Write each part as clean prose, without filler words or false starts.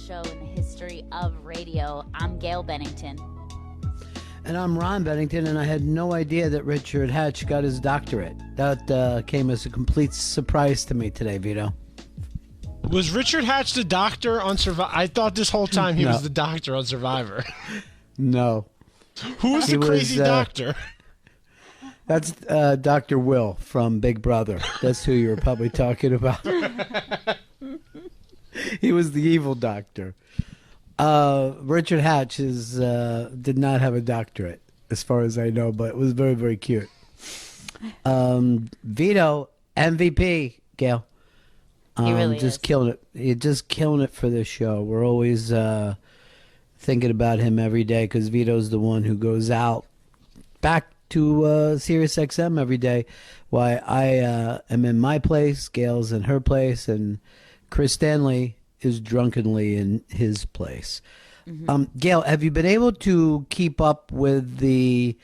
show in the history of radio. I'm Gail Bennington. And I'm Ron Bennington, and I had no idea that Richard Hatch got his doctorate. That came as a complete surprise to me today, Vito. Was Richard Hatch the doctor on Survivor? I thought this whole time he was the doctor on Survivor. No. Who was the crazy doctor? That's Dr. Will from Big Brother. That's who you were probably talking about. He was the evil doctor. Richard Hatch did not have a doctorate, as far as I know, but it was very, very cute. Vito, MVP, Gail. He really is. Killing it. He's just killing it for this show. We're always thinking about him every day because Vito's the one who goes out back to Sirius XM every day. Why I am in my place, Gail's in her place, and Chris Stanley is drunkenly in his place. Mm-hmm. Gail, have you been able to keep up with they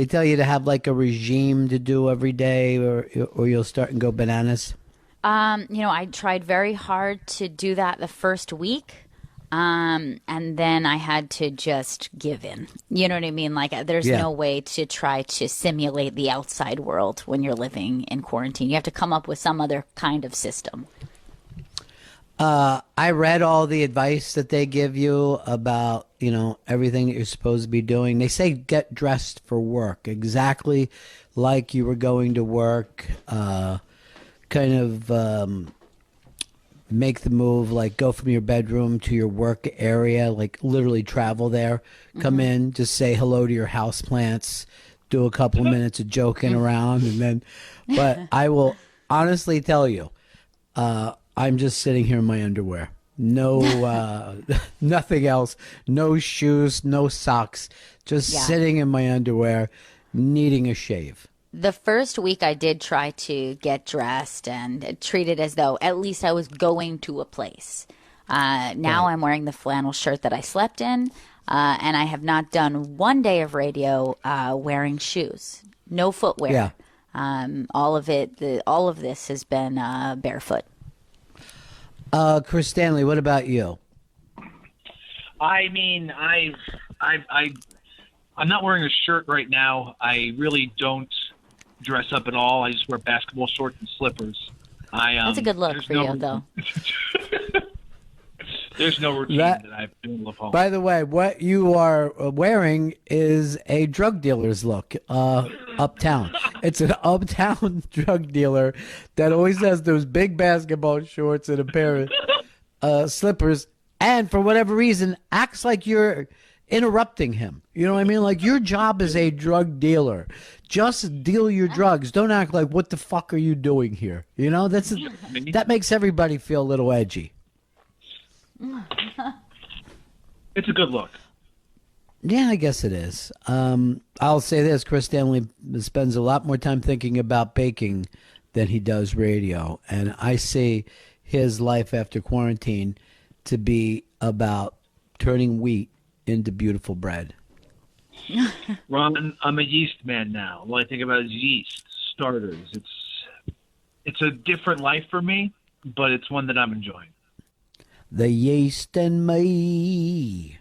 tell you to have like a regime to do every day or you'll start and go bananas? I tried very hard to do that the first week. And then I had to just give in. You know what I mean? Like, there's no way to try to simulate the outside world when you're living in quarantine. You have to come up with some other kind of system. I read all the advice that they give you about, everything that you're supposed to be doing. They say get dressed for work, exactly like you were going to work. Kind of make the move, like go from your bedroom to your work area, like literally travel there. Come in, just say hello to your houseplants, do a couple of minutes of joking around, and then. But I will honestly tell you, I'm just sitting here in my underwear. No, nothing else. No shoes, no socks. Just sitting in my underwear, needing a shave. The first week I did try to get dressed and treat it as though at least I was going to a place. Now I'm wearing the flannel shirt that I slept in, and I have not done one day of radio wearing shoes. No footwear. Yeah. All of this has been barefoot. Chris Stanley, what about you? I mean, I'm not wearing a shirt right now. I really don't dress up at all. I just wear basketball shorts and slippers. That's a good look for you, though. There's no routine that I've been able to follow. By the way, what you are wearing is a drug dealer's look, uptown. It's an uptown drug dealer that always has those big basketball shorts and a pair of slippers, and for whatever reason, acts like you're interrupting him. You know what I mean? Like, your job is a drug dealer. Just deal your drugs. Don't act like, what the fuck are you doing here? That makes everybody feel a little edgy. It's a good look. Yeah, I guess it is. I'll say this. Chris Stanley spends a lot more time thinking about baking than he does radio. And I see his life after quarantine to be about turning wheat into beautiful bread. Ron, I'm a yeast man now. All I think about is yeast, starters. It's a different life for me, but it's one that I'm enjoying. The yeast and me.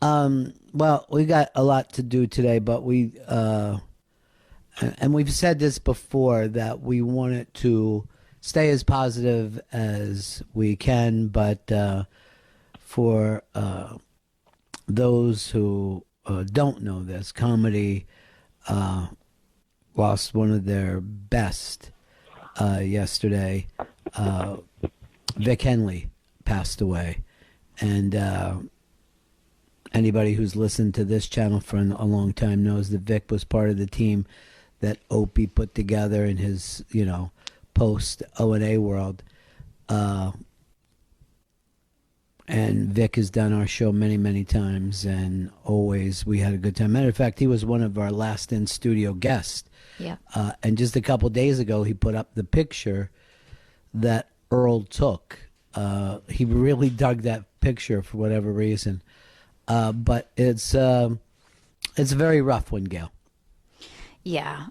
Well, we got a lot to do today, but and we've said this before, that we wanted to stay as positive as we can, but for those who don't know this, comedy lost one of their best yesterday. Vic Henley passed away, and anybody who's listened to this channel for a long time knows that Vic was part of the team that Opie put together in his, post O&A world. And Vic has done our show many, many times, and always we had a good time. Matter of fact, he was one of our last in-studio guests. Yeah. And just a couple days ago, he put up the picture that Earl took. He really dug that picture for whatever reason. But it's a very rough one, Gail. Yeah.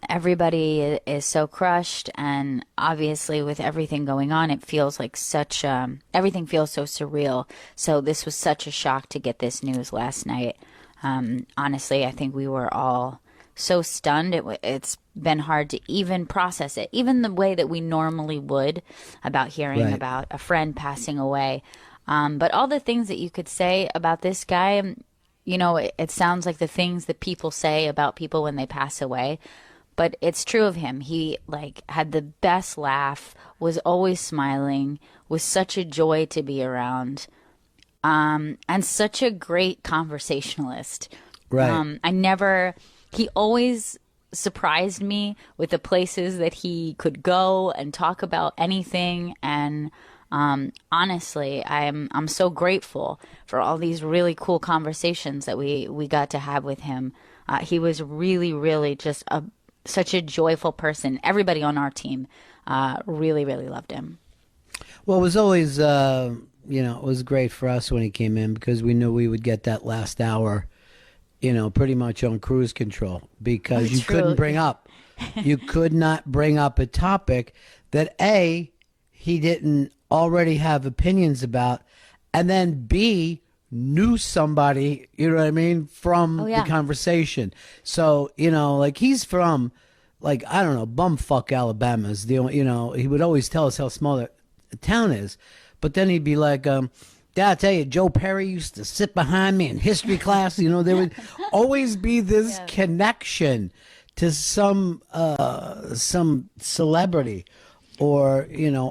Everybody is so crushed, and obviously with everything going on, it feels like such everything feels so surreal. So this was such a shock to get this news last night. Honestly, I think we were all so stunned. It's been hard to even process it, even the way that we normally would about hearing Right. about a friend passing away. But all the things that you could say about this guy, it sounds like the things that people say about people when they pass away, but it's true of him. He like had the best laugh, was always smiling, was such a joy to be around, and such a great conversationalist. Right. He always surprised me with the places that he could go and talk about anything. And honestly, I'm so grateful for all these really cool conversations that we got to have with him. He was really, really just such a joyful person. Everybody on our team really, really loved him. Well, it was always, it was great for us when he came in because we knew we would get that last hour, pretty much on cruise control because you could not bring up a topic that A, he didn't already have opinions about, and then B, knew somebody, you know what I mean, from the conversation. So, like he's from, like, I don't know, bumfuck Alabama's the only, he would always tell us how small the town is, but then he'd be like, yeah, I tell you, Joe Perry used to sit behind me in history class. There would always be this connection to some celebrity or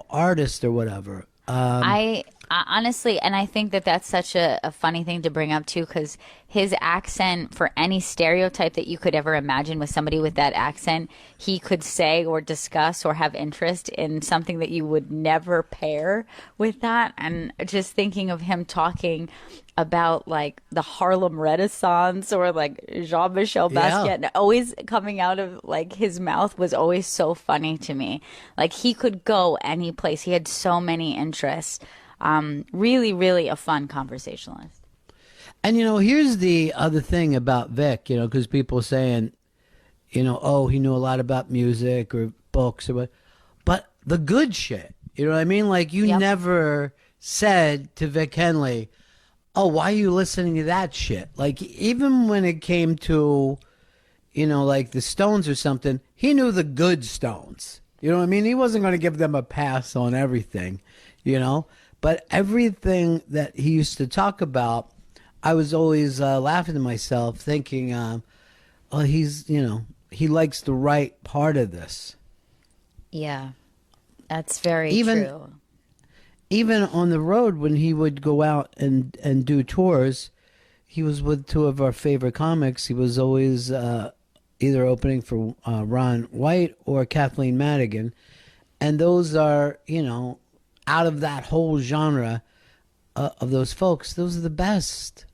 artist or whatever. I honestly, and I think that that's such a funny thing to bring up too, because his accent, for any stereotype that you could ever imagine with somebody with that accent, he could say or discuss or have interest in something that you would never pair with that. And just thinking of him talking about like the Harlem Renaissance or like Jean-Michel Basquiat, always coming out of like his mouth was always so funny to me. Like he could go any place. He had so many interests. Really, really a fun conversationalist. And, here's the other thing about Vic, because people are saying, oh, he knew a lot about music or books or what. But the good shit, you know what I mean? Like, you never said to Vic Henley, oh, why are you listening to that shit? Like, even when it came to, like the Stones or something, he knew the good Stones. You know what I mean? He wasn't going to give them a pass on everything, But everything that he used to talk about, I was always laughing to myself, thinking, oh, he's, he likes the right part of this. Yeah, that's very true. Even on the road, when he would go out and do tours, he was with two of our favorite comics. He was always either opening for Ron White or Kathleen Madigan. And those are, out of that whole genre of those folks, those are the best.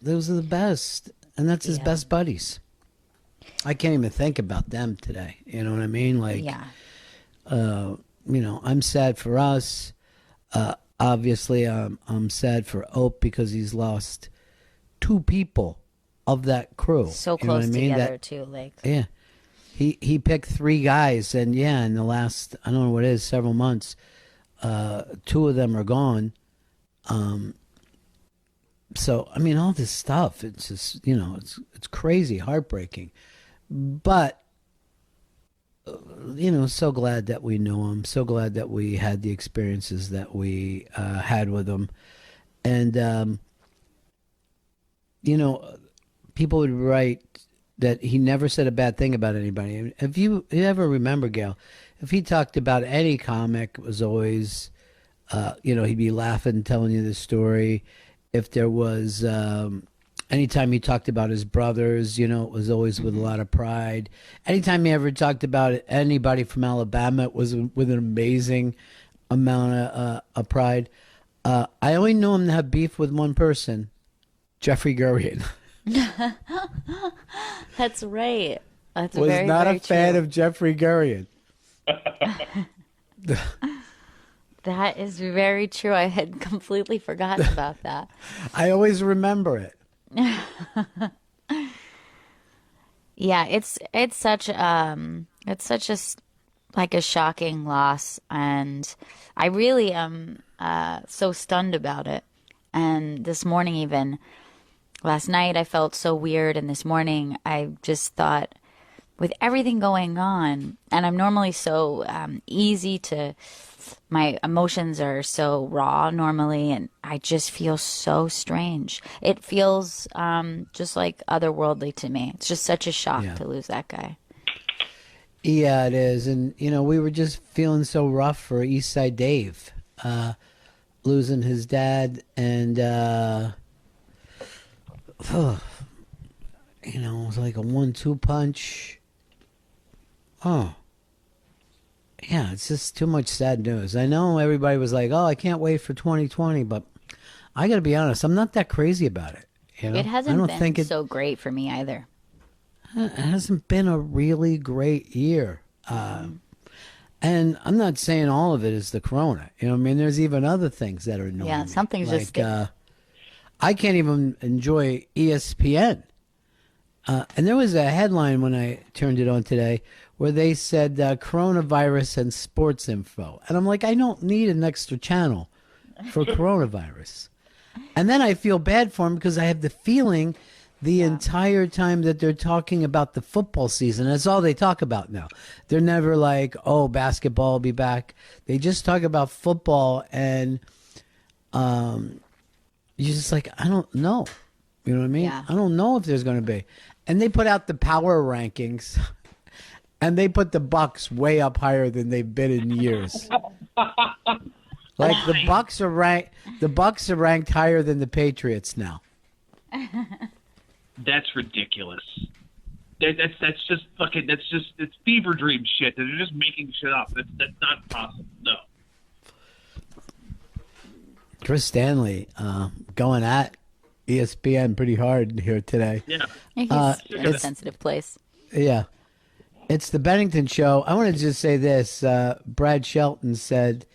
Those are the best. And that's his best buddies. I can't even think about them today. You know what I mean? Like, I'm sad for us. Obviously, I'm sad for Ope because he's lost two people of that crew. So close together, too. Like, yeah. He picked three guys, and in the last, I don't know what it is, several months, two of them are gone. So, I mean, all this stuff, it's just, it's crazy, heartbreaking. But, so glad that we know him. So glad that we had the experiences that we had with him. And, people would write that he never said a bad thing about anybody. If you ever remember, Gail, if he talked about any comic, it was always, he'd be laughing, telling you the story. If there was, anytime he talked about his brothers, it was always with a lot of pride. Anytime he ever talked about anybody from Alabama, it was with an amazing amount of pride. I only knew him to have beef with one person, Jeffrey Gurian. That's right. That's was very, not very a fan true. of Jeffrey Gurian. That is very true. I had completely forgotten about that. I always remember it. Yeah, it's such like a shocking loss, and I really am so stunned about it. And this morning, even last night, I felt so weird, and this morning, I just thought, with everything going on, and I'm normally so easy to, my emotions are so raw normally, and I just feel so strange. It feels just like otherworldly to me. It's just such a shock Yeah. to lose that guy. Yeah, it is. And, we were just feeling so rough for East Side Dave, losing his dad. And, it was like a 1-2 punch. Oh, yeah, it's just too much sad news. I know everybody was like, oh, I can't wait for 2020, but I got to be honest, I'm not that crazy about it. It I hasn't don't been think so great for me either. it hasn't been a really great year. And I'm not saying all of it is the corona. There's even other things that are annoying. Yeah, me. something's like, just I can't even enjoy ESPN. And there was a headline when I turned it on today where they said coronavirus and sports info. And I'm like, I don't need an extra channel for coronavirus. And then I feel bad for them because I have the feeling the entire time that they're talking about the football season, that's all they talk about now. They're never like, oh, basketball will be back. They just talk about football, and you're just like, I don't know. You know what I mean? Yeah. I don't know if there's going to be. And they put out the power rankings, and they put the Bucks way up higher than they've been in years. Like the Bucks are ranked higher than the Patriots now. That's ridiculous. That's just fucking. It's fever dream shit. They're just making shit up. That's not possible. No. Chris Stanley going at ESPN pretty hard here today. Yeah. He's in a sensitive place. Yeah. It's the Bennington show. I want to just say this. Brad Shelton said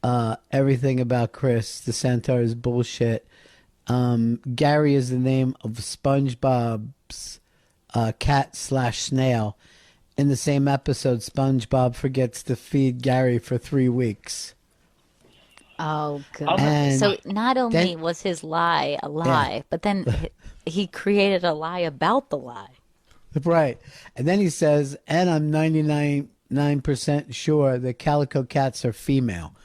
everything about Chris. The Centaur is bullshit. Gary is the name of SpongeBob's cat/snail. In the same episode, SpongeBob forgets to feed Gary for 3 weeks. Oh, God. And So not only then- was his lie a lie, but then he created a lie about the lie. Right. And then he says, and I'm 99% sure the calico cats are female,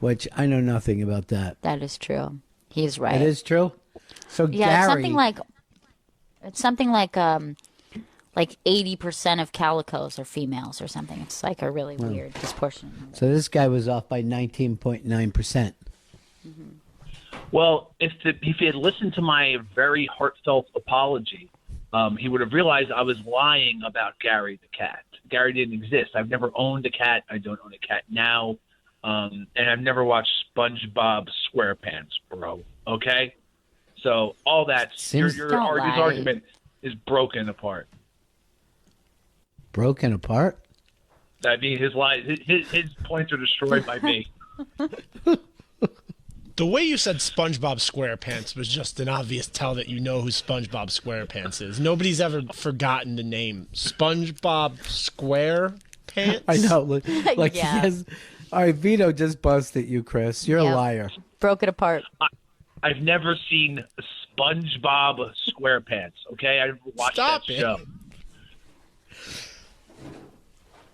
which I know nothing about that. That is true. He's right. It is true? So Yeah, Gary... it's something like 80% of calicos are females or something. It's like a really weird disproportionate. So this guy was off by 19.9%. Well, if he had listened to my very heartfelt apology, he would have realized I was lying about Gary the cat. Gary didn't exist. I've never owned a cat. I don't own a cat now. And I've never watched SpongeBob SquarePants, bro. Okay? So all that, Seems- your Don't lie. argument is broken apart. Broken apart? I mean, his points are destroyed by me. The way you said SpongeBob SquarePants was just an obvious tell that you know who SpongeBob SquarePants is. Nobody's ever forgotten the name SpongeBob SquarePants. I know. Like Yeah. he has... All right, Vito just busted you, Chris. You're Yeah. a liar. Broke it apart. I've never seen SpongeBob SquarePants. Okay, I never watched Stop that it. show.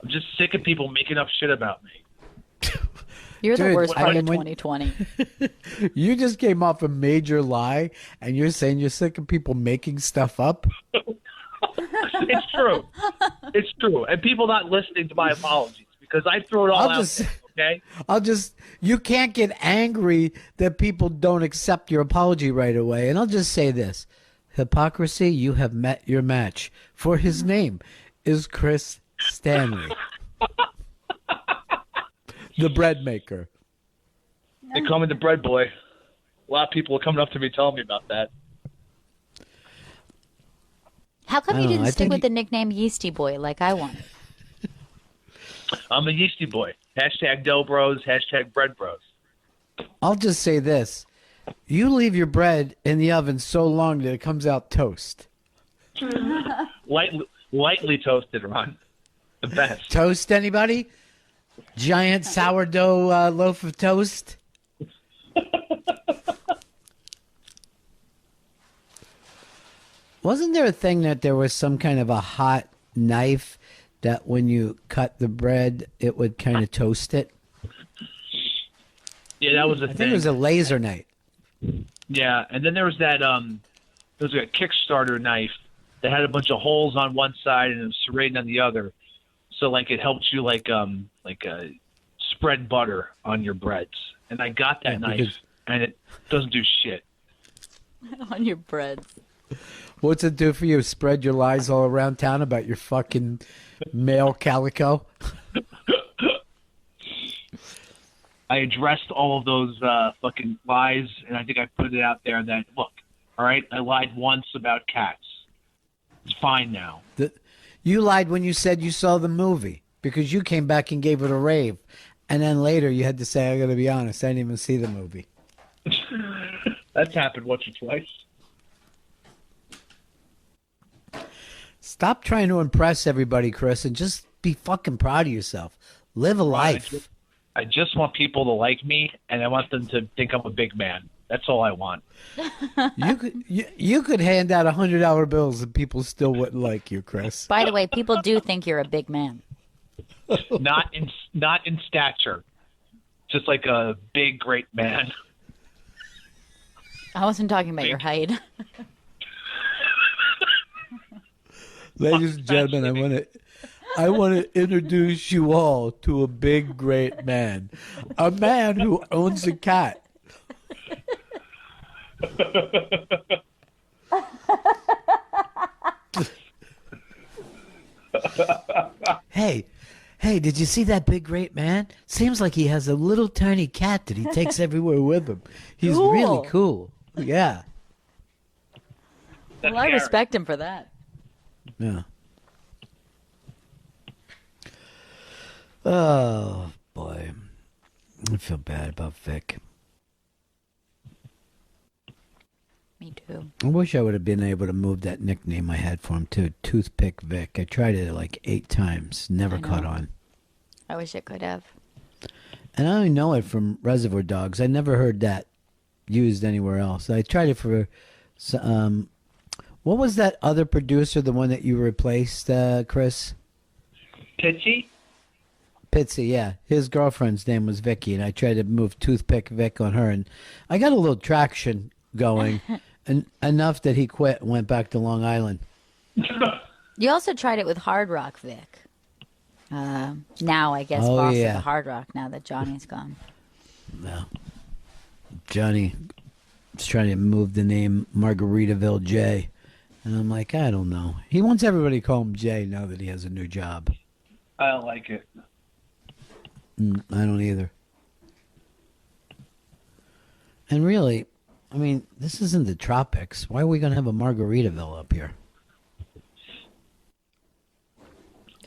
I'm just sick of people making up shit about me. You're the Dude, worst I part mean, of 2020. You just came off a major lie, and you're saying you're sick of people making stuff up? It's true. It's true, and people not listening to my apologies because I throw it all out there. Okay. You can't get angry that people don't accept your apology right away. And I'll just say this. Hypocrisy, you have met your match. For his name is Chris Stanley. The bread maker. They call me the bread boy. A lot of people are coming up to me telling me about that. How come I you don't know, didn't I stick think with the nickname Yeasty Boy like I wanted? I'm a yeasty boy. Hashtag dough bros. Hashtag bread bros. I'll just say this. You leave your bread in the oven so long that it comes out toast. Lightly toasted, Ron. The best. Toast anybody? Giant sourdough loaf of toast? Wasn't there a thing that there was some kind of a hot knife that when you cut the bread, it would kind of toast it? Yeah, that was a I thing. think it was a laser knife. Yeah, and then there was that there was a Kickstarter knife that had a bunch of holes on one side and a serrated on the other. So like it helps you spread butter on your breads. And I got that knife and it doesn't do shit. On your breads. What's it do for you? Spread your lies all around town about your fucking male calico? I addressed all of those fucking lies, and I think I put it out there that, look, all right, I lied once about cats. It's fine now. You lied when you said you saw the movie because you came back and gave it a rave. And then later you had to say, I got to be honest, I didn't even see the movie. That's happened once or twice. Stop trying to impress everybody, Chris, and just be fucking proud of yourself. Live a life. I just want people to like me, and I want them to think I'm a big man. That's all I want. You could hand out $100 bills and people still wouldn't like you, Chris. By the way, people do think you're a big man. Not in stature, just like a big, great man. I wasn't talking about your height. Ladies and gentlemen, I want to introduce you all to a big, great man. A man who owns a cat. Hey, did you see that big, great man? Seems like he has a little tiny cat that he takes everywhere with him. He's Cool. really cool. Yeah. Well, I respect him for that. Yeah. Oh, boy. I feel bad about Vic. Me too. I wish I would have been able to move that nickname I had for him to Toothpick Vic. I tried it like 8 times. Never caught on. I wish it could have. And I only know it from Reservoir Dogs. I never heard that used anywhere else. I tried it for... what was that other producer, the one that you replaced, Chris? Pitchy? Pitsy, yeah. His girlfriend's name was Vicky, and I tried to move Toothpick Vic on her, and I got a little traction going, and enough that he quit and went back to Long Island. You also tried it with Hard Rock Vic. Now, I guess, boss of the Hard Rock, now that Johnny's gone. No. Johnny was trying to move the name Margaritaville J, and I'm like, I don't know. He wants everybody to call him Jay now that he has a new job. I don't like it. I don't either. And really, I mean, this isn't the tropics. Why are we going to have a Margaritaville up here?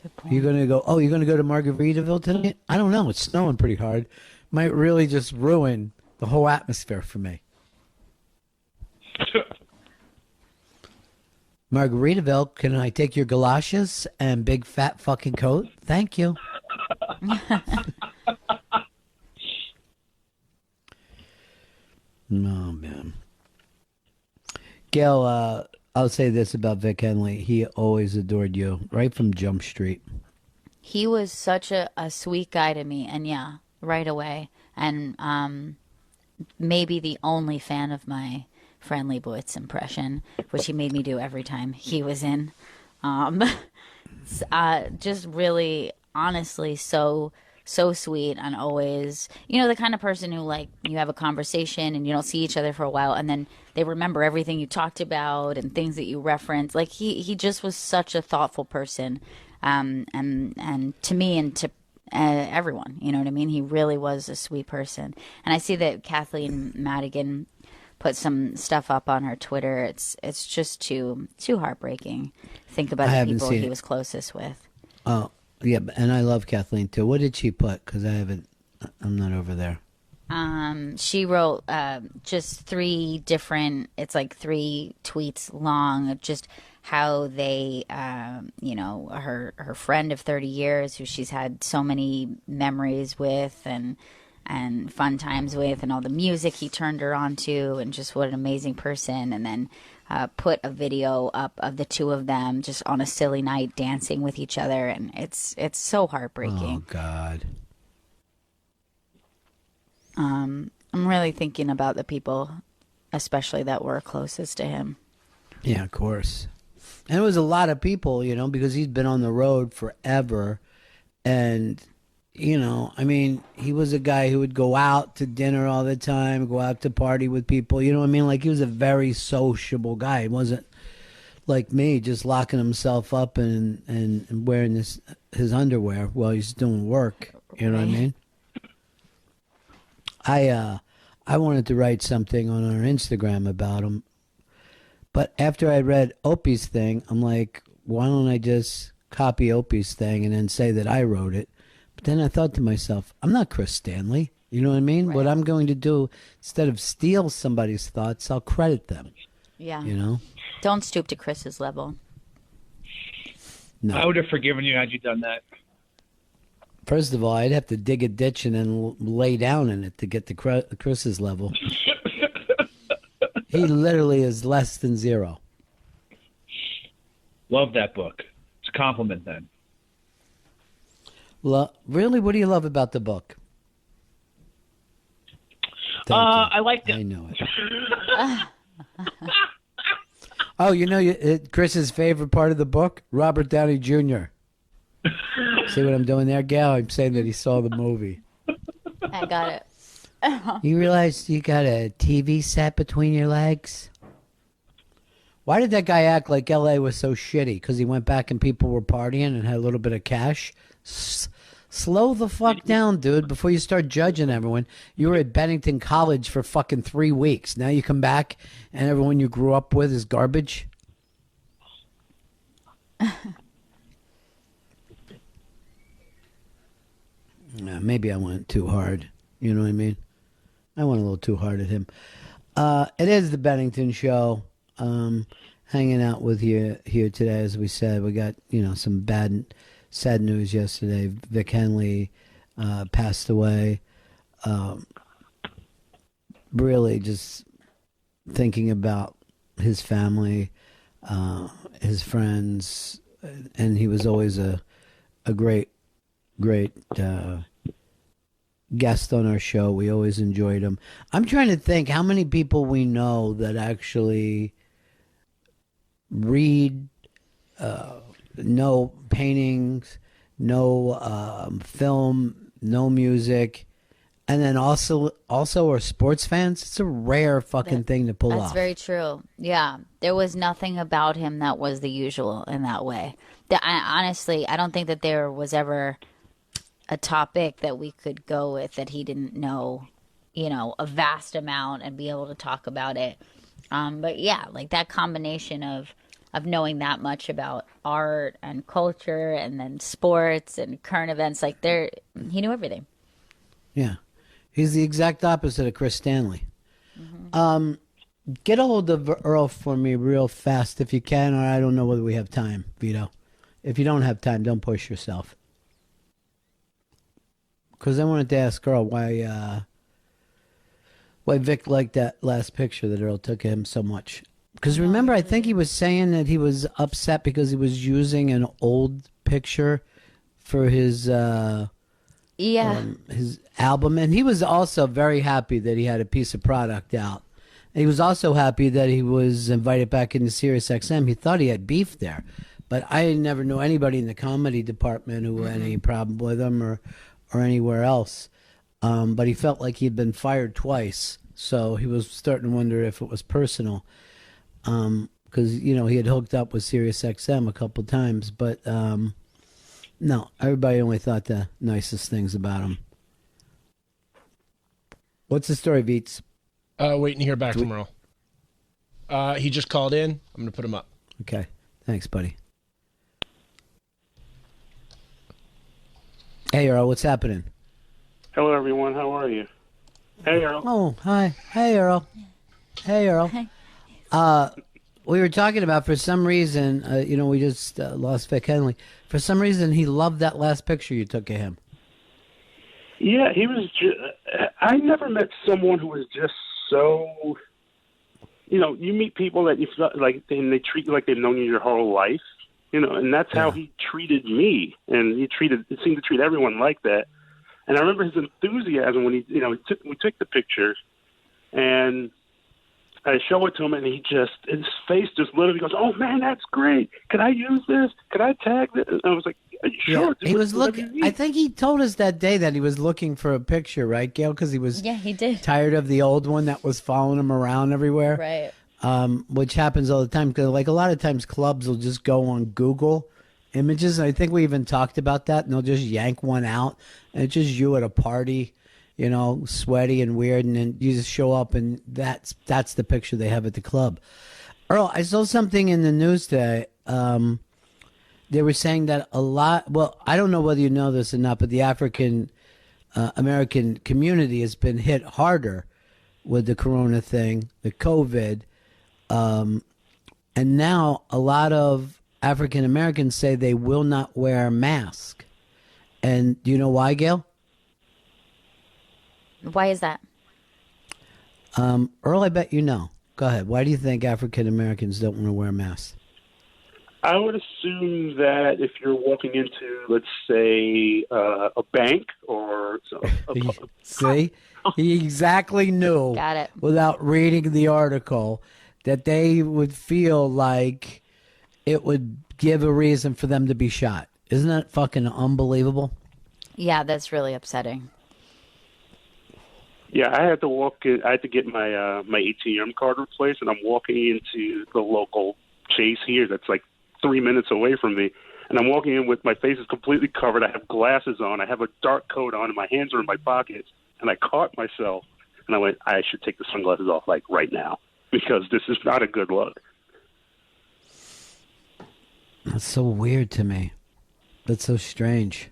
Good point. You're going to go, you're going to go to Margaritaville tonight? I don't know. It's snowing pretty hard. Might really just ruin the whole atmosphere for me. Margaritaville, can I take your galoshes and big fat fucking coat? Thank you. No, man. Gail, I'll say this about Vic Henley. He always adored you, right from Jump Street. He was such a sweet guy to me, and yeah, right away. And maybe the only fan of my Friendly Blitz impression, which he made me do every time he was in. Just really, honestly, so sweet, and always, the kind of person who, like, you have a conversation and you don't see each other for a while, and then they remember everything you talked about and things that you referenced. Like, he just was such a thoughtful person, and to me and to everyone, you know what I mean? He really was a sweet person. And I see that Kathleen Madigan put some stuff up on her Twitter. It's just too heartbreaking. Think about the people he was closest with. Oh, yeah, and I love Kathleen too. What did she put? Because I'm not over there. She wrote just three different, it's like 3 tweets long, just how they, her friend of 30 years who she's had so many memories with and fun times with, and all the music he turned her on to, and just what an amazing person. And then put a video up of the two of them just on a silly night dancing with each other, and it's so heartbreaking. Oh God. I'm really thinking about the people, especially that were closest to him. Yeah, of course. And it was a lot of people, because he's been on the road forever. And, I mean, he was a guy who would go out to dinner all the time, go out to party with people. You know what I mean? Like, he was a very sociable guy. He wasn't like me, just locking himself up and wearing his underwear while he's doing work. You know what I mean? I wanted to write something on our Instagram about him, but after I read Opie's thing, I'm like, why don't I just copy Opie's thing and then say that I wrote it? But then I thought to myself, I'm not Chris Stanley. You know what I mean? Right. What I'm going to do, instead of steal somebody's thoughts, I'll credit them. Yeah. Don't stoop to Chris's level. No. I would have forgiven you had you done that. First of all, I'd have to dig a ditch and then lay down in it to get to Chris's level. He literally is less than 0. Love that book. It's a compliment then. Really? What do you love about the book? I liked it. I know it. Oh, Chris's favorite part of the book? Robert Downey Jr. See what I'm doing there, Gal? I'm saying that he saw the movie. I got it. You realize you got a TV set between your legs? Why did that guy act like L.A. was so shitty? Because he went back and people were partying and had a little bit of cash? Slow the fuck down, dude, before you start judging everyone. You were at Bennington College for fucking 3 weeks. Now you come back and everyone you grew up with is garbage? Maybe I went too hard. You know what I mean? I went a little too hard at him. It is the Bennington Show. Hanging out with you here today, as we said. We got, some sad news yesterday. Vic Henley passed away. Really just thinking about his family, his friends, and he was always a great guest on our show. We always enjoyed him. I'm trying to think how many people we know that actually read, no paintings, no film, no music, and then also are sports fans. It's a rare fucking thing to pull off. That's very true. Yeah, there was nothing about him that was the usual in that way. Honestly, I don't think that there was ever a topic that we could go with that he didn't know, a vast amount and be able to talk about it. But yeah, like that combination of knowing that much about art and culture and then sports and current events, he knew everything. Yeah. He's the exact opposite of Chris Stanley. Mm-hmm. Get a hold of Earl for me real fast if you can, or I don't know whether we have time, Vito. If you don't have time, don't push yourself. Because I wanted to ask Earl why Vic liked that last picture that Earl took of him so much. Because remember, I think he was saying that he was upset because he was using an old picture for his his album, and he was also very happy that he had a piece of product out. And he was also happy that he was invited back into Sirius XM. He thought he had beef there, but I never knew anybody in the comedy department who had any problem with him or anywhere else. But he felt like he'd been fired twice, so he was starting to wonder if it was personal. Because he had hooked up with Sirius XM a couple times, but no, everybody only thought the nicest things about him. What's the story, Veets? Waiting to hear back from Earl. He just called in. I'm gonna put him up. Okay, thanks, buddy. Hey, Earl, what's happening? Hello, everyone. How are you? Hey, Earl. Oh, hi. Hey, Earl. Hey, Earl. We were talking about, for some reason, we just lost Vic Henley. For some reason, he loved that last picture you took of him. Yeah, he was. I never met someone who was just so. You meet people that you feel like, and they treat you like they've known you your whole life. And that's how he treated me, and it seemed to treat everyone like that. And I remember his enthusiasm when we took the picture, and I show it to him, and his face just literally goes, "Oh man, that's great! Can I use this? Can I tag this?" And I was like, "Are you sure?" Yeah, he was looking. I think he told us that day that he was looking for a picture, right, Gail? Because he was he did. tired of the old one that was following him around everywhere. Right. Which happens all the time. Because like a lot of times, clubs will just go on Google Images. And I think we even talked about that, and they'll just yank one out, and it's just you at a party, sweaty and weird, and then you just show up, and that's the picture they have at the club. Earl, I saw something in the news today. They were saying that a lot. Well, I don't know whether you know this or not, but the African American community has been hit harder with the corona thing, the COVID, and now a lot of African Americans say they will not wear a mask. And do you know why, Gail? Why is that? Earl, I bet you know. Go ahead. Why do you think African Americans don't want to wear masks? I would assume that if you're walking into, let's say, a bank or See? He exactly knew. Got it. Without reading the article, that they would feel like it would give a reason for them to be shot. Isn't that fucking unbelievable? Yeah, that's really upsetting. Yeah, I had to walk in. I had to get my my ATM card replaced, and I'm walking into the local Chase here. That's like 3 minutes away from me, and I'm walking in with my face is completely covered. I have glasses on. I have a dark coat on, and my hands are in my pockets. And I caught myself, and I went, I should take the sunglasses off like right now because this is not a good look. That's so weird to me. That's so strange.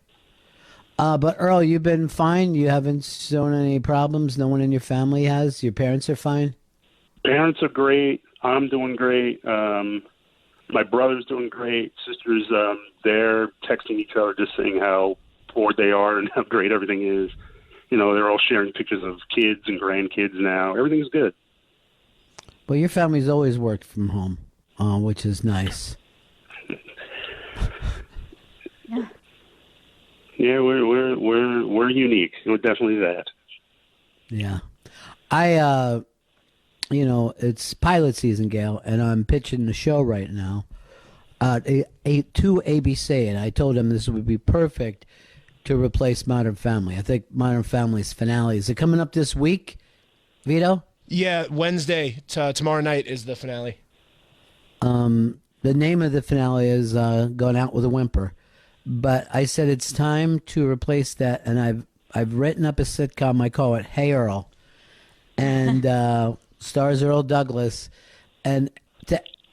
But Earl, you've been fine. You haven't shown any problems. No one in your family has. Your parents are fine. Parents are great. I'm doing great. My brother's doing great. Sisters, they're texting each other, just saying how bored they are and how great everything is. They're all sharing pictures of kids and grandkids now. Everything's good. Well, your family's always worked from home, which is nice. Yeah, we're unique. We're definitely that. Yeah, it's pilot season, Gail, and I'm pitching the show right now to ABC, and I told them this would be perfect to replace Modern Family. I think Modern Family's finale is it coming up this week, Vito? Yeah, Wednesday. Tomorrow night is the finale. The name of the finale is Going Out with a Whimper. But I said it's time to replace that, and I've written up a sitcom. I call it Hey Earl, and stars Earl Douglas, and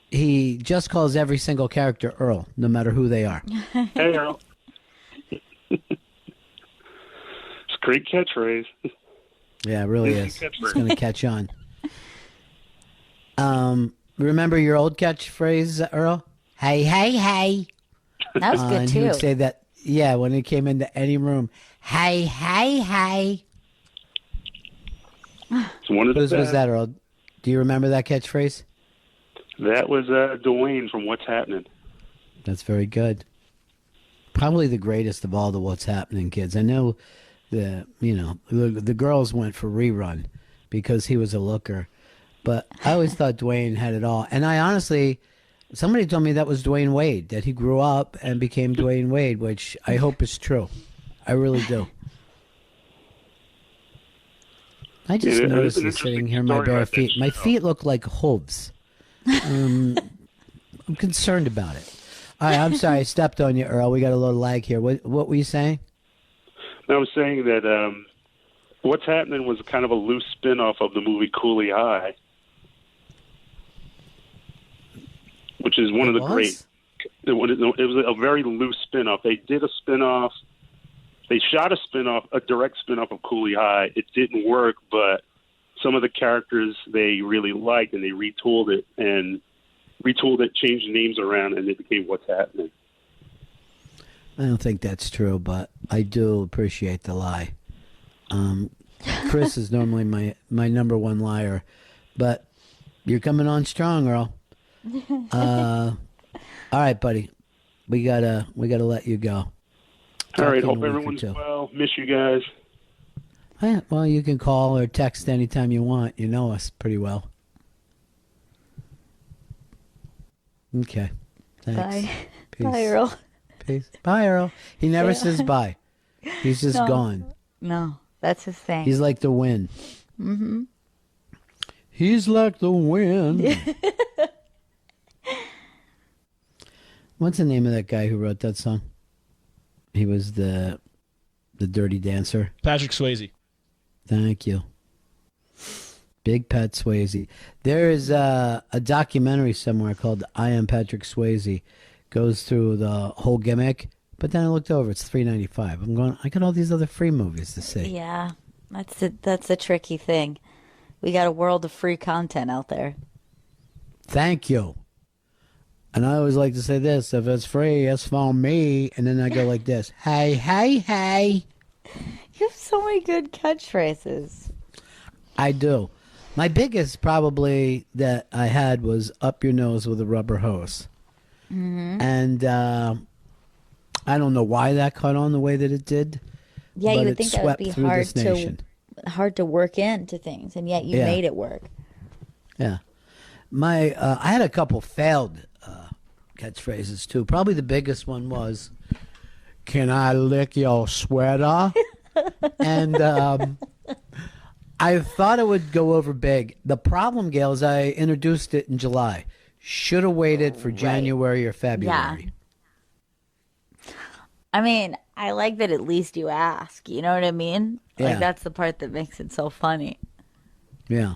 he just calls every single character Earl, no matter who they are. Hey Earl. It's a great catchphrase. Yeah, it really is. It's going to catch on. Remember your old catchphrase, Earl? Hey, hey, hey. That was good, And too. he would say that, yeah, when he came into any room. Hey, hey, hey. It's one of the Whose was best. that, Earl? Do you remember that catchphrase? That was Dwayne from What's Happening. That's very good. Probably the greatest of all the What's Happening kids. I know the girls went for Rerun because he was a looker. But I always thought Dwayne had it all. And I honestly, somebody told me that was Dwayne Wade, that he grew up and became Dwayne Wade, which I hope is true. I really do. I just noticed this sitting here in my bare feet. My feet look like hooves. I'm concerned about it. All right, I'm sorry I stepped on you, Earl. We got a little lag here. What were you saying? I was saying that What's Happening was kind of a loose spin-off of the movie Cooley High, which is one of the great. It was a very loose spin-off. They did a spin-off They shot a direct spin-off of Cooley High. It didn't work, but some of the characters they really liked, and they retooled it, changed the names around, and it became What's Happening. I don't think that's true, but I do appreciate the lie. Chris is normally my number one liar, but you're coming on strong, Earl. All right, buddy. We gotta let you go. All right. Hope everyone's well. Miss you guys. Yeah, well, you can call or text anytime you want. You know us pretty well. Okay. Thanks. Bye. Peace. Bye, Earl. Peace. Bye, Earl. He never says bye. He's just gone. No, that's his thing. He's like the wind. Mm-hmm. He's like the wind. What's the name of that guy who wrote that song? He was the Dirty Dancer. Patrick Swayze. Thank you. Big Pat Swayze. There is a documentary somewhere called I Am Patrick Swayze. Goes through the whole gimmick, but then I looked over. It's $3.95. I'm going. I got all these other free movies to see. Yeah, that's the tricky thing. We got a world of free content out there. Thank you. And I always like to say this: if it's free, it's for me. And then I go like this: Hey, hey, hey. You have so many good catchphrases. I do. My biggest probably that I had was "up your nose with a rubber hose." Mm-hmm. And I don't know why that caught on the way that it did. Yeah, you would think that would be hard to work into things, and yet you made it work. Yeah. I had a couple failed catchphrases too. Probably the biggest one was, "Can I lick your sweater?" And I thought it would go over big. The problem, Gail, is I introduced it in July. Should have waited for January or February. Yeah. I mean, I like that at least you ask. You know what I mean? Yeah. Like, that's the part that makes it so funny. Yeah.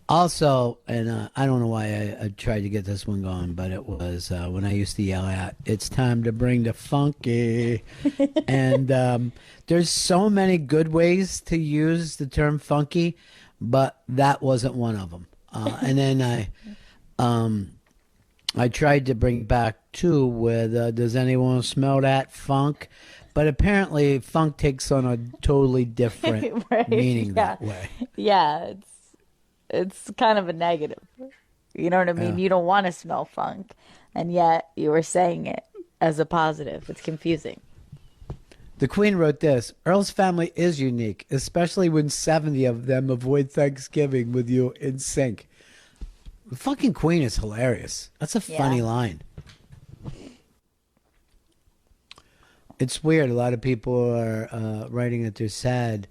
Also, and I don't know why I tried to get this one going, but it was when I used to yell out, "It's time to bring the funky." And there's so many good ways to use the term funky, but that wasn't one of them. And then I tried to bring back too with "Does anyone smell that funk?" But apparently funk takes on a totally different meaning that way. Yeah, it's kind of a negative. You know what I mean? Yeah. You don't want to smell funk, and yet you were saying it as a positive. It's confusing. The Queen wrote this: "Earl's family is unique, especially when 70 of them avoid Thanksgiving with you in sync." The fucking Queen is hilarious. That's a funny line. It's weird. A lot of people are writing that they're sad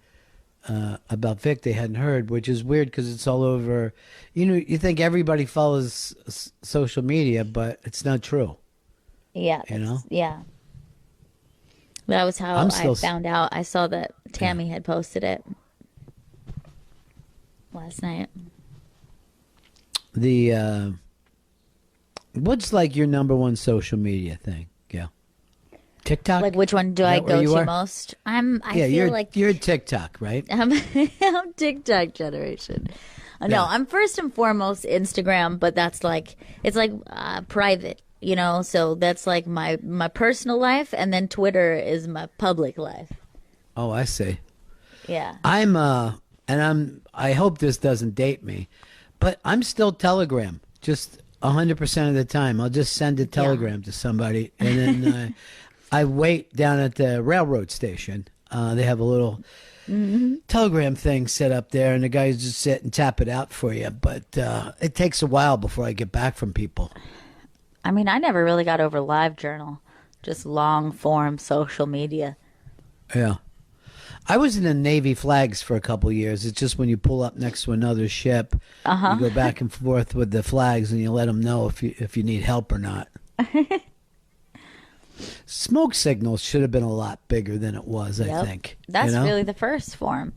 about Vic they hadn't heard, which is weird because it's all over. You know, you think everybody follows social media, but it's not true. Yeah. You know? Yeah. That was how I found out. I saw that Tammy had posted it last night. What's like your number one social media thing, Gail? TikTok? Like, which one do I go to most? You're TikTok, right? I'm TikTok generation. No, I'm first and foremost Instagram, but that's like it's like private, you know. So that's like my personal life, and then Twitter is my public life. Oh, I see. Yeah. I hope this doesn't date me, but I'm still Telegram. Just 100% of the time, I'll just send a telegram to somebody, and then I wait down at the railroad station. They have a little telegram thing set up there, and the guys just sit and tap it out for you. But it takes a while before I get back from people. I mean, I never really got over LiveJournal, just long form social media. Yeah. I was in the Navy flags for a couple years. It's just when you pull up next to another ship, you go back and forth with the flags, and you let them know if you need help or not. Smoke signals should have been a lot bigger than it was, I think. That's really the first form.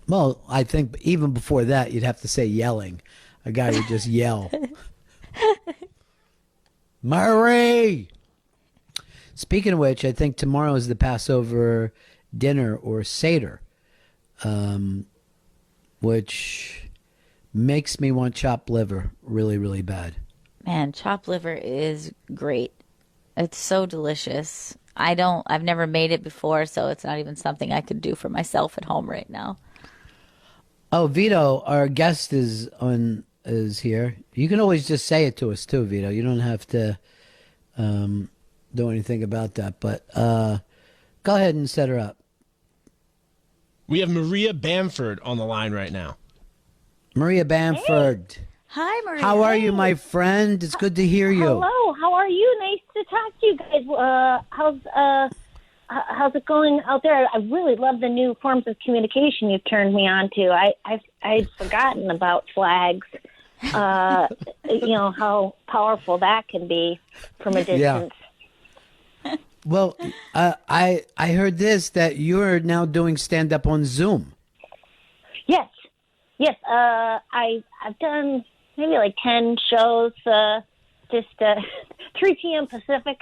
Well, I think even before that, you'd have to say yelling. A guy would just yell. Murray! Speaking of which, I think tomorrow is the Passover dinner or Seder, which makes me want chopped liver really, really bad. Man, chopped liver is great. It's so delicious. I've never made it before, so it's not even something I could do for myself at home right now. Oh, Vito, our guest is here. You can always just say it to us too, Vito. You don't have to do anything about that. But go ahead and set her up. We have Maria Bamford on the line right now. Maria Bamford. Hi, Maria. How are you, my friend? It's good to hear you. Hello, how are you? Nice to talk to you guys. How's it going out there? I really love the new forms of communication you've turned me on to. I'd forgotten about flags. You know how powerful that can be from a distance. Yeah. Well, I heard this, that you're now doing stand-up on Zoom. Yes. I've done maybe like 10 shows, just 3 p.m. Pacific.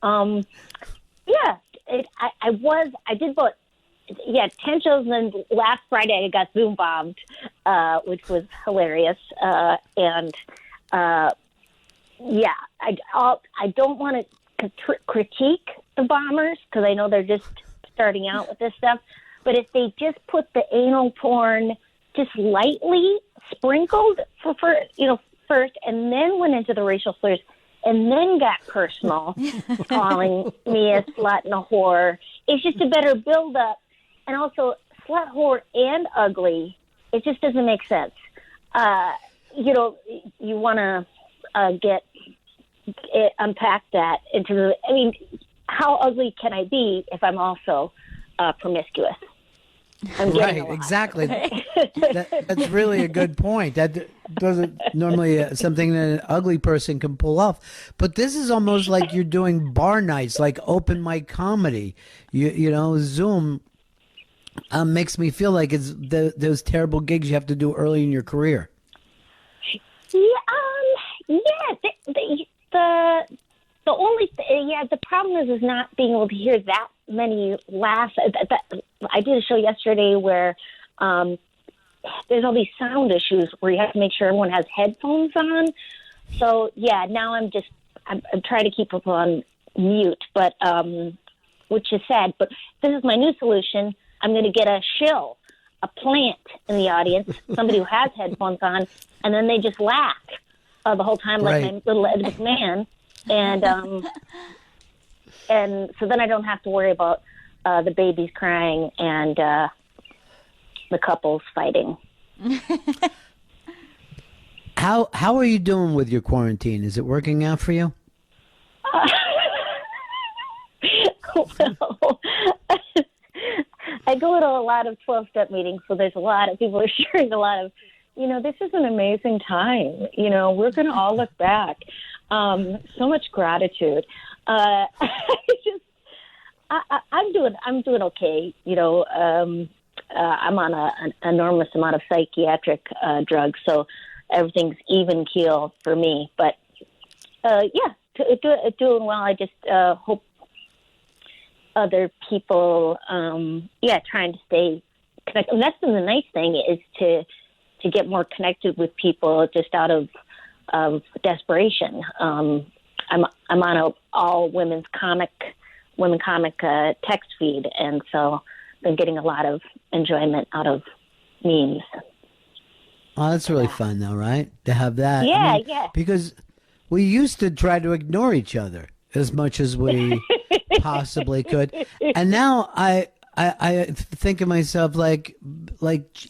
Yeah, I did both. Yeah, 10 shows, and then last Friday I got Zoom bombed, which was hilarious. And yeah, I don't want to critique the bombers because I know they're just starting out with this stuff. But if they just put the anal porn just lightly sprinkled first, and then went into the racial slurs, and then got personal, calling me a slut and a whore. It's just a better build-up. And also, slut, whore, and ugly, it just doesn't make sense. You want to unpack that into how ugly can I be if I'm also promiscuous? Right, exactly. That's really a good point. That doesn't normally something that an ugly person can pull off. But this is almost like you're doing bar nights, like open mic comedy. You know, Zoom makes me feel like it's those terrible gigs you have to do early in your career. The problem is not being able to hear that many laughs. I did a show yesterday where there's all these sound issues where you have to make sure everyone has headphones on. So yeah, now I'm trying to keep people on mute, but which is sad. But this is my new solution. I'm going to get a plant in the audience, somebody who has headphones on, and then they just laugh the whole time, like my little Ed McMahon. And so then I don't have to worry about the babies crying and the couples fighting. How are you doing with your quarantine? Is it working out for you? Well, I go to a lot of 12-step meetings, so there's a lot of people are sharing a lot of, this is an amazing time. We're going to all look back. So much gratitude. I'm doing okay. I'm on an enormous amount of psychiatric drugs, so everything's even keel for me. But doing well. I just hope other people, trying to stay connected. And that's been the nice thing, is to get more connected with people just out of desperation. I'm on a all women comic text feed, and so I've been getting a lot of enjoyment out of memes. Oh, that's really fun, though, right? To have that. Yeah. Because we used to try to ignore each other as much as we possibly could, and now I think of myself like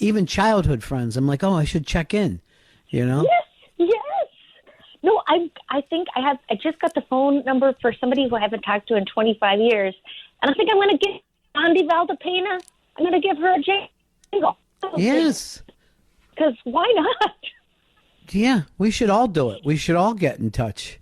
even childhood friends. I'm like, oh, I should check in, Yes. No, I think I just got the phone number for somebody who I haven't talked to in 25 years, and I think I'm going to give Andy Valdepena. I'm going to give her a jingle. Yes. Because why not? Yeah, we should all do it. We should all get in touch.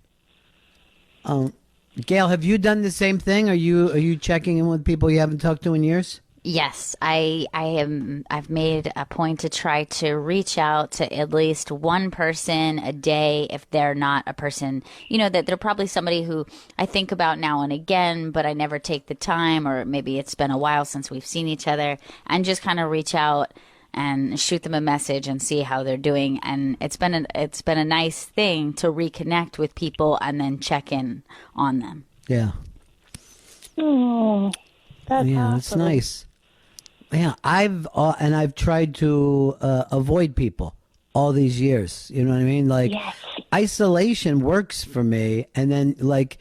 Gail, have you done the same thing? Are you checking in with people you haven't talked to in years? Yes, I've made a point to try to reach out to at least one person a day if they're not a person, that they're probably somebody who I think about now and again, but I never take the time, or maybe it's been a while since we've seen each other, and just kind of reach out and shoot them a message and see how they're doing. And it's been a nice thing to reconnect with people and then check in on them. Yeah. Oh, that's Yeah, it's awesome. nice. Yeah, I've tried to avoid people all these years. You know what I mean? Like, Yes. isolation works for me. And then, like,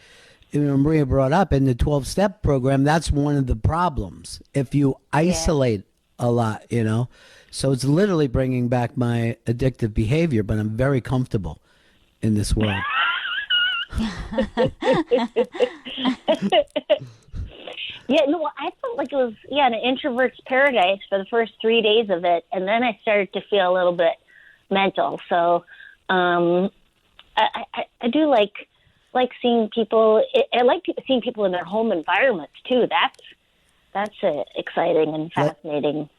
Maria brought up in the 12-step program, that's one of the problems. If you isolate a lot, so it's literally bringing back my addictive behavior, but I'm very comfortable in this world. Yeah, no, I felt like it was an introvert's paradise for the first 3 days of it, and then I started to feel a little bit mental. So, I do like seeing people. I like seeing people in their home environments too. That's exciting and fascinating.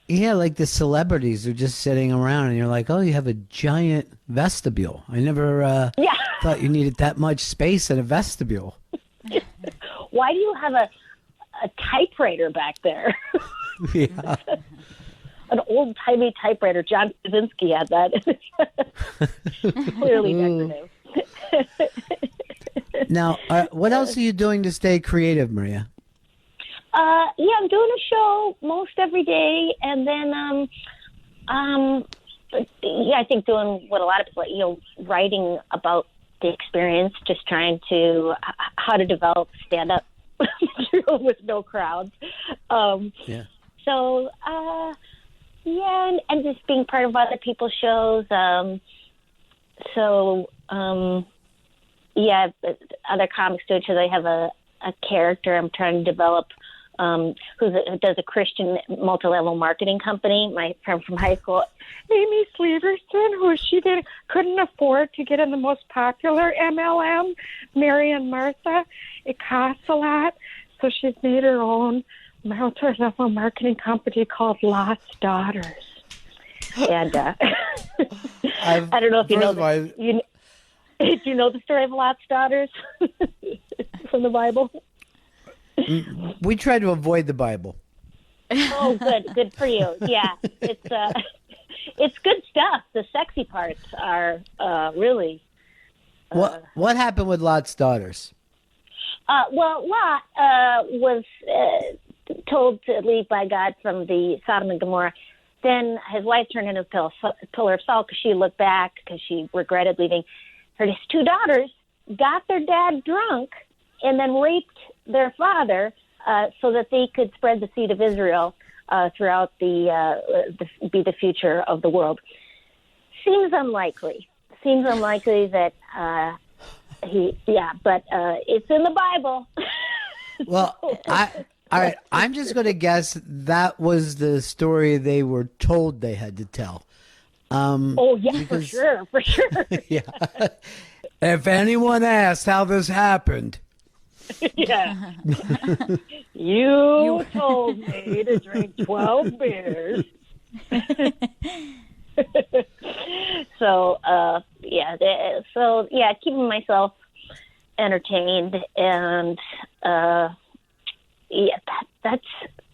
Yeah, like the celebrities are just sitting around, and you're like, oh, you have a giant vestibule. I never thought you needed that much space in a vestibule. Why do you have a typewriter back there? Yeah. An old-timey typewriter. John Krasinski had that. Clearly decorative. Now, what else are you doing to stay creative, Maria? I'm doing a show most every day, and then I think doing what a lot of people, writing about the experience, just trying to how to develop stand-up material with no crowds. Yeah. So, and just being part of other people's shows. Other comics do it too. They have a character I'm trying to develop who does a Christian multi-level marketing company. My friend from high school, Amy Sleeverson, who couldn't afford to get in the most popular MLM, Mary and Martha. It costs a lot, so she's made her own multi-level marketing company called Lost Daughters. And I don't know if you know this. Do you know the story of Lot's daughters from the Bible? We try to avoid the Bible. Oh, good for you. Yeah, it's good stuff. The sexy parts are really. What happened with Lot's daughters? Lot was told to leave by God from the Sodom and Gomorrah. Then his wife turned into a pillar of salt because she looked back because she regretted leaving. His two daughters got their dad drunk and then raped their father so that they could spread the seed of Israel throughout be the future of the world. Seems unlikely that but it's in the Bible. Well, all right, I'm just going to guess that was the story they were told they had to tell. For sure. Yeah. If anyone asks how this happened. Yeah. You told me to drink 12 beers. Keeping myself entertained and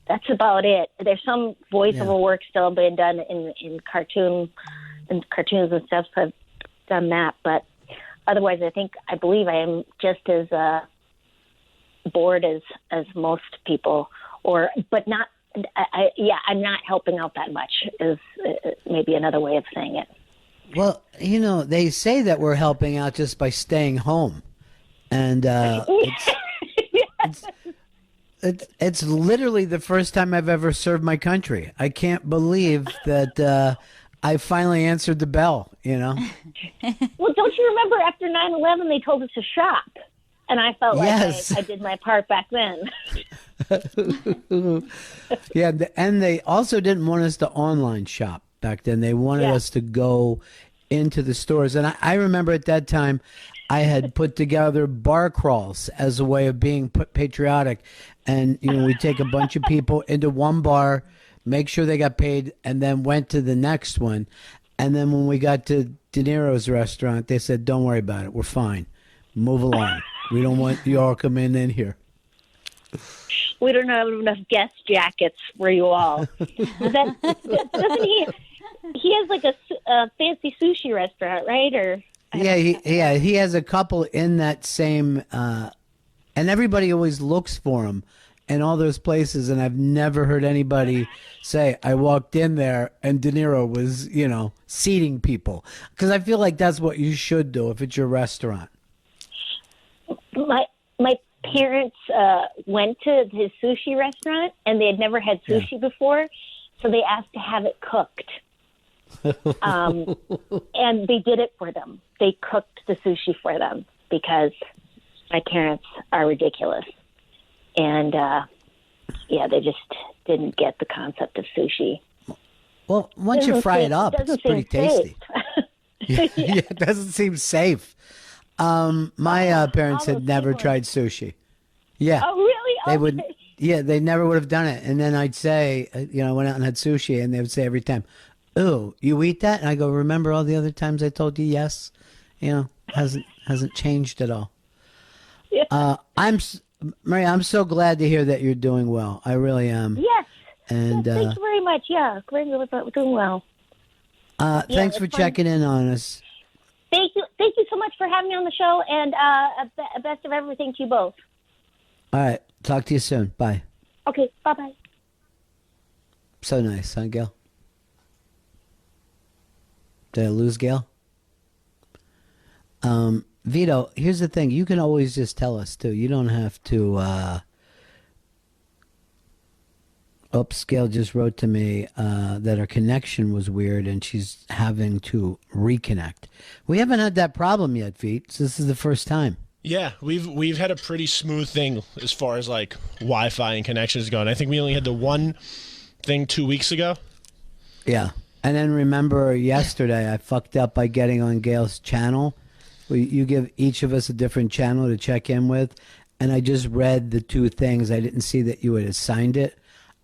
that's about it. There's some voiceover work still being done in cartoons and stuff, so I've done that, but otherwise I believe I am just as bored as most people, but not. I'm not helping out that much is maybe another way of saying it. Well, they say that we're helping out just by staying home, and it's literally the first time I've ever served my country. I can't believe that I finally answered the bell. Well, don't you remember after 9/11 they told us to shop? And I felt like I did my part back then. Yeah, and they also didn't want us to online shop back then. They wanted us to go into the stores. And I remember at that time, I had put together bar crawls as a way of being patriotic. And, we'd take a bunch of people into one bar, make sure they got paid, and then went to the next one. And then when we got to De Niro's restaurant, they said, don't worry about it. We're fine. Move along. We don't want you all coming in here. We don't have enough guest jackets for you all. Doesn't he? He has like a fancy sushi restaurant, right? Or he has a couple in that same, and everybody always looks for him in all those places. And I've never heard anybody say, I walked in there and De Niro was, seating people. Because I feel like that's what you should do if it's your restaurant. My parents went to his sushi restaurant, and they had never had sushi before, so they asked to have it cooked. And they did it for them. They cooked the sushi for them because my parents are ridiculous. And, they just didn't get the concept of sushi. Well, once you fry it up, it's pretty tasty. It doesn't seem safe. My parents had never tried sushi. Yeah. Oh, really? They would. Yeah, they never would have done it. And then I'd say, I went out and had sushi, and they would say every time, "Oh, you eat that?" And I go, "Remember all the other times I told you yes?" Hasn't changed at all. Yeah. Maria, I'm so glad to hear that you're doing well. I really am. Yes. And thanks very much. Yeah, we're doing well. Thanks for checking in on us. Thank you so much for having me on the show, and best of everything to you both. All right, talk to you soon. Bye. Okay, bye-bye. So nice, huh, Gail? Did I lose Gail? Vito, here's the thing. You can always just tell us, too. You don't have to... Oops, Gail just wrote to me that her connection was weird and she's having to reconnect. We haven't had that problem yet, Vito. So this is the first time. Yeah, we've had a pretty smooth thing as far as like Wi-Fi and connections go. And I think we only had the one thing 2 weeks ago. Yeah. And then remember yesterday I fucked up by getting on Gail's channel. You give each of us a different channel to check in with. And I just read the two things. I didn't see that you had assigned it.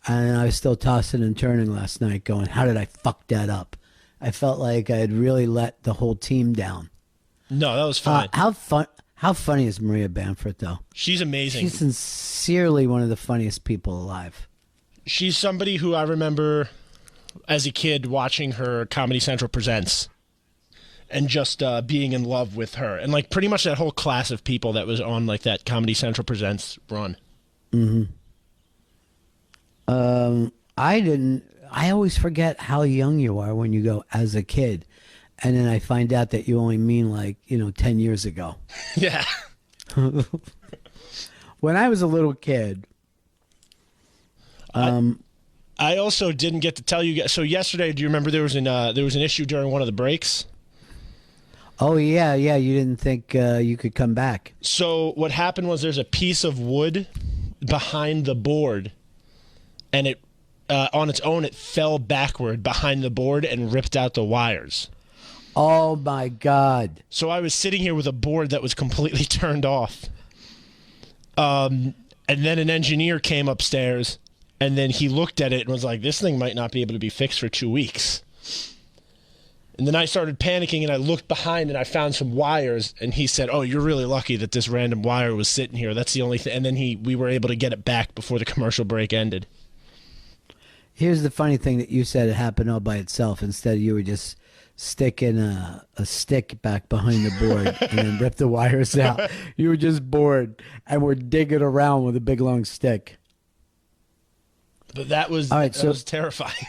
And I was still tossing and turning last night going, how did I fuck that up? I felt like I had really let the whole team down. No, that was fine. How funny is Maria Bamford, though? She's amazing. She's sincerely one of the funniest people alive. She's somebody who I remember as a kid watching her Comedy Central Presents and just being in love with her. And like pretty much that whole class of people that was on like that Comedy Central Presents run. Mm-hmm. I always forget how young you are when you go as a kid. And then I find out that you only mean 10 years ago. Yeah. When I was a little kid. I also didn't get to tell you guys. So yesterday, do you remember there was an issue during one of the breaks? Oh, yeah. You didn't think you could come back. So what happened was there's a piece of wood behind the board. And it, on its own, it fell backward behind the board and ripped out the wires. Oh, my God. So I was sitting here with a board that was completely turned off. And then an engineer came upstairs, and then he looked at it and was like, this thing might not be able to be fixed for 2 weeks. And then I started panicking, and I looked behind, and I found some wires, and he said, oh, you're really lucky that this random wire was sitting here. That's the only thing. And then we were able to get it back before the commercial break ended. Here's the funny thing that you said it happened all by itself. Instead, you were just sticking a stick back behind the board and then rip the wires out. You were just bored and were digging around with a big long stick. But that was all right, that was terrifying.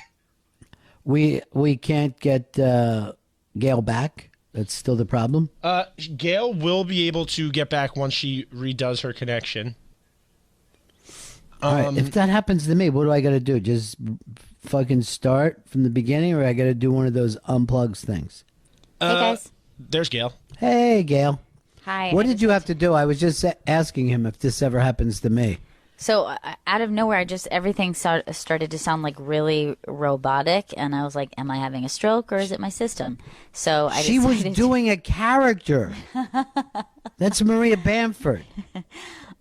We can't get Gail back. That's still the problem. Gail will be able to get back once she redoes her connection. All right. If that happens to me, what do I got to do? Just fucking start from the beginning, or I got to do one of those unplugs things? Hey, guys. There's Gail. Hey, Gail. Hi. What did you have to do? I was just asking him if this ever happens to me. So out of nowhere, everything started to sound like really robotic, and I was like, "Am I having a stroke or is it my system?" So I She was decided doing a character. That's Maria Bamford.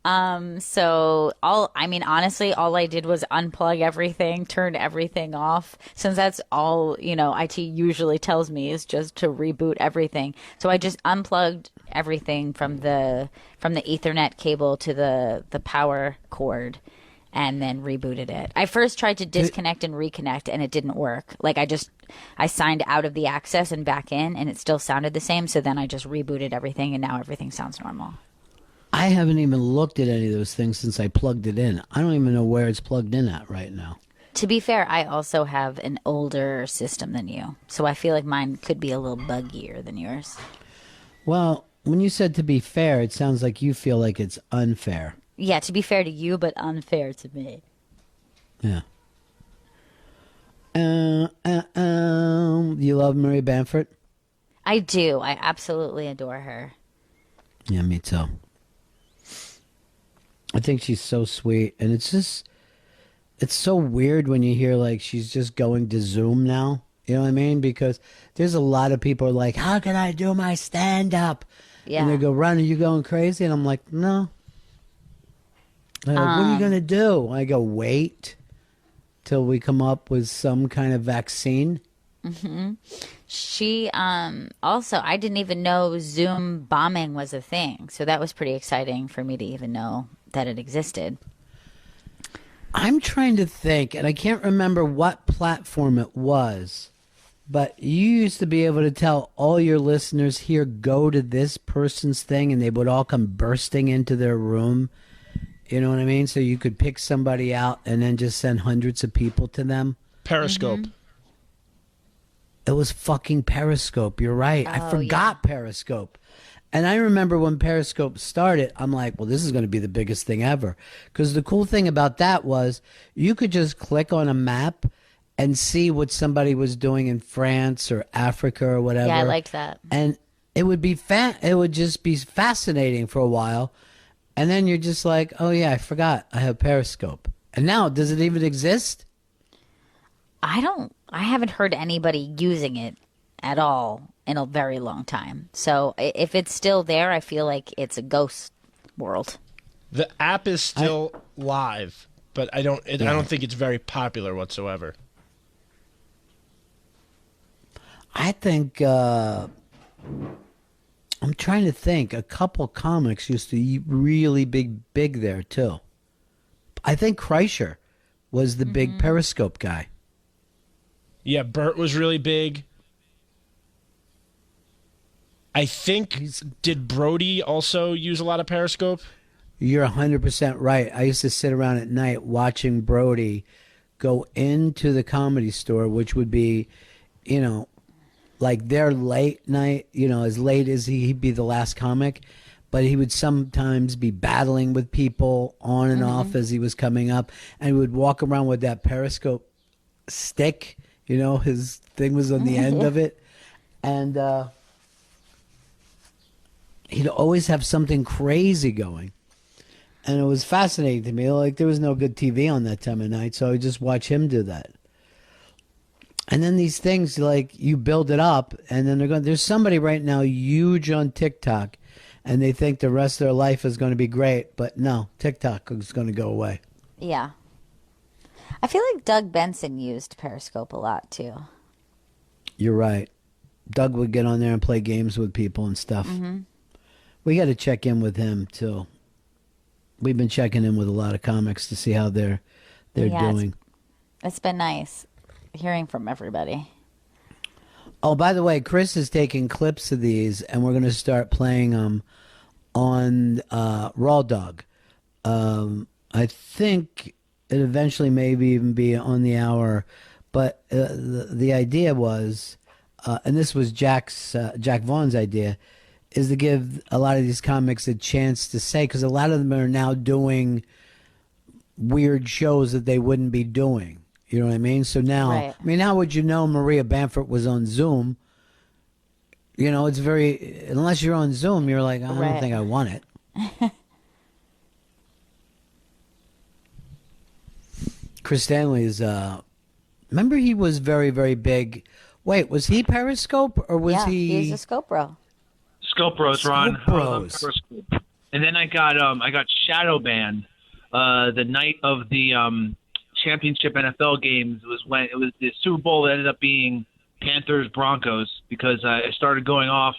So honestly, all I did was unplug everything, turn everything off, since that's all, IT usually tells me is just to reboot everything. So I just unplugged everything from the Ethernet cable to the power cord and then rebooted it. I first tried to disconnect and reconnect and it didn't work. Like I signed out of the access and back in and it still sounded the same. So then I just rebooted everything and now everything sounds normal. I haven't even looked at any of those things since I plugged it in. I don't even know where it's plugged in at right now. To be fair, I also have an older system than you. So I feel like mine could be a little buggier than yours. Well, when you said to be fair, it sounds like you feel like it's unfair. Yeah, to be fair to you, but unfair to me. Yeah. You love Maria Bamford? I do. I absolutely adore her. Yeah, me too. I think she's so sweet, and it's so weird when you hear like she's just going to Zoom now. You know what I mean? Because there's a lot of people like, how can I do my stand-up? Yeah. And they go, Ron, are you going crazy? And I'm like, no. They're like, what are you going to do? I go, wait till we come up with some kind of vaccine. Mm-hmm. She also, I didn't even know Zoom bombing was a thing. So that was pretty exciting for me to even know that it existed. I'm trying to think, and I can't remember what platform it was, but you used to be able to tell all your listeners here, go to this person's thing, and they would all come bursting into their room. You know what I mean? So you could pick somebody out and then just send hundreds of people to them. Periscope. Mm-hmm. It was fucking Periscope. You're right. I forgot Periscope. And I remember when Periscope started, I'm like, well, this is going to be the biggest thing ever. Because the cool thing about that was you could just click on a map and see what somebody was doing in France or Africa or whatever. Yeah, I liked that. And it would be it would just be fascinating for a while. And then you're just like, oh, yeah, I forgot. I have Periscope. And now, does it even exist? I haven't heard anybody using it at all in a very long time. So if it's still there, I feel like it's a ghost world. The app is still live, but I don't think it's very popular whatsoever. I think I'm trying to think. A couple comics used to be really big there too. I think Kreischer was the big Periscope guy. Yeah, Bert was really big. I think, did Brody also use a lot of Periscope? You're 100% right. I used to sit around at night watching Brody go into the Comedy Store, which would be, like their late night, as late as he'd be the last comic. But he would sometimes be battling with people on and off as he was coming up. And he would walk around with that Periscope stick. His thing was on the end of it. And he'd always have something crazy going. And it was fascinating to me. Like, there was no good TV on that time of night, so I would just watch him do that. And then these things, like, you build it up, and then there's somebody right now huge on TikTok, and they think the rest of their life is going to be great. But no, TikTok is going to go away. Yeah. I feel like Doug Benson used Periscope a lot, too. You're right. Doug would get on there and play games with people and stuff. Mm-hmm. We got to check in with him, too. We've been checking in with a lot of comics to see how they're doing. It's been nice hearing from everybody. Oh, by the way, Chris is taking clips of these, and we're going to start playing them on Raw Dog. I think it eventually maybe even be on the hour, but the idea was, and this was Jack Vaughn's idea, is to give a lot of these comics a chance to say, because a lot of them are now doing weird shows that they wouldn't be doing. You know what I mean? So now, right. I mean, how would you know Maria Bamford was on Zoom? It's unless you're on Zoom, you're like, I don't think I want it. Chris Stanley's. Remember, he was very, very big. Wait, was he Periscope or was yeah, he? He's a Scope Bro. Scope Bros, Ron. Scope Bros. Periscope. And then I got shadow banned the night of the championship NFL games. Was when it was the Super Bowl that ended up being Panthers Broncos, because I started going off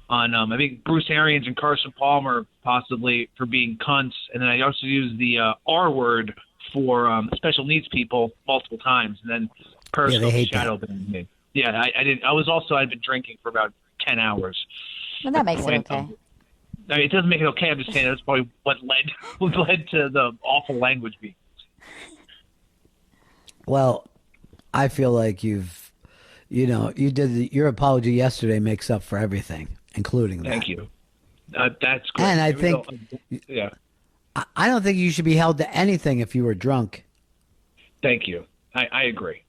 on I think Bruce Arians and Carson Palmer possibly for being cunts, and then I also used the R word for special needs people multiple times, and then Periscope shadow banned me. Yeah, I didn't. I'd been drinking for about 10 hours. Well, that makes it okay. I mean, it doesn't make it okay. I'm just saying that's probably what led to the awful language being used. Well, I feel like you did your apology yesterday makes up for everything, including that. Thank you. That's great. And I think, yeah. I don't think you should be held to anything if you were drunk. Thank you. I agree.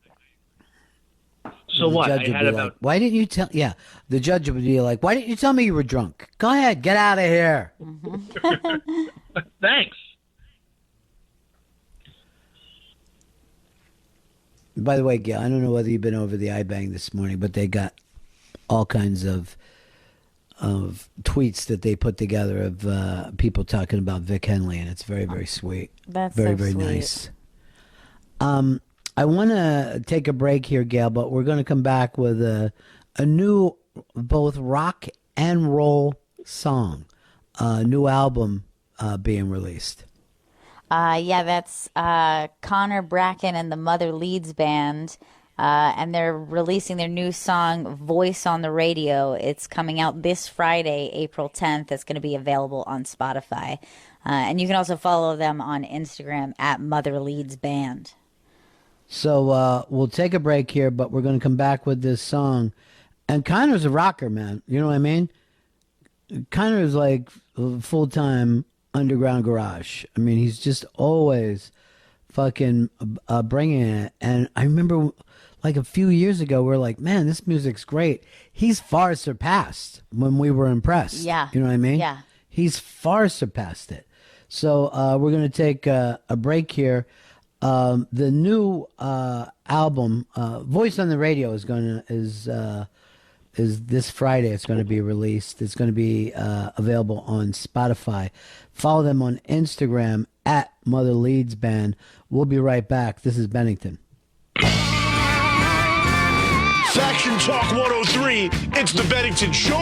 So what? I had about. Why didn't you tell? Yeah, the judge would be like, "Why didn't you tell me you were drunk? Go ahead, get out of here." Thanks. By the way, Gail, I don't know whether you've been over the iBang this morning, but they got all kinds of tweets that they put together of people talking about Vic Henley, and it's very, very sweet. That's very, so very sweet. nice. I want to take a break here, Gail, but we're going to come back with a new both rock and roll song, new album being released. Yeah, that's Connor Bracken and the Mother Leeds Band, and they're releasing their new song, Voice on the Radio. It's coming out this Friday, April 10th. It's going to be available on Spotify. And you can also follow them on Instagram at Mother Leeds Band. So we'll take a break here, but we're going to come back with this song. And Connor's a rocker, man. You know what I mean? Connor's like full-time underground garage. I mean, he's just always fucking bringing it. And I remember like a few years ago, we're like, man, this music's great. He's far surpassed when we were impressed. Yeah. You know what I mean? Yeah. He's far surpassed it. So we're going to take a break here. The new album, Voice on the Radio, is this Friday. It's going to be released. It's going to be available on Spotify. Follow them on Instagram at Mother Leeds Band. We'll be right back. This is Bennington. Faction Talk 103. It's the Bennington Show.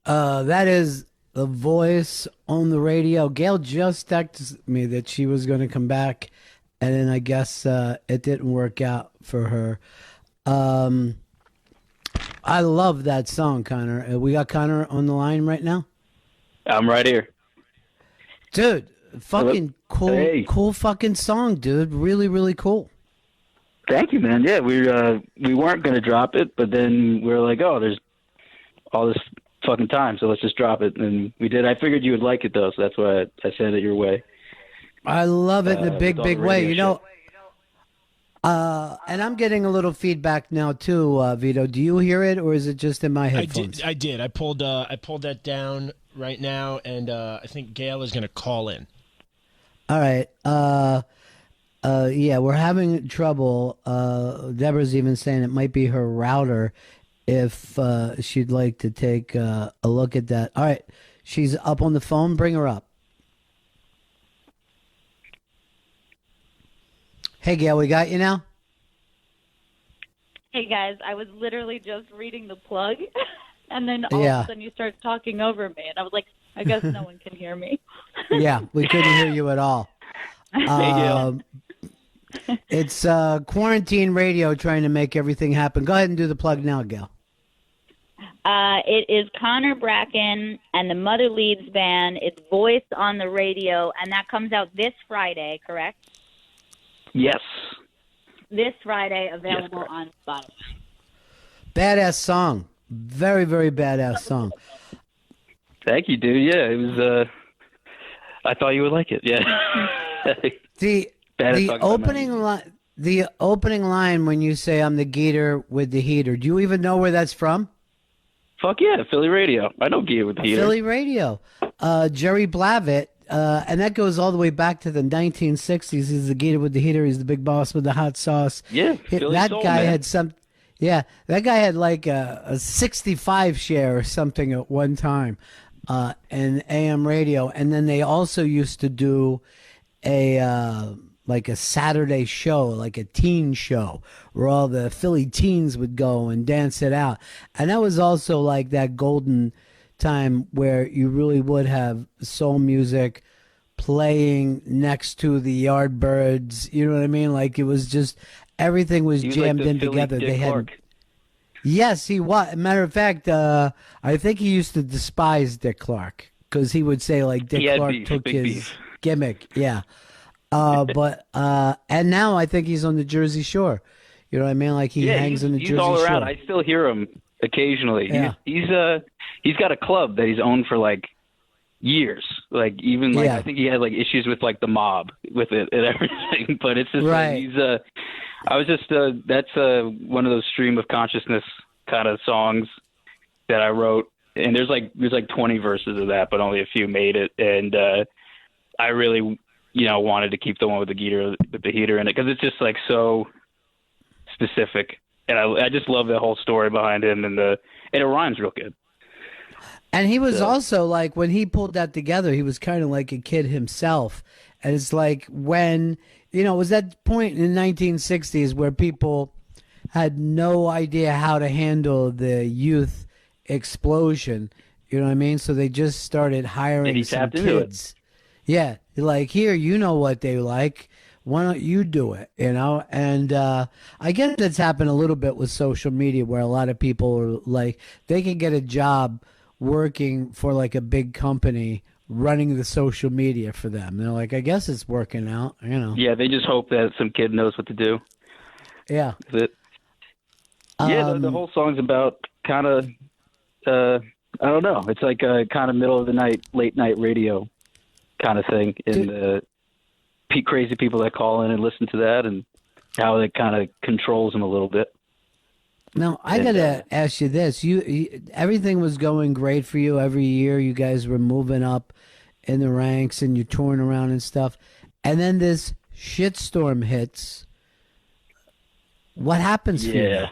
That is the voice on the radio. Gail just texted me that she was going to come back, and then I guess it didn't work out for her. I love that song, Connor. We got Connor on the line right now. I'm right here. Dude, fucking cool, Hey. cool fucking song, dude. Really, really cool. Thank you, man. Yeah, we weren't gonna drop it, but then we were like, oh, there's all this fucking time, so let's just drop it, and we did. I figured you would like it though, so that's why I sent it your way. I love it in a big, with all big the way. radio You know, and I'm getting a little feedback now too, Vito. Do you hear it, or is it just in my headphones? I did. I pulled that down right now, and I think Gail is going to call in. All right. Yeah, we're having trouble. Deborah's even saying it might be her router. If she'd like to take a look at that. All right, she's up on the phone. Bring her up. Hey, Gail, we got you now? Hey guys, I was literally just reading the plug, and then all Yeah. of a sudden you start talking over me, and I was like, I guess no one can hear me. Yeah, we couldn't hear you at all. It's quarantine radio trying to make everything happen. Go ahead and do the plug now, Gail. It is Connor Bracken and the Mother Leads Band. It's Voice on the Radio, and that comes out this Friday, correct? Yes. This Friday, available on Spotify. Badass song. Very, very badass song. Thank you, dude. Yeah, it was. I thought you would like it. Yeah. The opening line when you say I'm the Geeter with the heater. Do you even know where that's from? Fuck yeah, Philly radio. I know Gear with the heater. Philly radio. Jerry Blavitt, and that goes all the way back to the 1960s. He's the Geeter with the heater. He's the big boss with the hot sauce. Yeah, Philly that soul, guy man. had some. Yeah, that guy had like a 65 share or something at one time, in AM radio, and then they also used to do a like a Saturday show, like a teen show, where all the Philly teens would go and dance it out. And that was also like that golden time where you really would have soul music playing next to the Yardbirds. You know what I mean? Like it was just everything was He was jammed like the in Philly together. Dick They had. Clark. Yes, he was. Matter of fact, I think he used to despise Dick Clark because he would say like Dick He had Clark beef, took big his beef. gimmick. Yeah. And now I think he's on the Jersey Shore. You know what I mean? Like he hangs on the he's Jersey all around. Shore. I still hear him occasionally. Yeah. He's got a club that he's owned for like years. Like even like Yeah. I think he had like issues with like the mob with it and everything. But it's just Right. like I was just that's one of those stream of consciousness kind of songs that I wrote. And there's like 20 verses of that, but only a few made it. And I really wanted to keep the one with the heater in it because it's just like so specific, and I just love the whole story behind him, and it rhymes real good. And he was also like, when he pulled that together, he was kind of like a kid himself. And it's like when, it was that point in the 1960s where people had no idea how to handle the youth explosion. You know what I mean? So they just started hiring And he some tapped into it. kids. Yeah. Like, here, you know what they like. Why don't you do it? And I guess that's happened a little bit with social media where a lot of people are like, they can get a job working for like a big company running the social media for them. They're like, I guess it's working out, Yeah, they just hope that some kid knows what to do. Yeah. That's it. Yeah, the whole song's about kind of, I don't know. It's like a kind of middle of the night, late night radio kind of thing. And crazy people that call in and listen to that and how it kind of controls them a little bit. Now, I got to ask you this. You everything was going great for you every year. You guys were moving up in the ranks and you're touring around and stuff. And then this shitstorm hits. What happens for you?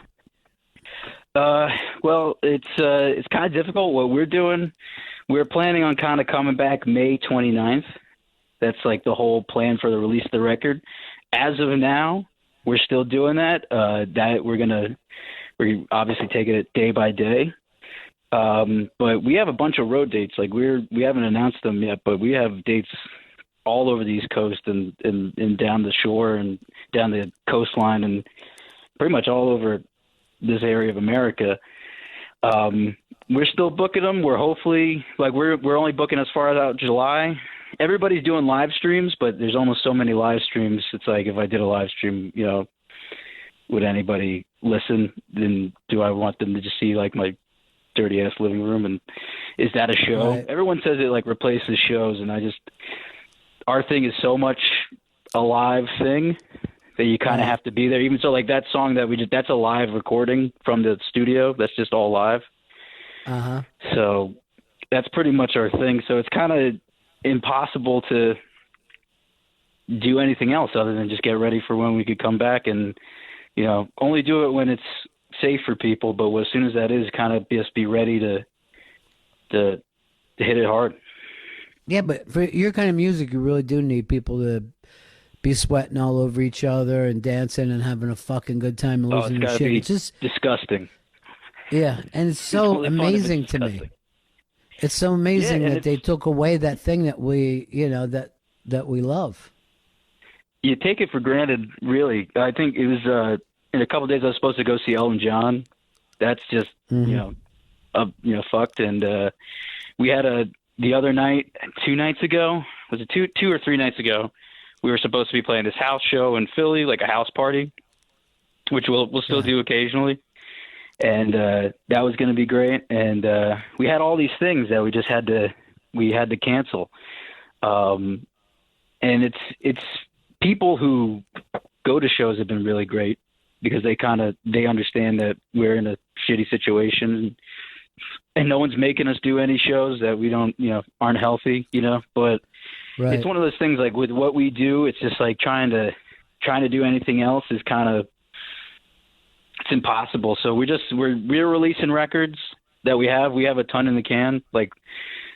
Well, it's kind of difficult. What we're doing, we're planning on kind of coming back May 29th. That's like the whole plan for the release of the record. As of now, we're still doing that. We're obviously taking it day by day. But we have a bunch of road dates. Like we haven't announced them yet, but we have dates all over the East Coast and down the shore and down the coastline and pretty much all over this area of America. We're still booking them. We're hopefully we're only booking as far as out July. Everybody's doing live streams, but there's almost so many live streams. It's like if I did a live stream, would anybody listen? Then do I want them to just see like my dirty ass living room? And is that a show? Right. Everyone says it like replaces shows, and our thing is so much a live thing that you kind of have to be there. Even so, like that song that that's a live recording from the studio. That's just all live. Uh-huh. So that's pretty much our thing. So it's kind of impossible to do anything else other than just get ready for when we could come back and, only do it when it's safe for people. But as soon as that is, kind of just be ready to hit it hard. Yeah, but for your kind of music, you really do need people to be sweating all over each other and dancing and having a fucking good time and losing their shit. It's just disgusting. Yeah, and it's so amazing to me. It's so amazing that they took away that thing that we, that we love. You take it for granted, really. I think it was in a couple of days I was supposed to go see Elton John. That's just, fucked. And we had the other night, 2 nights ago, was it two or 3 nights ago, we were supposed to be playing this house show in Philly, like a house party, which we'll still do occasionally. And that was going to be great. And we had all these things that we just had to cancel. And it's people who go to shows have been really great because they understand that we're in a shitty situation and no one's making us do any shows that we don't, aren't healthy, but right. It's one of those things like with what we do, it's just like trying to do anything else is it's impossible. So we're releasing records that we have a ton in the can. Like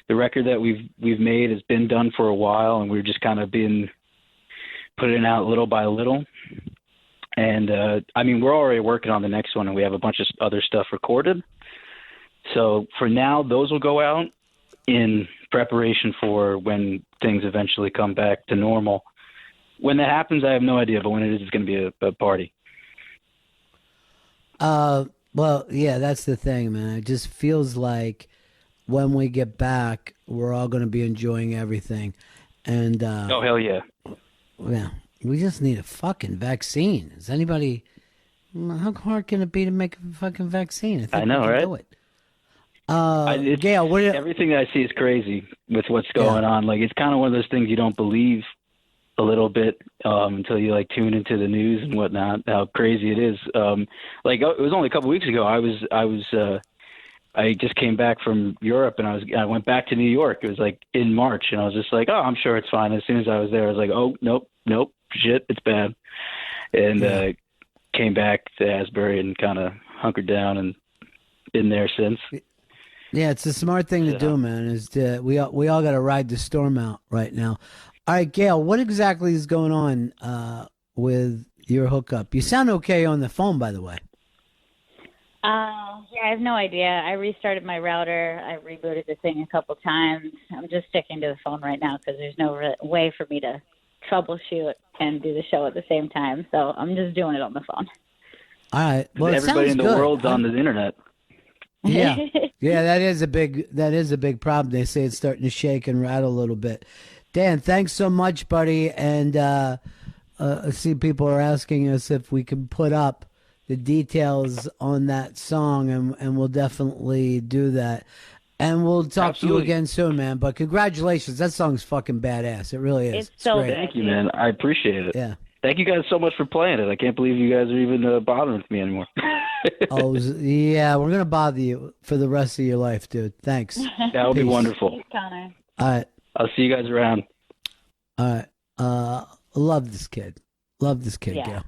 the record that we've made has been done for a while, and we're just kind of been putting it out little by little. And we're already working on the next one, and we have a bunch of other stuff recorded. So for now, those will go out in preparation for when things eventually come back to normal. When that happens, I have no idea, but when it is, it's going to be a party. Well, yeah, that's the thing, man. It just feels like when we get back, we're all going to be enjoying everything. And oh, hell yeah. Yeah, we just need a fucking vaccine. Is anybody? How hard can it be to make a fucking vaccine? I think I know, we can right? do it. Gail, everything that I see is crazy with what's going on. Like it's kind of one of those things you don't believe a little bit until you like tune into the news and whatnot. How crazy it is. It was only a couple weeks ago. I just came back from Europe and I went back to New York. It was like in March, and I was just like, oh, I'm sure it's fine. As soon as I was there, I was like, oh, nope, shit, it's bad. And came back to Asbury and kind of hunkered down and been there since. Yeah, it's a smart thing to do, man. We all got to ride the storm out right now. All right, Gail, what exactly is going on with your hookup? You sound okay on the phone, by the way. Yeah, I have no idea. I restarted my router. I rebooted the thing a couple times. I'm just sticking to the phone right now because there's no way for me to troubleshoot and do the show at the same time. So I'm just doing it on the phone. All right. Well, everybody in the world's on the internet. Yeah, yeah, that is a big problem. They say it's starting to shake and rattle a little bit. Dan, thanks so much, buddy. And I see people are asking us if we can put up the details on that song, and we'll definitely do that. And we'll talk to you again soon, man. But congratulations, that song's fucking badass. It really is. It's so great. Thank you, man. I appreciate it. Yeah. Thank you guys so much for playing it. I can't believe you guys are even bothering with me anymore. Oh, yeah, we're gonna bother you for the rest of your life, dude. Thanks. That would be Peace. wonderful. Thanks, Connor. All right. I'll see you guys around. All right. Love this kid. Love this kid, Yeah. Gail.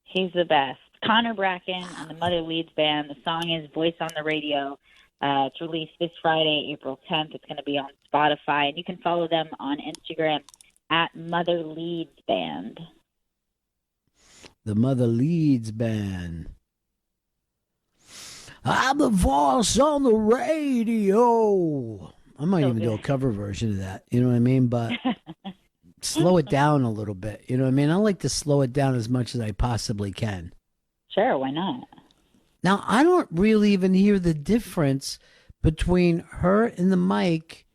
He's the best. Connor Bracken and the Mother Leeds Band. The song is Voice on the Radio. It's released this Friday, April 10th. It's going to be on Spotify. And you can follow them on Instagram at Mother Leeds Band. The Mother Leeds Band. I'm the voice on the radio. I might even do a cover version of that. You know what I mean? But slow it down a little bit. You know what I mean? I like to slow it down as much as I possibly can. Sure, why not? Now, I don't really even hear the difference between her and the mic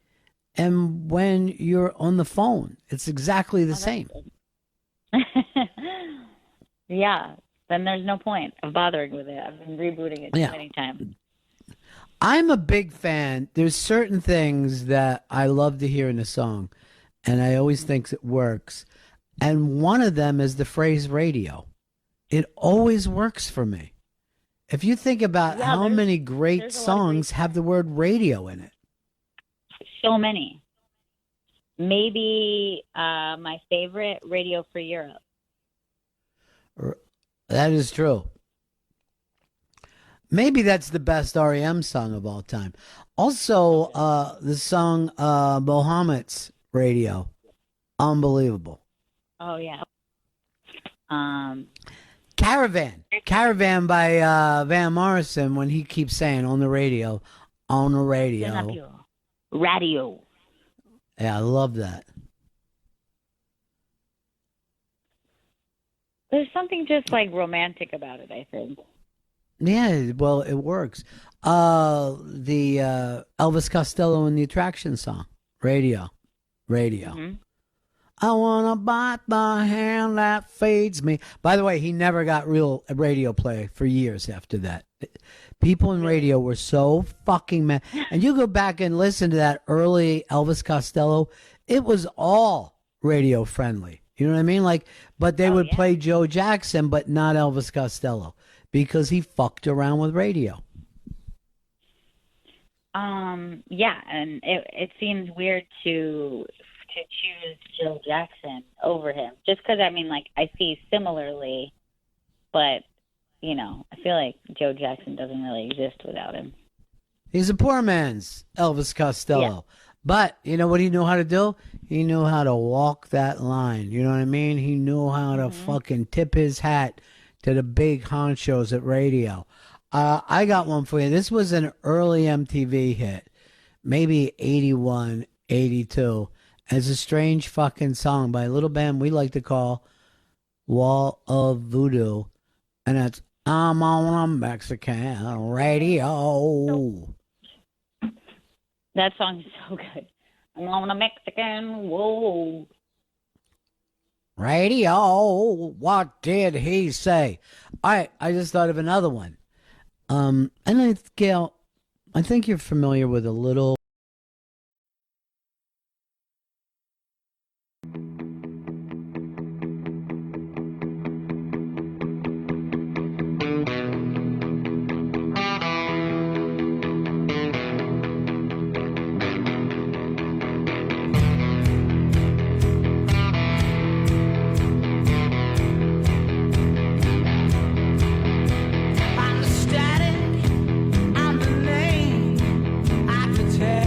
and when you're on the phone. It's exactly the same. Yeah, then there's no point of bothering with it. I've been rebooting it too many times. I'm a big fan. There's certain things that I love to hear in a song, and I always think it works. And one of them is the phrase radio. It always works for me. If you think about how many great songs have the word radio in it. So many. Maybe my favorite, Radio for Europe. That is true. Maybe that's the best REM song of all time. Also, the song Mohammed's Radio. Unbelievable. Oh, yeah. Caravan by Van Morrison, when he keeps saying on the radio. Radio. Yeah, I love that. There's something just like romantic about it, I think. Yeah, well, it works. The Elvis Costello and the Attraction song, Radio. Mm-hmm. I want to bite the hand that feeds me. By the way, he never got real radio play for years after that. People in radio were so fucking mad. And you go back and listen to that early Elvis Costello, it was all radio friendly. You know what I mean? Like, but they would play Joe Jackson, but not Elvis Costello because he fucked around with radio. Yeah, and it seems weird to choose Joe Jackson over him, just because I mean, like, I see similarly, but you know, I feel like Joe Jackson doesn't really exist without him. He's a poor man's Elvis Costello. Yeah. But you know what he knew how to do? He knew how to walk that line. You know what I mean? He knew how to fucking tip his hat to the big honchos at radio. I got one for you. This was an early MTV hit, maybe 81, 82. It's a strange fucking song by a little band we like to call Wall of Voodoo. And it's I'm on a Mexican radio. That song is so good. I'm on a Mexican, whoa. Radio, what did he say? I just thought of another one. And Gail, I think you're familiar with a little. I'm the static, I'm the name. I can tell.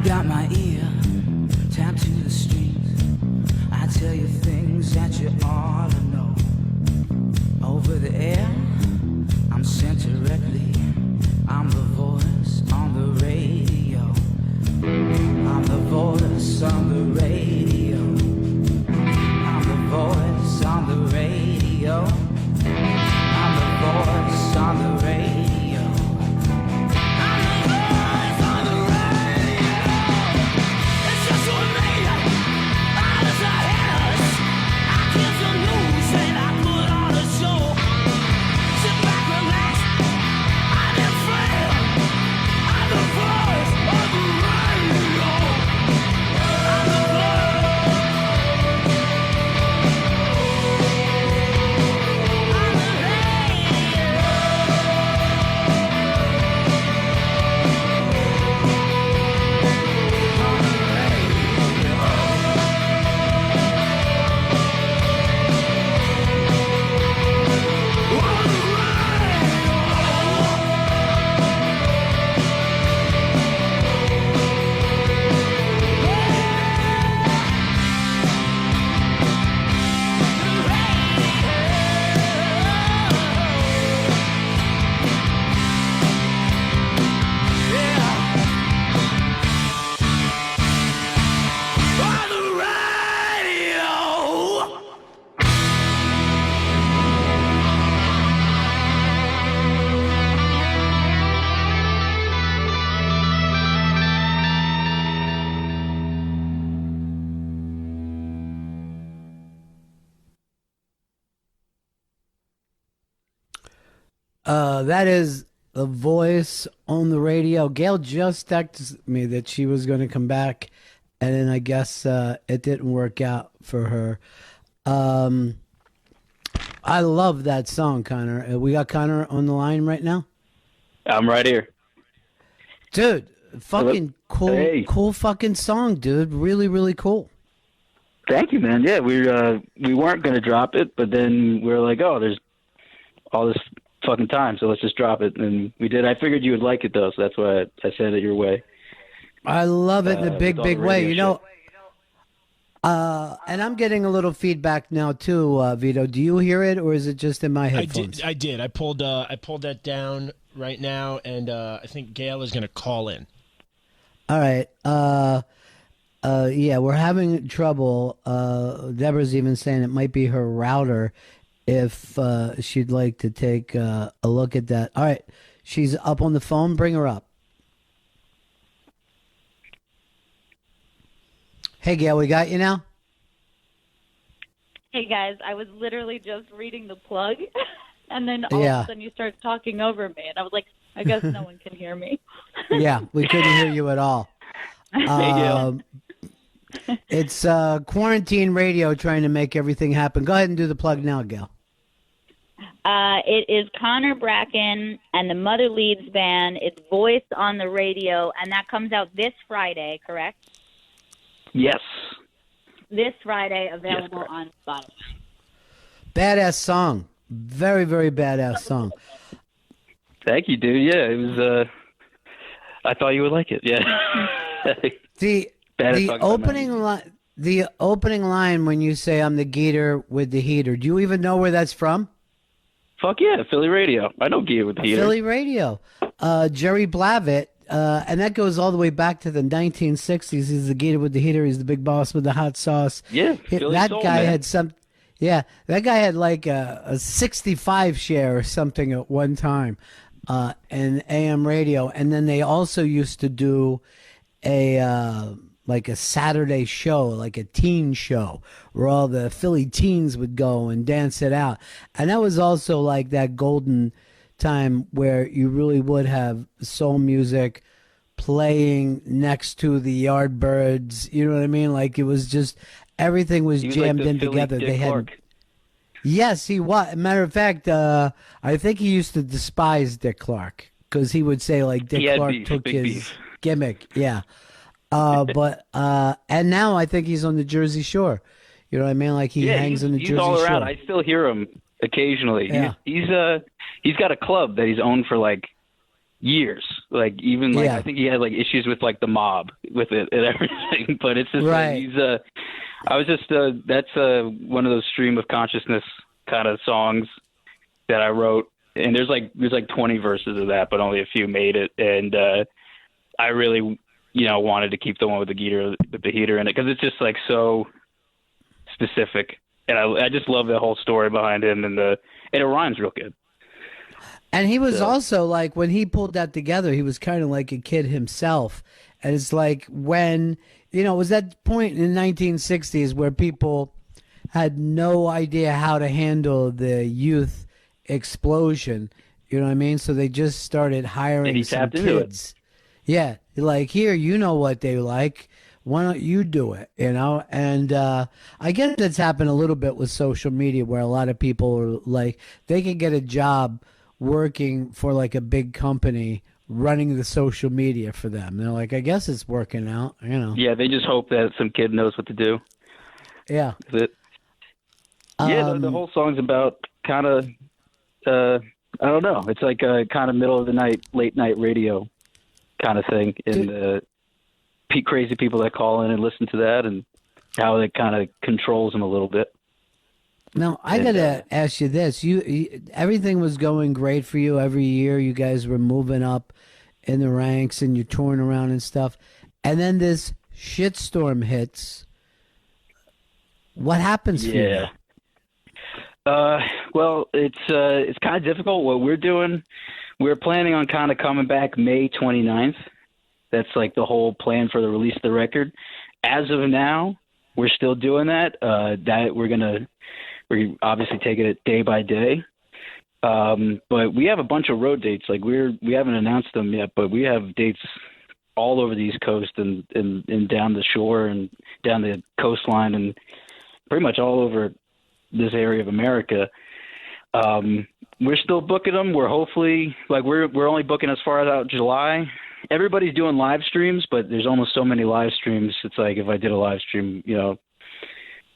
I've got my ear tapped to the strings. I tell you things that you ought to know. Over the air, I'm sent directly. I'm the voice on the radio. I'm the voice on the radio. I'm the voice on the radio. I'm the voice on the radio. I'm the voice on the radio. It's just for me. All of the hairs. I give the news and I put on a show. Sit back, relax. I'm in frame. I'm the voice on the radio. I'm the That is the voice on the radio. Gail just texted me that she was going to come back, and then I guess it didn't work out for her. I love that song, Connor. We got Connor on the line right now. I'm right here. Dude, fucking cool, Hey. cool fucking song, dude. Really, really cool. Thank you, man. Yeah, we weren't gonna drop it, but then we were like, oh, there's all this fucking time, so let's just drop it, and we did. I figured you would like it though, so that's why I sent it your way. I love it in a big, with all big the way. radio You know, and I'm getting a little feedback now too, Vito. Do you hear it, or is it just in my headphones? I did. I pulled that down right now, and I think Gail is going to call in. All right. Yeah, we're having trouble. Deborah's even saying it might be her router. If she'd like to take a look at that. All right, she's up on the phone. Bring her up. Hey, Gail, we got you now? Hey guys, I was literally just reading the plug, and then all Yeah. of a sudden you started talking over me, and I was like, I guess no one can hear me. Yeah, we couldn't hear you at all. It's quarantine radio trying to make everything happen. Go ahead and do the plug now, Gail. It is Connor Bracken and the Mother Leeds Band. It's Voice on the Radio, and that comes out this Friday, correct? Yes. This Friday, available on Spotify. Badass song. Very, very badass song. Thank you, dude. Yeah, it was. I thought you would like it. Yeah. The opening line when you say I'm the Geeter with the heater. Do you even know where that's from? Fuck yeah, Philly radio. I know Geeter with the heater. Philly radio. Jerry Blavitt, and that goes all the way back to the 1960s. He's the Geeter with the heater. He's the big boss with the hot sauce. Yeah, Philly that soul, guy man. had some. Yeah, that guy had like a 65 share or something at one time, in AM radio, and then they also used to do a like a Saturday show, like a teen show, where all the Philly teens would go and dance it out. And that was also like that golden time where you really would have soul music playing next to the Yardbirds. You know what I mean? Like it was just, everything was He was jammed like the in Philly together. Dick They had. Clark. Yes, he was. Matter of fact, I think he used to despise Dick Clark because he would say like He Dick had Clark beef, took big his beef. gimmick. Yeah. But and now I think he's on the Jersey Shore. You know what I mean? Like he hangs on the he's Jersey all around. Shore. I still hear him occasionally. Yeah. He's got a club that he's owned for like years. Like even like I think he had like issues with like the mob with it and everything. But it's just like he's I was just that's one of those stream of consciousness kind of songs that I wrote, and there's like 20 verses of that, but only a few made it, and I really wanted to keep the one with the heater in it because it's just like so specific, and I just love the whole story behind him, and it rhymes real good. And he was also like, when he pulled that together, he was kind of like a kid himself. And it's like when, it was that point in the 1960s where people had no idea how to handle the youth explosion. You know what I mean? So they just started hiring some kids. Yeah. Like, here, you know what they like. Why don't you do it? And I guess that's happened a little bit with social media where a lot of people are like, they can get a job working for like a big company running the social media for them. They're like, I guess it's working out, Yeah, they just hope that some kid knows what to do. Yeah. Yeah, the whole song's about kind of, I don't know. It's like a kind of middle of the night, late night radio kind of thing. And crazy people that call in and listen to that and how it kind of controls them a little bit. Now, I got to ask you this. You everything was going great for you every year. You guys were moving up in the ranks and you're touring around and stuff. And then this shitstorm hits. What happens for you? Well, it's kind of difficult. What we're doing, we're planning on kind of coming back May 29th. That's like the whole plan for the release of the record. As of now, we're still doing that. We're obviously taking it day by day. But we have a bunch of road dates. Like we haven't announced them yet, but we have dates all over the East Coast and down the shore and down the coastline and pretty much all over this area of America. We're still booking them. We're hopefully we're only booking as far as out July. Everybody's doing live streams, but there's almost so many live streams. It's like if I did a live stream,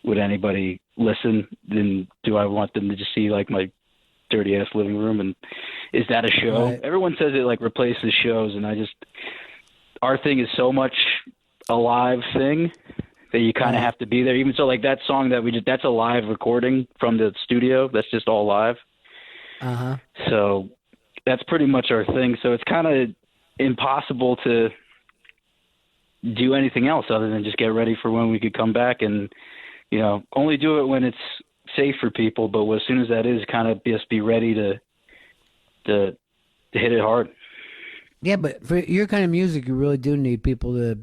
would anybody listen? Then do I want them to just see like my dirty ass living room? And is that a show? Right. Everyone says it like replaces shows, and our thing is so much a live thing that you kind of have to be there. Even so, like that song that that's a live recording from the studio. That's just all live. So that's pretty much our thing. So it's kind of impossible to do anything else other than just get ready for when we could come back and only do it when it's safe for people, but as soon as that is, kind of just be ready to hit it hard. Yeah, but for your kind of music, you really do need people to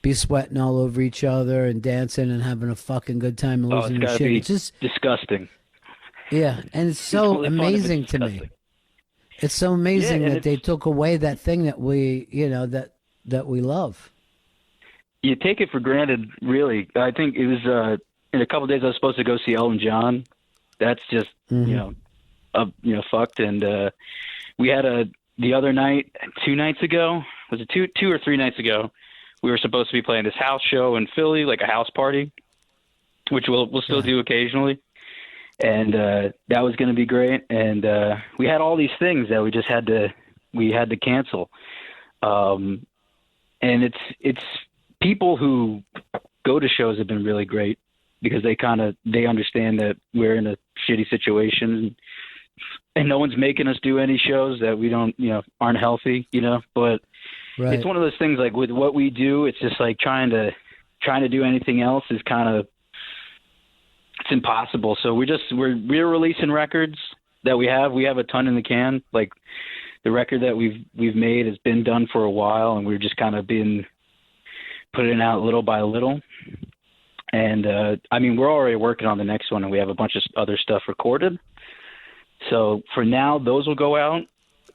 be sweating all over each other and dancing and having a fucking good time and losing their shit. It's just disgusting. Yeah, and it's so totally amazing to me. It's so amazing that they took away that thing that we, that we love. You take it for granted, really. I think it was in a couple of days I was supposed to go see Elton John. That's just fucked. And we had the other night, 2 nights ago. Was it two or 3 nights ago? We were supposed to be playing this house show in Philly, like a house party, which we'll still do occasionally. And that was going to be great. And we had all these things that we just had to cancel. And it's people who go to shows have been really great because they understand that we're in a shitty situation and no one's making us do any shows that we don't, aren't healthy, but it's one of those things like with what we do, it's just like trying to do anything else is it's impossible. So we're releasing records that we have a ton in the can. Like the record that we've made has been done for a while and we're just kind of been putting it out little by little. And we're already working on the next one and we have a bunch of other stuff recorded. So for now, those will go out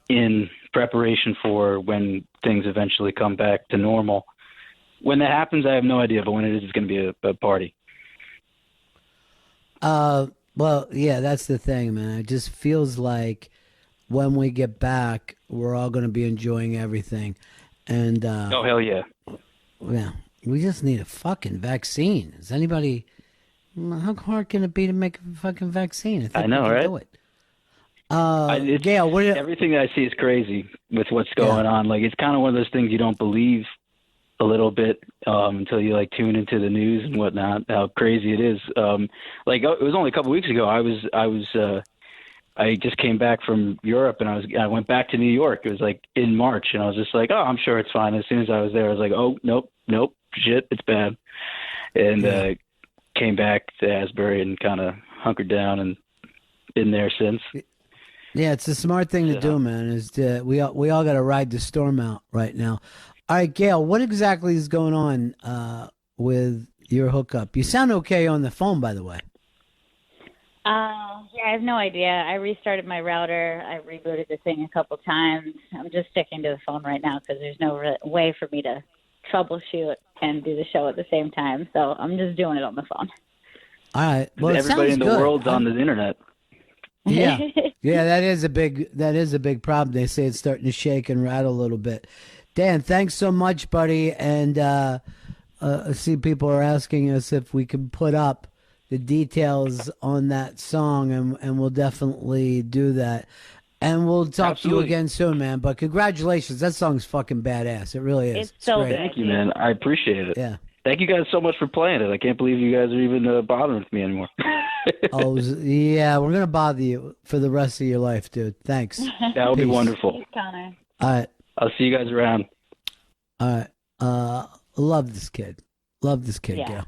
in preparation for when things eventually come back to normal. When that happens, I have no idea, but when it is, it's going to be a party. Well, yeah, that's the thing, man. It just feels like when we get back, we're all going to be enjoying everything. And oh, hell yeah. Yeah, we just need a fucking vaccine. Is anybody... How hard can it be to make a fucking vaccine? I think I know, we can right? do it. Gail, everything that I see is crazy with what's going on. Like, it's kind of one of those things you don't believe a little bit until you like tune into the news and whatnot. How crazy it is. Like, it was only a couple weeks ago. I just came back from Europe and I went back to New York. It was like in March, and I was just like, oh, I'm sure it's fine. As soon as I was there, I was like, oh, nope, shit, it's bad. And came back to Asbury and kind of hunkered down and been there since. Yeah, it's a smart thing to do, man. We all got to ride the storm out right now. All right, Gail, what exactly is going on with your hookup? You sound okay on the phone, by the way. Yeah, I have no idea. I restarted my router. I rebooted the thing a couple times. I'm just sticking to the phone right now because there's no way for me to troubleshoot and do the show at the same time. So I'm just doing it on the phone. All right. Well, everybody in the world's on the internet. Yeah, that is a big problem. They say it's starting to shake and rattle a little bit. Dan, thanks so much, buddy. And I see people are asking us if we can put up the details on that song, and we'll definitely do that. And we'll talk to you again soon, man. But congratulations. That song's fucking badass. It really is. It's so great. Thank you, man. I appreciate it. Yeah. Thank you guys so much for playing it. I can't believe you guys are even bothering with me anymore. Oh, yeah. We're going to bother you for the rest of your life, dude. Thanks. That would be wonderful. Thanks, Connor. All right. I'll see you guys around. All right. Love this kid. Yeah. Gail.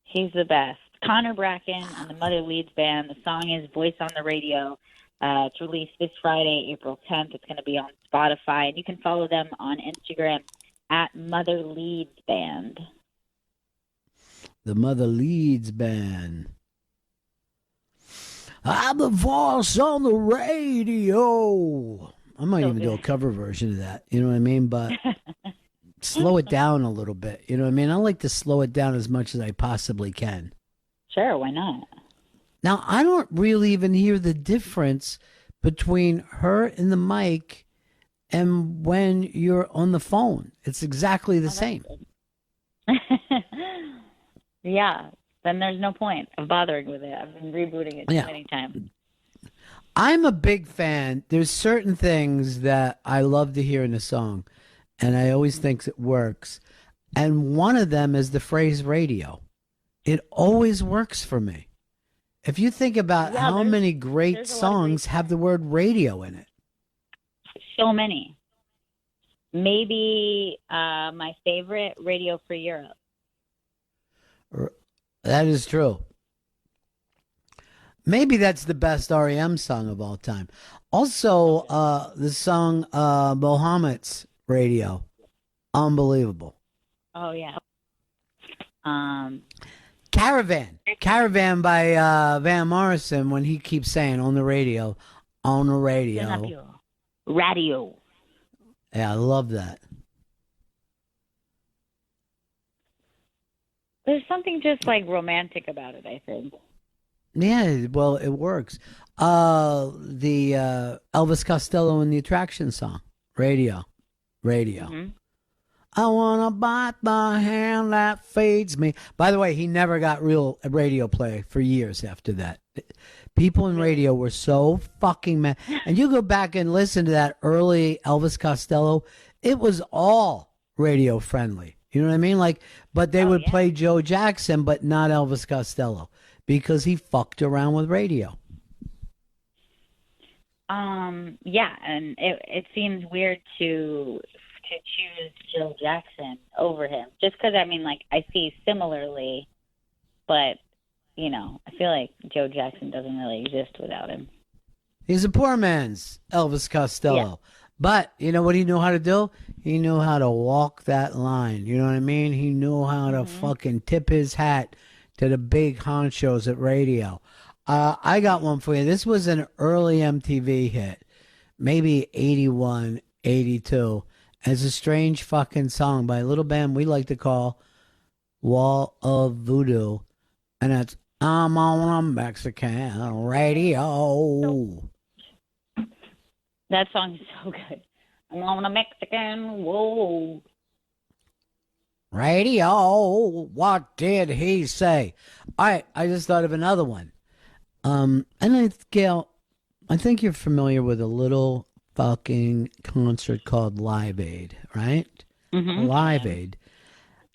He's the best. Connor Bracken on the Mother Leeds Band. The song is Voice on the Radio. It's released this Friday, April 10th. It's going to be on Spotify. And you can follow them on Instagram at Mother Leeds Band. The Mother Leeds Band. I'm the voice on the radio. I might even do a cover version of that. You know what I mean? But slow it down a little bit. You know what I mean? I like to slow it down as much as I possibly can. Sure, why not? Now, I don't really even hear the difference between her and the mic and when you're on the phone. It's exactly the same. Yeah, then there's no point of bothering with it. I've been rebooting it too many times. I'm a big fan. There's certain things that I love to hear in a song, and I always think it works. And one of them is the phrase radio. It always works for me. If you think about how many great songs have the word radio in it. So many. Maybe my favorite, Radio for Europe. That is true. Maybe that's the best REM song of all time. Also, the song Mohammed's Radio. Unbelievable. Oh, yeah. Caravan by Van Morrison, when he keeps saying on the radio. Radio. Yeah, I love that. There's something just like romantic about it, I think. Yeah, well, it works. The Elvis Costello and the Attraction song, Radio. Mm-hmm. I want to bite the hand that feeds me. By the way, he never got real radio play for years after that. People in radio were so fucking mad. And you go back and listen to that early Elvis Costello, it was all radio friendly. You know what I mean? But they would play Joe Jackson, but not Elvis Costello, because he fucked around with radio. Yeah, and it seems weird to choose Joe Jackson over him, just because I see similarly, but I feel like Joe Jackson doesn't really exist without him. He's a poor man's Elvis Costello. Yeah. But you know what he knew how to do? He knew how to walk that line. You know what I mean? He knew how to fucking tip his hat to the big honchos at radio. I got one for you. This was an early MTV hit, maybe 81, 82. It's a strange fucking song by a little band we like to call Wall of Voodoo. And that's I'm on a Mexican radio. That song is so good. I'm on a Mexican, whoa. Radio, what did he say? All right, I just thought of another one. And then, Gail, I think you're familiar with a little fucking concert called Live Aid, right? Mm-hmm. Live Aid.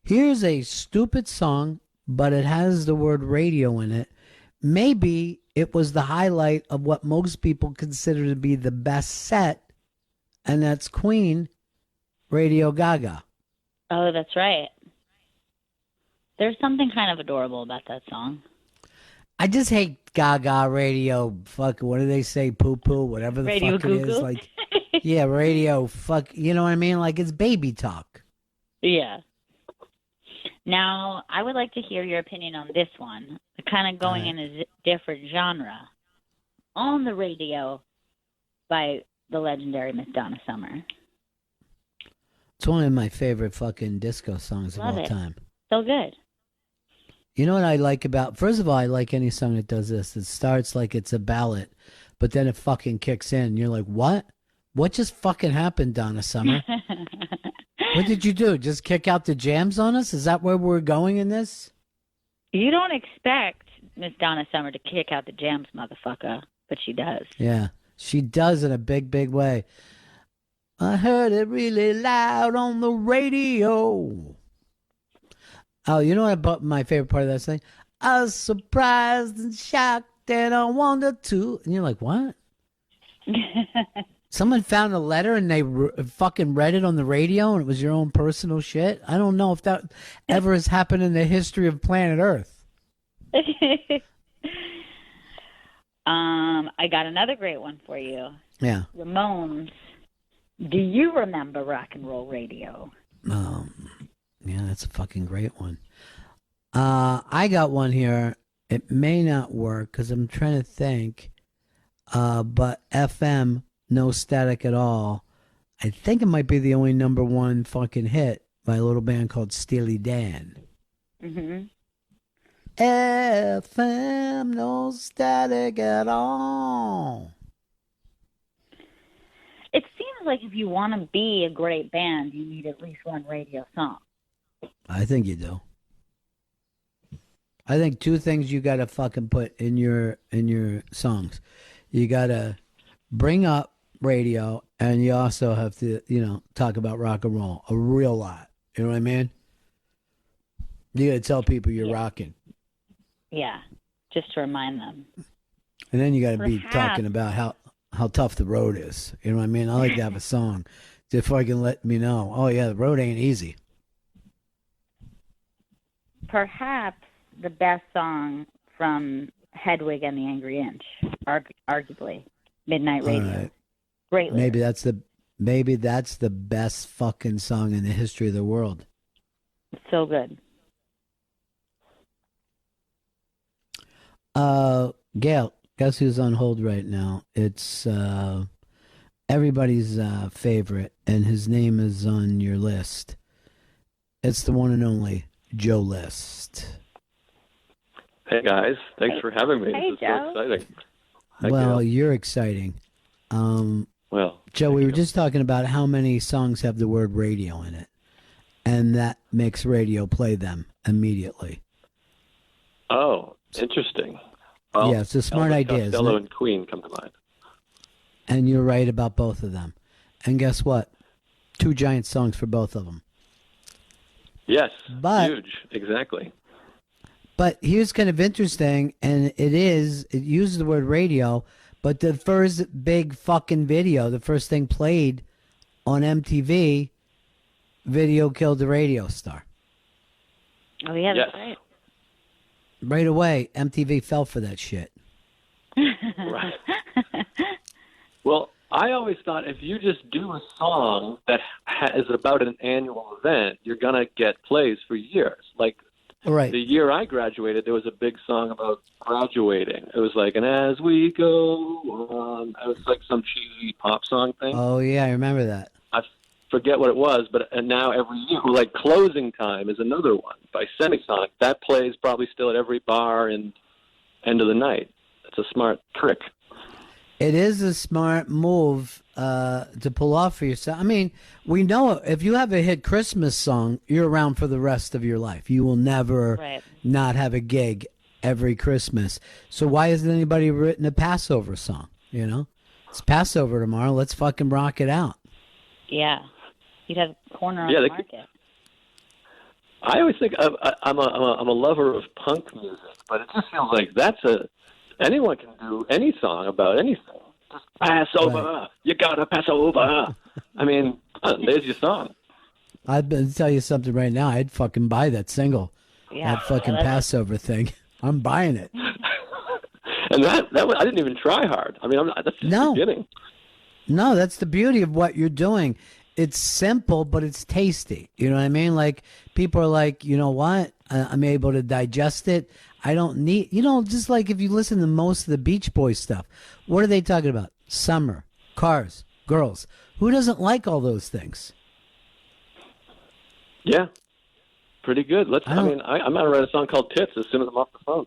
Here's a stupid song, but it has the word radio in it. Maybe it was the highlight of what most people consider to be the best set, and that's Queen, Radio Gaga. Oh, that's right. There's something kind of adorable about that song. I just hate Gaga radio. Fuck, what do they say? Poo poo, whatever the Radio fuck it is. goo-goo? Like, yeah, radio. Fuck, you know what I mean? Like it's baby talk. Yeah. Now, I would like to hear your opinion on this one. Kind of going in a different genre. On the Radio by the legendary Miss Donna Summer. It's one of my favorite fucking disco songs Love of all it. time. So good. You know what I like about? First of all, I like any song that does this. It starts like it's a ballad, but then it fucking kicks in. You're like, what? What just fucking happened, Donna Summer? What did you do? Just kick out the jams on us? Is that where we're going in this? You don't expect Miss Donna Summer to kick out the jams, motherfucker, but she does. Yeah, she does in a big, big way. I heard it really loud on the radio. Oh, you know what about my favorite part of that thing? I was surprised and shocked and I wanted to. And you're like, what? Someone found a letter and they fucking read it on the radio and it was your own personal shit? I don't know if that ever has happened in the history of planet Earth. I got another great one for you. Yeah. Ramones. Do you remember rock and roll radio? Yeah, that's a fucking great one. I got one here. It may not work because I'm trying to think. But FM, no static at all. I think it might be the only number one fucking hit by a little band called Steely Dan. Mm-hmm. FM, no static at all. It seems like if you want to be a great band, you need at least one radio song. I think you do. I think two things you got to fucking put in your songs. You got to bring up radio, and you also have to, talk about rock and roll a real lot. You know what I mean? You got to tell people you're rocking. Yeah, just to remind them. And then you got to be Perhaps. talking about how tough the road is. You know what I mean? I like to have a song to fucking let me know, oh, yeah, the road ain't easy. Perhaps the best song from Hedwig and the Angry Inch, arguably, Midnight Radio. All right. Great lyrics. Maybe that's the best fucking song in the history of the world. It's so good. Gail, guess who's on hold right now? It's everybody's favorite, and his name is on your list. It's the one and only Joe List. Hey guys, thanks for having me. Hey, this is Joe. so exciting. Hi, Well, Gail. you're exciting. Well, Joe, we were just talking about how many songs have the word radio in it, and that makes radio play them immediately. oh, interesting. Well, Yeah, it's a smart Elvis idea, isn't Costello it? and Queen come to mind. And you're right about both of them. And guess what? Two giant songs for both of them. Yes, But- huge, exactly. But here's kind of interesting, and it uses the word radio, but the first big fucking video, the first thing played on MTV, video killed the radio star. Oh, yeah, Yes. that's right. Right away, MTV fell for that shit. Right. Well, I always thought if you just do a song that is about an annual event, you're going to get plays for years. Like Right. the year I graduated, there was a big song about graduating. It was like, and as we go on, it was like some cheesy pop song thing. Oh, yeah, I remember that. I forget what it was, but and now every year, like Closing Time is another one by Semisonic. That plays probably still at every bar and end of the night. It's a smart trick. It is a smart move to pull off for yourself. I mean, we know if you have a hit Christmas song, you're around for the rest of your life. You will never Right. not have a gig every Christmas. So why hasn't anybody written a Passover song? You know, it's Passover tomorrow. Let's fucking rock it out. Yeah. You'd have a corner on Yeah, the they- market. I always think I'm a lover of punk music, but it just feels like anyone can do any song about anything. Just pass over. Right. You gotta pass over. I mean, there's your song. I'd tell you something right now. I'd fucking buy that single. Yeah. That fucking Yeah, that's- Passover thing. I'm buying it. And that I didn't even try hard. I mean, that's just the beginning. No, that's the beauty of what you're doing. It's simple, but it's tasty. You know what I mean? Like, people are like, you know what? I'm able to digest it. I don't need, just like if you listen to most of the Beach Boys stuff, what are they talking about? Summer, cars, girls. Who doesn't like all those things? Yeah, pretty good. I'm gonna write a song called "Tits" as soon as I'm off the phone.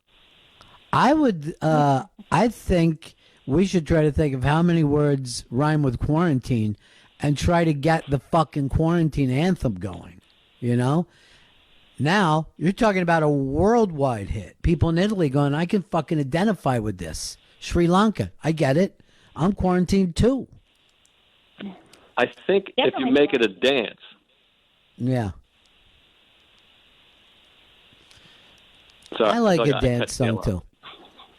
I would, I think we should try to think of how many words rhyme with quarantine and try to get the fucking quarantine anthem going, you know? Now, you're talking about a worldwide hit. People in Italy going, I can fucking identify with this. Sri Lanka, I get it. I'm quarantined too. I think if you make it a dance. Yeah. Sorry, I like I a cut dance you song off. too.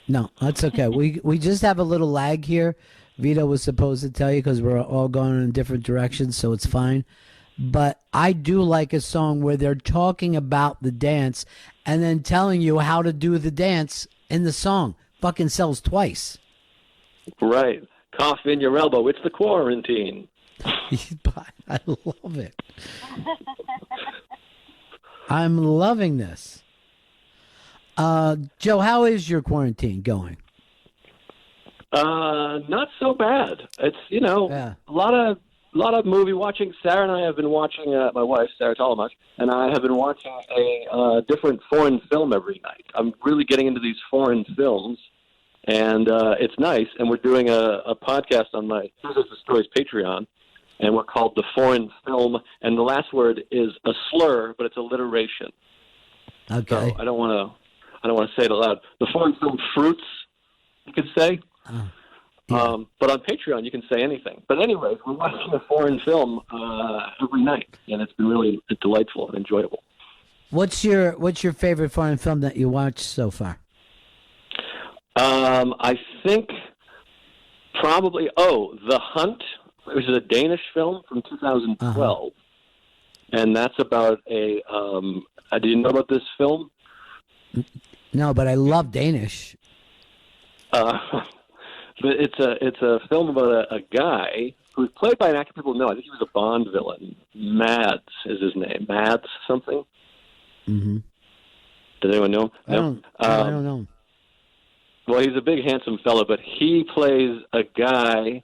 No, that's okay. We just have a little lag here. Vito was supposed to tell you because we're all going in different directions, so it's fine. But I do like a song where they're talking about the dance and then telling you how to do the dance in the song. Fucking sells twice. Right. Cough in your elbow. It's the quarantine. I love it. I'm loving this. Joe, how is your quarantine going? Not so bad. It's a lot of movie watching. Sarah and I have been watching. My wife, Sarah Tolomash, and I have been watching a different foreign film every night. I'm really getting into these foreign films, and it's nice. And we're doing a podcast on my Here's the Stories Patreon, and we're called The Foreign Film. And the last word is a slur, but it's alliteration. Okay. So I don't want to say it aloud. The foreign film fruits, you could say. But on Patreon, you can say anything. But anyways, we're watching a foreign film every night, and it's been really delightful and enjoyable. What's your favorite foreign film that you watched so far? I think probably The Hunt, which is a Danish film from 2012, and that's about a. Do you know about this film? No, but I love Danish. But it's a film about a guy who's played by an actor people know. I think he was a Bond villain. Mads is his name. Mads something. Mm-hmm. Does anyone know? I don't know. Well, he's a big, handsome fella, but he plays a guy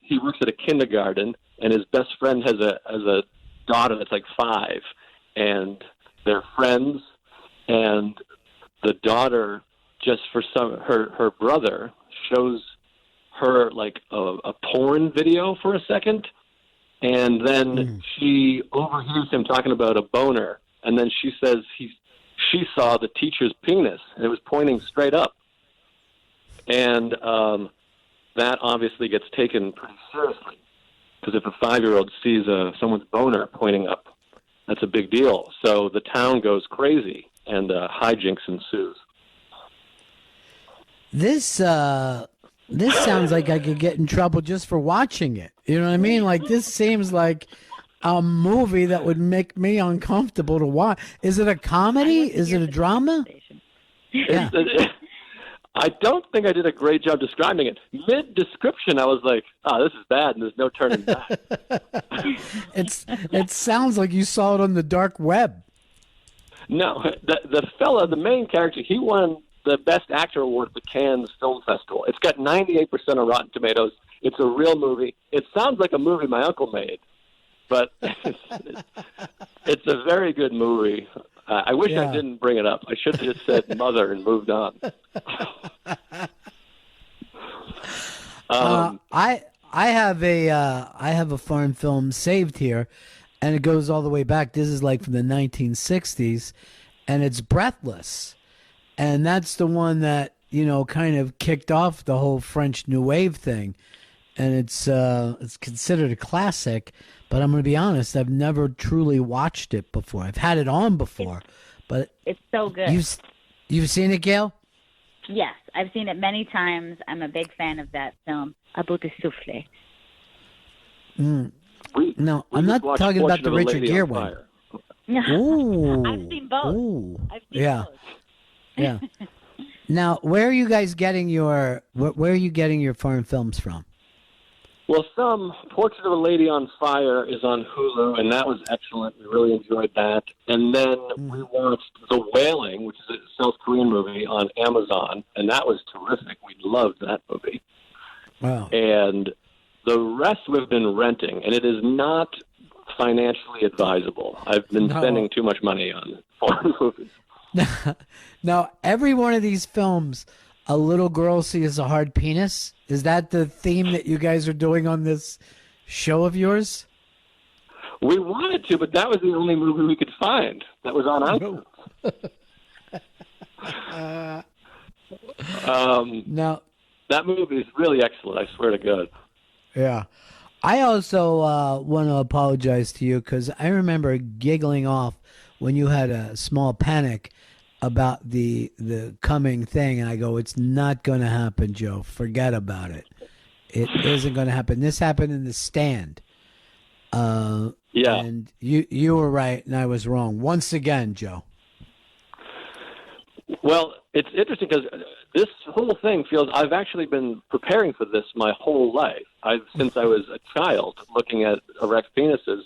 he works at a kindergarten, and his best friend has a daughter that's like 5, and they're friends, and the daughter, just for her brother shows her like a porn video for a second, and then she overhears him talking about a boner, and then she says she saw the teacher's penis and it was pointing straight up, and that obviously gets taken pretty seriously, because if a 5-year-old sees someone's boner pointing up, that's a big deal. So the town goes crazy and hijinks ensues. This sounds like I could get in trouble just for watching it. You know what I mean? Like, this seems like a movie that would make me uncomfortable to watch. Is it a comedy? Is it a drama? Yeah. I don't think I did a great job describing it. Mid-description, I was like, this is bad, and there's no turning back. It sounds like you saw it on the dark web. No, the main character, he won the Best Actor Award at the Cannes Film Festival. It's got 98% of Rotten Tomatoes. It's a real movie. It sounds like a movie my uncle made, but it's a very good movie. I wish I didn't bring it up. I should have just said mother and moved on. I have a foreign film saved here, and it goes all the way back. This is like from the 1960s, and it's Breathless. And that's the one that, kind of kicked off the whole French New Wave thing, and it's considered a classic. But I'm going to be honest, I've never truly watched it before. I've had it on before, but It's so good. you've seen it, Gail? Yes, I've seen it many times. I'm a big fan of that film, A Bout de Souffle. No, I'm not talking about the Richard Gere one. Ooh. I've seen both. Ooh. I've seen Yeah. both. Yeah. Now, where are you guys getting your foreign films from? Well, Portrait of a Lady on Fire is on Hulu, and that was excellent. We really enjoyed that. And then we watched The Wailing, which is a South Korean movie, on Amazon, and that was terrific. We loved that movie. Wow. And the rest we've been renting, and it is not financially advisable. I've been spending too much money on foreign movies. Now, every one of these films, a little girl sees a hard penis. Is that the theme that you guys are doing on this show of yours? We wanted to, but that was the only movie we could find that was on iTunes. Now, that movie is really excellent. I swear to God. yeah. I also want to apologize to you because I remember giggling off when you had a small panic about the coming thing, and I go, it's not going to happen, Joe. Forget about it. It isn't going to happen. This happened in The Stand. Yeah. And you were right, and I was wrong. Once again, Joe. Well, it's interesting because this whole thing feels, I've actually been preparing for this my whole life. Since I was a child looking at erect penises.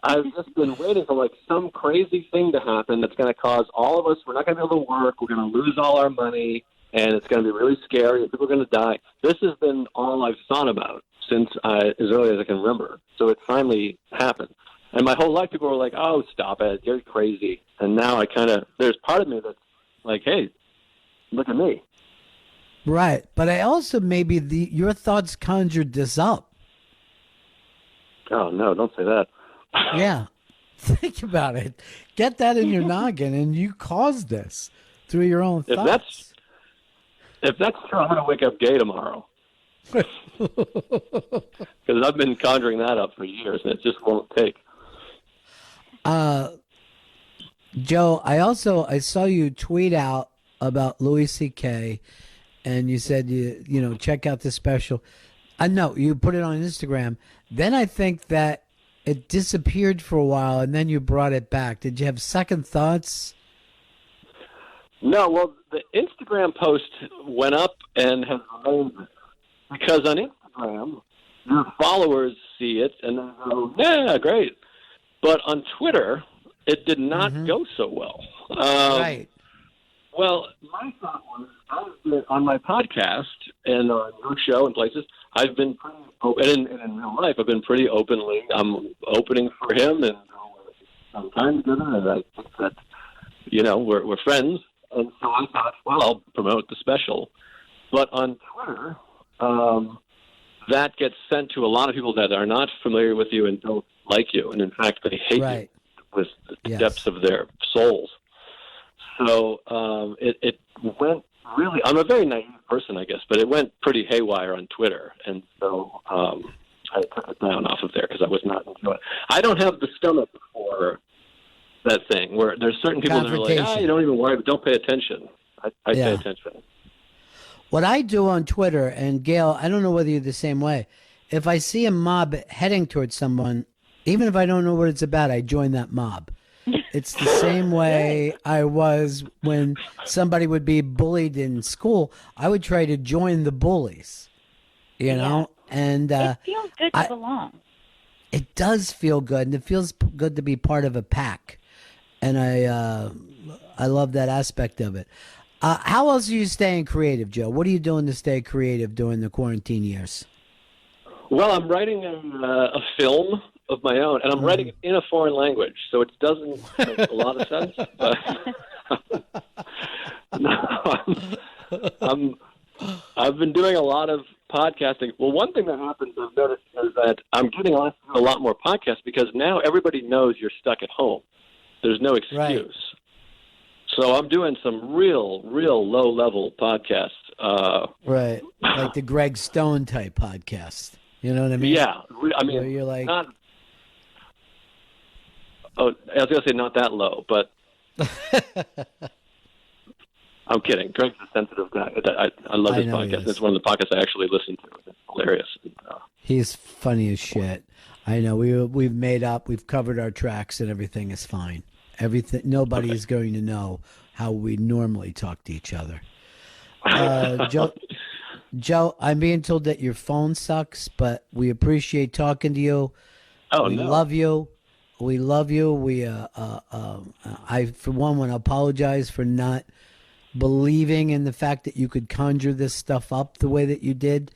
I've just been waiting for like some crazy thing to happen that's going to cause all of us, we're not going to be able to work, we're going to lose all our money, and it's going to be really scary, and people are going to die. This has been all I've thought about since as early as I can remember. So it finally happened. And my whole life people were like, oh, stop it, you're crazy. And now there's part of me that's like, hey, look at me. Right. But I also, maybe your thoughts conjured this up. Oh, no, don't say that. Yeah. Think about it. Get that in your noggin, and you caused this through your own thoughts. If that's true, I'm going to wake up gay tomorrow. Because I've been conjuring that up for years, and it just won't take. Joe, I saw you tweet out about Louis C.K., and you said you check out the special. No, you put it on Instagram. Then I think that it disappeared for a while, and then you brought it back. Did you have second thoughts? No, well, the Instagram post went up and has remained there. Because on Instagram, your followers see it and they go, yeah, great. But on Twitter, it did not go so well. Right. Well, my thought was, on my podcast and on your show and places, I've been pretty open, and in real life, I've been pretty openly. I'm opening for him, and sometimes together, and I think that, we're friends. And so I thought, well, I'll promote the special. But on Twitter, that gets sent to a lot of people that are not familiar with you and don't like you, and in fact, they hate you with the depths of their souls. So it went really, I'm a very naive person, I guess, but it went pretty haywire on Twitter. And so I took it down off of there because I was not enjoying it. I don't have the stomach for that thing where there's certain people that are like, you don't even worry, but don't pay attention. I pay attention. What I do on Twitter, and Gail, I don't know whether you're the same way. If I see a mob heading towards someone, even if I don't know what it's about, I join that mob. It's the same way I was when somebody would be bullied in school. I would try to join the bullies, know? And it feels good to belong. It does feel good, and it feels good to be part of a pack. And I love that aspect of it. How else are you staying creative, Joe? What are you doing to stay creative during the quarantine years? Well, I'm writing a film of my own, and I'm writing it in a foreign language, so it doesn't make a lot of sense. But I've been doing a lot of podcasting. Well, one thing that happens, I've noticed, is that I'm getting a lot more podcasts because now everybody knows you're stuck at home. There's no excuse. Right. So I'm doing some real low-level podcasts. Right, like the Greg Stone type podcast. You know what I mean? Yeah, I mean, where you're like, not. Oh, I was gonna say not that low, but I'm kidding. Greg's a sensitive guy. I love his podcast. It's one of the podcasts I actually listen to. It's hilarious. He's funny as shit. I know. We've made up. We've covered our tracks, and everything is fine. Everything. Nobody is going to know how we normally talk to each other. Joe, I'm being told that your phone sucks, but we appreciate talking to you. Oh, we no. love you. We love you. I, for one, want to apologize for not believing in the fact that you could conjure this stuff up the way that you did,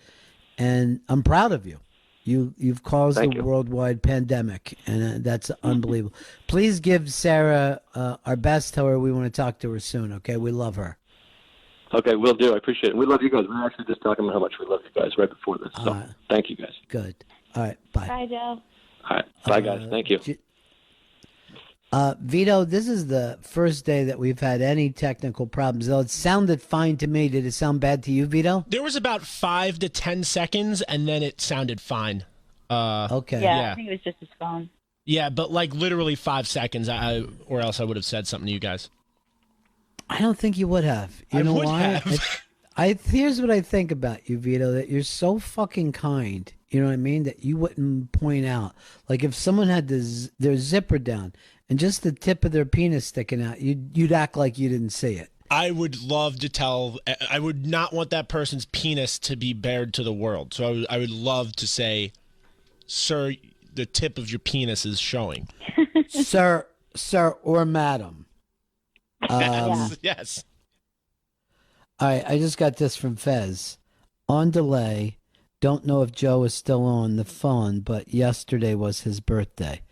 and I'm proud of you. You've caused a worldwide pandemic, and that's unbelievable. Please give Sarah our best. Tell her we want to talk to her soon. Okay, we love her. Okay, we'll do. I appreciate it. We love you guys. We were actually just talking about how much we love you guys right before this. So thank you guys. Good. All right. Bye. Bye, Joe. All right. Bye, guys. Thank you. Vito, this is the first day that we've had any technical problems. Though it sounded fine to me. Did it sound bad to you, Vito? There was about 5 to 10 seconds, and then it sounded fine. Okay. Yeah, I think it was just his phone. Yeah, but like literally 5 seconds, or else I would have said something to you guys. I don't think you would have. You know why? Here's what I think about you, Vito, that you're so fucking kind. You know what I mean? That you wouldn't point out. Like if someone had their zipper down and just the tip of their penis sticking out, you'd act like you didn't see it. I would love to tell. I would not want that person's penis to be bared to the world. So I would love to say, sir, the tip of your penis is showing. Sir, or madam. Yes. All right, I just got this from Fez. On delay, don't know if Joe is still on the phone, but yesterday was his birthday.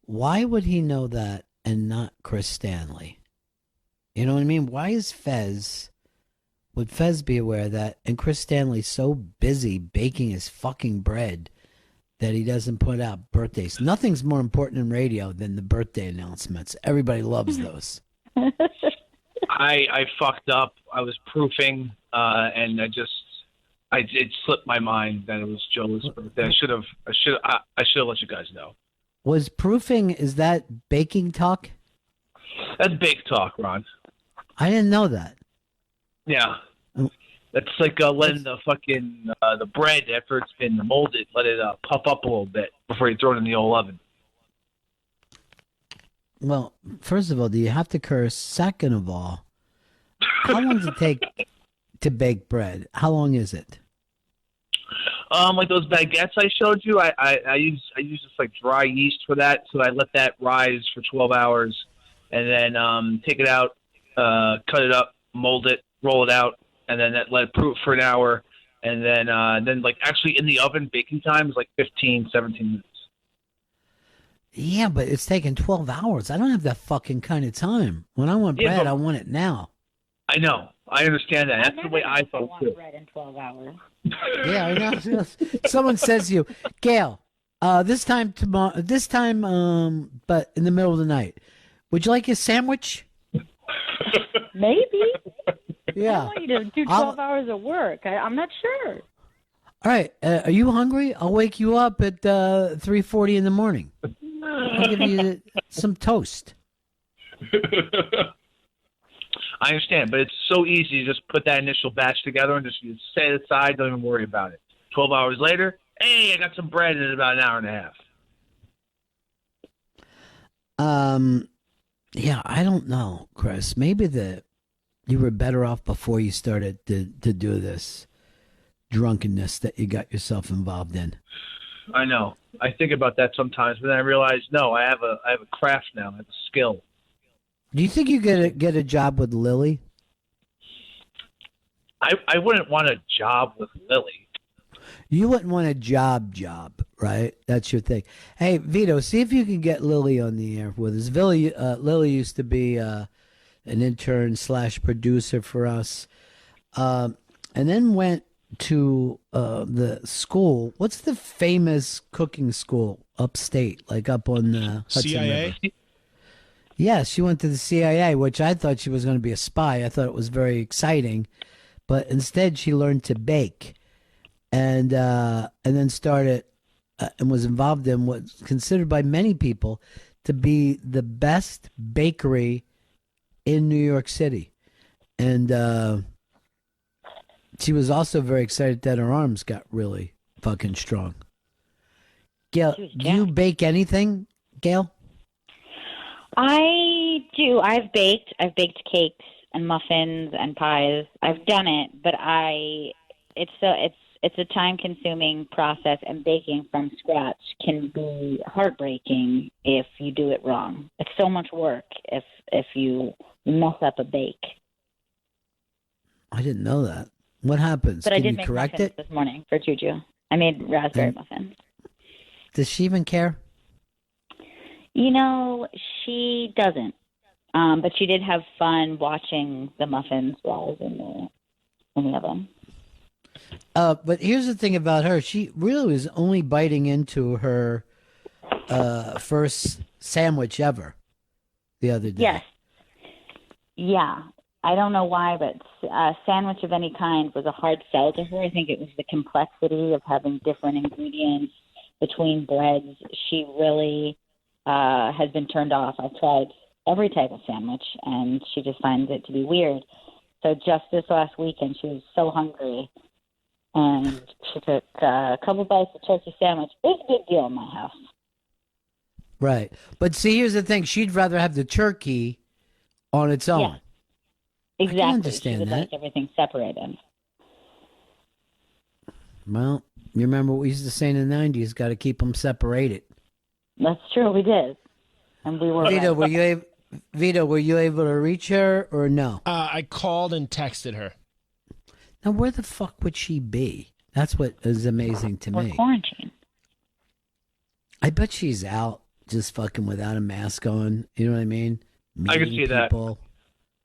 Why would he know that and not Chris Stanley? You know what I mean? Why is would Fez be aware of that? And Chris Stanley's so busy baking his fucking bread that he doesn't put out birthdays. Nothing's more important in radio than the birthday announcements. Everybody loves those. I fucked up. I was proofing, and it slipped my mind that it was Joe's birthday. I should have let you guys know. Was proofing, is that baking talk? That's bake talk, Ron. I didn't know that. Yeah. That's like letting the fucking the bread, after it's been molded, let it puff up a little bit before you throw it in the old oven. Well, first of all, do you have to curse? Second of all, how long does it take to bake bread? How long is it? Like those baguettes I showed you, I use just like dry yeast for that, so I let that rise for 12 hours, and then take it out, cut it up, mold it, roll it out, and then let it proof for an hour, and then like actually in the oven, baking time is like 15, 17 minutes. Yeah, but it's taking 12 hours. I don't have that fucking kind of time. When I want bread, I want it now. I know. I understand that. That's the way I felt too. Bread in 12 hours. Yeah, I know. Someone says to you, Gail, this time tomorrow, but in the middle of the night, would you like a sandwich? Maybe. Yeah. I want you to do 12 hours of work. I'm not sure. All right. Are you hungry? I'll wake you up at 3:40 in the morning. I'll give you some toast. I understand, but it's so easy to just put that initial batch together and just set it aside. Don't even worry about it. 12 hours later, hey, I got some bread in about an hour and a half. Yeah, I don't know, Chris. Maybe you were better off before you started to do this drunkenness that you got yourself involved in. I know. I think about that sometimes, but then I realize, no, I have a craft now. I have a skill. Do you think you get a job with Lilly? I wouldn't want a job with Lilly. You wouldn't want a job, right? That's your thing. Hey, Vito, see if you can get Lilly on the air with us. Lilly used to be an intern / producer for us, and then went to the school. What's the famous cooking school upstate, like up on the Hudson CIA? River? Yeah, she went to the CIA, which I thought she was going to be a spy. I thought it was very exciting, but instead she learned to bake, and then started and was involved in what's considered by many people to be the best bakery in New York City, and she was also very excited that her arms got really fucking strong. Gail, do you bake anything, Gail? I do. I've baked cakes and muffins and pies. I've done it, but it's a time-consuming process, and baking from scratch can be heartbreaking if you do it wrong. It's so much work if you mess up a bake. I didn't know that. What happens? But Can I did you make correct muffins it? this morning for Juju. I made raspberry muffins. Does she even care? You know, she doesn't. But she did have fun watching the muffins while I was in the oven. But here's the thing about her. She really was only biting into her first sandwich ever the other day. Yes. Yeah. I don't know why, but a sandwich of any kind was a hard sell to her. I think it was the complexity of having different ingredients between breads. She really has been turned off. I've tried every type of sandwich, and she just finds it to be weird. So just this last weekend, she was so hungry, and she took a couple bites of turkey sandwich. It's a big deal in my house. Right. But see, here's the thing. She'd rather have the turkey on its own. Yeah. Exactly. I can understand she would that. like everything separated. Well, you remember what we used to say in the 90s, got to keep them separated. That's true. We did. And we were Vito, right. were you able to reach her or no? I called and texted her. Now, where the fuck would she be? That's what is amazing to me. Quarantine. I bet she's out just fucking without a mask on. You know what I mean? I can Meeting see that. people.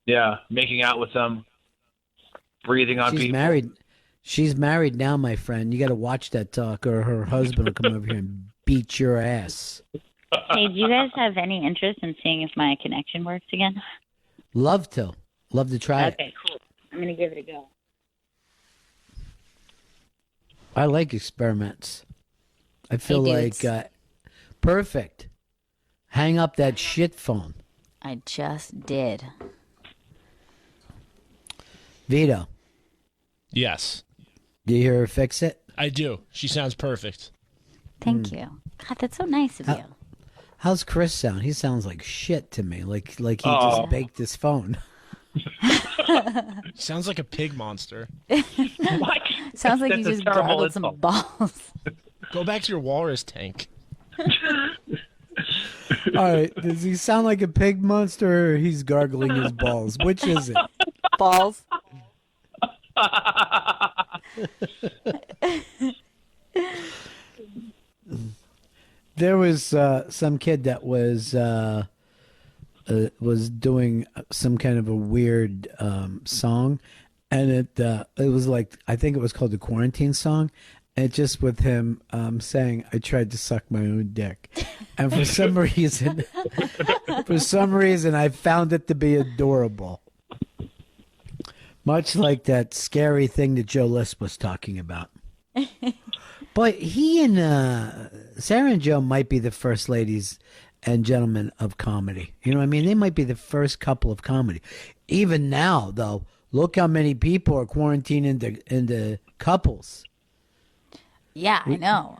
Yeah, making out with them, breathing on She's people. married. She's married now, my friend. You got to watch that talk, or her husband will come over here and beat your ass. Hey, do you guys have any interest in seeing if my connection works again? Love to try it. Okay, cool. I'm going to give it a go. I like experiments. I feel Hey, like dudes. perfect. Hang up that shit phone, I just did. Vito. Yes, Do you hear her fix it? I do. She sounds perfect. Thank you. God, that's so nice of you. How's Chris sound? He sounds like shit to me. Like he just baked his phone. Sounds like a pig monster. What? Sounds like That's you a just terrible gargled some insult. balls. Go back to your walrus tank. All right. Does he sound like a pig monster or he's gargling his balls? Which is it? Balls. There was some kid that was doing some kind of a weird song, and it was like, I think it was called the quarantine song, and just with him saying, "I tried to suck my own dick," and for some reason, I found it to be adorable. Much like that scary thing that Joe List was talking about. But he and Sarah and Joe might be the first ladies and gentlemen of comedy. You know what I mean? They might be the first couple of comedy. Even now, though, look how many people are quarantined into couples. Yeah, I know.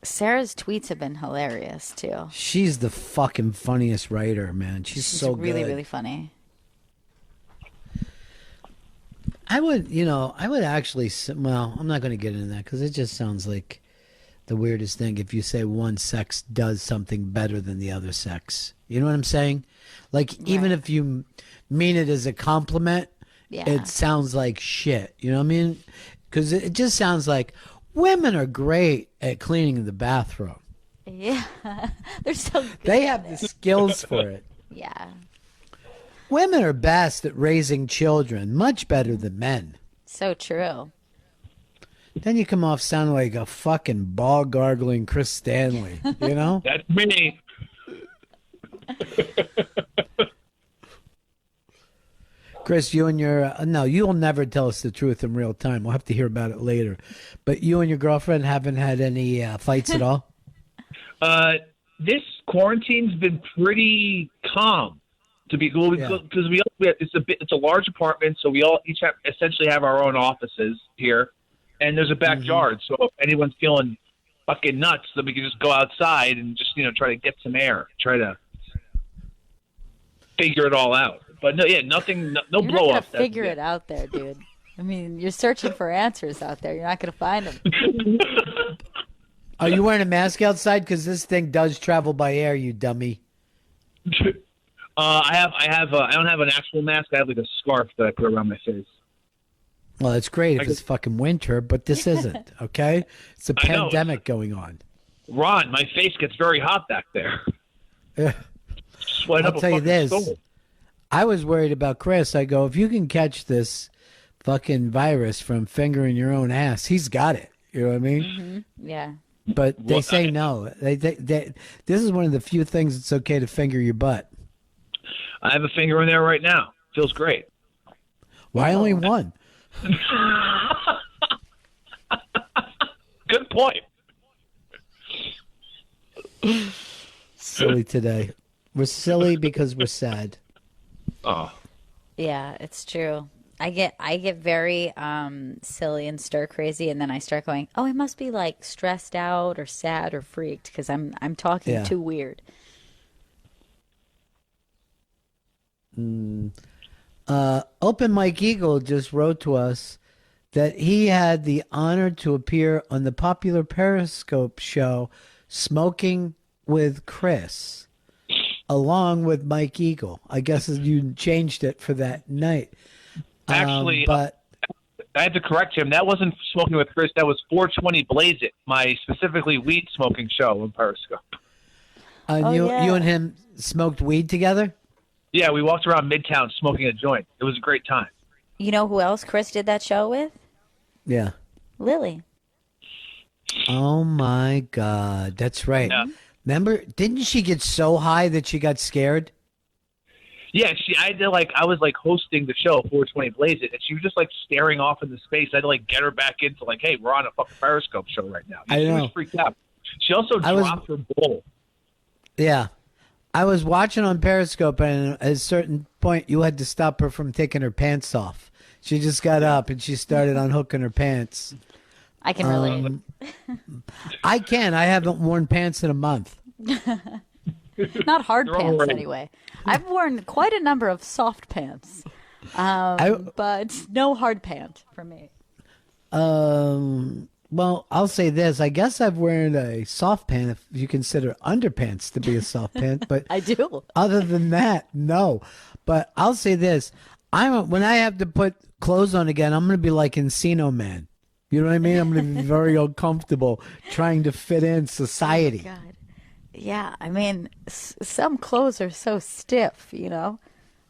Sarah's tweets have been hilarious, too. She's the fucking funniest writer, man. She's so really, good. really funny. I would actually, well, I'm not going to get into that because it just sounds like the weirdest thing if you say one sex does something better than the other sex. You know what I'm saying? Like, even if you mean it as a compliment, it sounds like shit. You know what I mean? Because it just sounds like women are great at cleaning the bathroom. Yeah. They're so good. They have the skills for it. Yeah. Women are best at raising children, much better than men. So true. Then you come off sounding like a fucking ball gargling Chris Stanley, you know? That's me. Chris, you and your no, you'll never tell us the truth in real time. We'll have to hear about it later. But you and your girlfriend haven't had any fights at all? This quarantine's been pretty calm, to be because it's a large apartment, so we all each essentially have our own offices here, and there's a backyard. So if anyone's feeling fucking nuts, then we can just go outside and just try to get some air, try to figure it all out. But no, nothing, no You're blow not up. gonna figure it out there, dude. I mean, you're searching for answers out there. You're not gonna find them. Are you wearing a mask outside? Because this thing does travel by air, you dummy. I don't have an actual mask. I have like a scarf that I put around my face. Well, it's great if it's fucking winter, but this isn't, okay? It's a pandemic going on. Ron, my face gets very hot back there. I'll tell you this. I was worried about Chris. I go, if you can catch this fucking virus from fingering your own ass, he's got it. You know what I mean? Mm-hmm. Yeah. But they say no. They, this is one of the few things it's okay to finger your butt. I have a finger in there right now. Feels great. Why only one? Good point. Silly today. We're silly because we're sad. Oh. Yeah, it's true. I get very silly and stir crazy, and then I start going, oh, I must be like stressed out or sad or freaked because I'm talking too weird. Open Mike Eagle just wrote to us that he had the honor to appear on the popular Periscope show Smoking with Chris, along with Mike Eagle. I guess you changed it for that night. Actually, but I had to correct him. That wasn't Smoking with Chris. That was 420 Blaze It, my specifically weed smoking show on Periscope. You and him smoked weed together? Yeah, we walked around Midtown smoking a joint. It was a great time. You know who else Chris did that show with? Yeah. Lilly. Oh, my God. That's right. Yeah. Remember, didn't she get so high that she got scared? Yeah, I was hosting the show 420 Blaze It, and she was just staring off into space. I had to get her back into hey, we're on a fucking Periscope show right now. She was freaked out. She also dropped her bowl. Yeah. I was watching on Periscope, and at a certain point, you had to stop her from taking her pants off. She just got up, and she started unhooking her pants. I can relate. I can. I haven't worn pants in a month. Not hard pants, anyway. I've worn quite a number of soft pants, but no hard pant for me. Well, I'll say this. I guess I've worn a soft pant if you consider underpants to be a soft pant, but I do. Other than that, no. But I'll say this. When I have to put clothes on again, I'm going to be like Encino Man. You know what I mean? I'm going to be very uncomfortable trying to fit in society. Oh, God. Yeah, I mean, some clothes are so stiff, that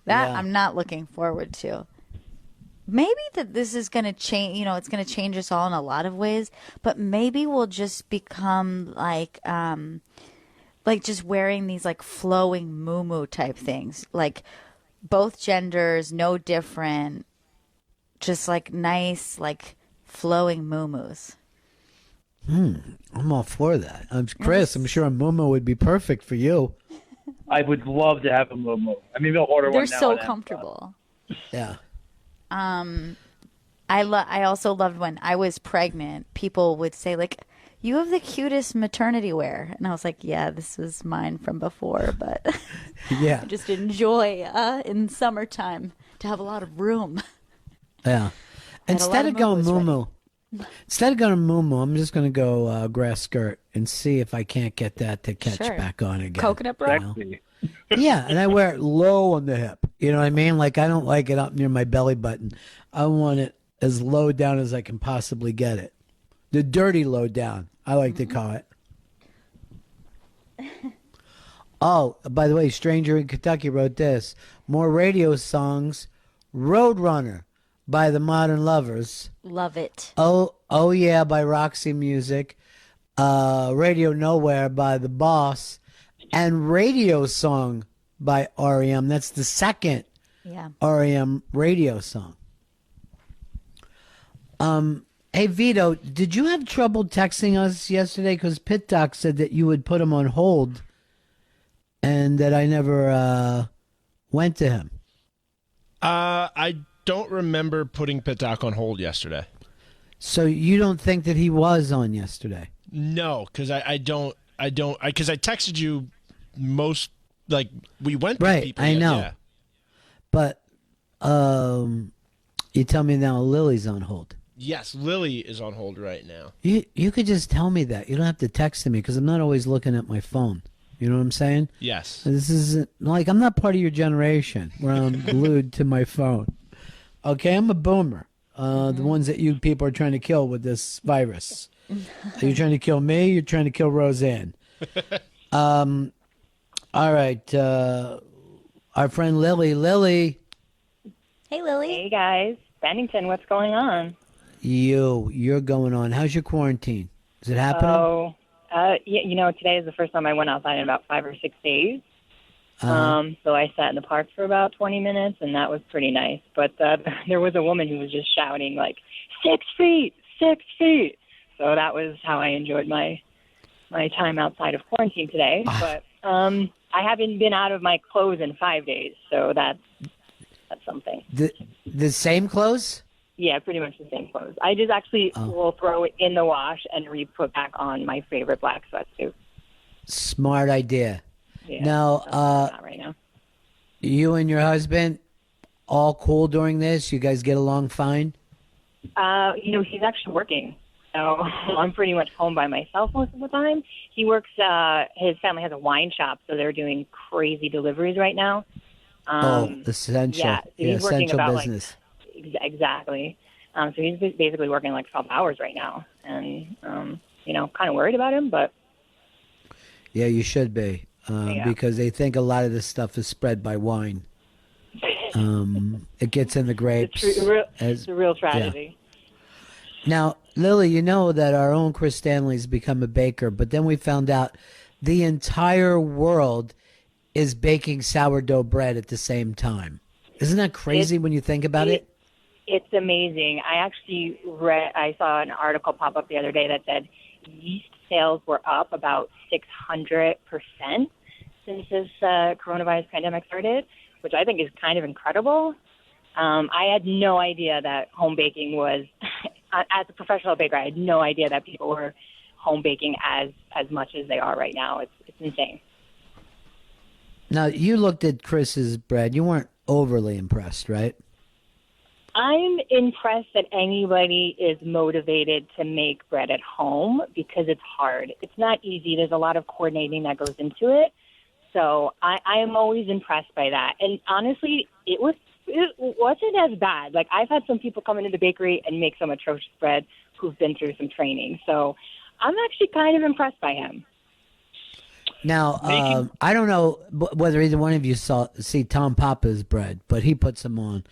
I'm not looking forward to. Maybe that this is going to change, it's going to change us all in a lot of ways, but maybe we'll just become like just wearing these flowing muumuu type things, both genders, no different, just nice, flowing muumuus. I'm all for that. Chris, I'm sure a muumuu would be perfect for you. I would love to have a muumuu. I mean, we'll order one now. They're so comfortable. Yeah. I also loved when I was pregnant, people would say you have the cutest maternity wear. And I was like, yeah, this was mine from before, but yeah, I just enjoy in summertime to have a lot of room. Yeah. Instead of going muumuu, I'm just going to go grass skirt and see if I can't get that to catch back on again. Coconut bra? Yeah, and I wear it low on the hip. You know what I mean? I don't like it up near my belly button. I want it as low down as I can possibly get it. The dirty low down, I like to call it. Oh, by the way, Stranger in Kentucky wrote this. More radio songs. Roadrunner by the Modern Lovers. Love it. Oh yeah, by Roxy Music. Radio Nowhere by The Boss. and radio song by REM. That's the second REM radio song. Hey, Vito, did you have trouble texting us yesterday? Because Pit Doc said that you would put him on hold and that I never went to him. I don't remember putting Pit Doc on hold yesterday. So you don't think that he was on yesterday? No, because I texted you we went to people. I know. Yeah. But you tell me now Lily's on hold. Yes, Lilly is on hold right now. You could just tell me that. You don't have to text me because I'm not always looking at my phone. You know what I'm saying? Yes. This isn't like I'm not part of your generation where I'm glued to my phone. Okay, I'm a boomer. The ones that you people are trying to kill with this virus. Are you trying to kill me? You're trying to kill Roseanne. All right. Our friend Lilly. Lilly. Hey, Lilly. Hey, guys. Bennington, what's going on? You're going on. How's your quarantine? Is it happening? Oh, today is the first time I went outside in about 5 or 6 days. So I sat in the park for about 20 minutes, and that was pretty nice. But there was a woman who was just shouting, 6 feet, 6 feet. So that was how I enjoyed my time outside of quarantine today. But I haven't been out of my clothes in 5 days, so that's something. The same clothes? Yeah, pretty much the same clothes. I just actually will throw it in the wash and re-put back on my favorite black sweatsuit. Smart idea. Yeah, now, not right now. You and your husband, all cool during this? You guys get along fine? He's actually working. So I'm pretty much home by myself most of the time. He works, his family has a wine shop, so they're doing crazy deliveries right now. Essential. Yeah, so he's working essential about business. Exactly. So he's basically working 12 hours right now, and kind of worried about him, but Yeah, you should be, because they think a lot of this stuff is spread by wine. It gets in the grapes. It's a real tragedy. Yeah. Now, Lilly, you know that our own Chris Stanley's become a baker, but then we found out the entire world is baking sourdough bread at the same time. Isn't that crazy when you think about it? It's amazing. I saw an article pop up the other day that said yeast sales were up about 600% since this coronavirus pandemic started, which I think is kind of incredible. I had no idea that home baking was, as a professional baker, I had no idea that people were home baking as much as they are right now. It's insane. Now, you looked at Chris's bread. You weren't overly impressed, right? I'm impressed that anybody is motivated to make bread at home because it's hard. It's not easy. There's a lot of coordinating that goes into it. So I am always impressed by that. And honestly, it wasn't as bad. I've had some people come into the bakery and make some atrocious bread who've been through some training. So I'm actually kind of impressed by him. Now, I don't know whether either one of you see Tom Papa's bread, but he puts them on,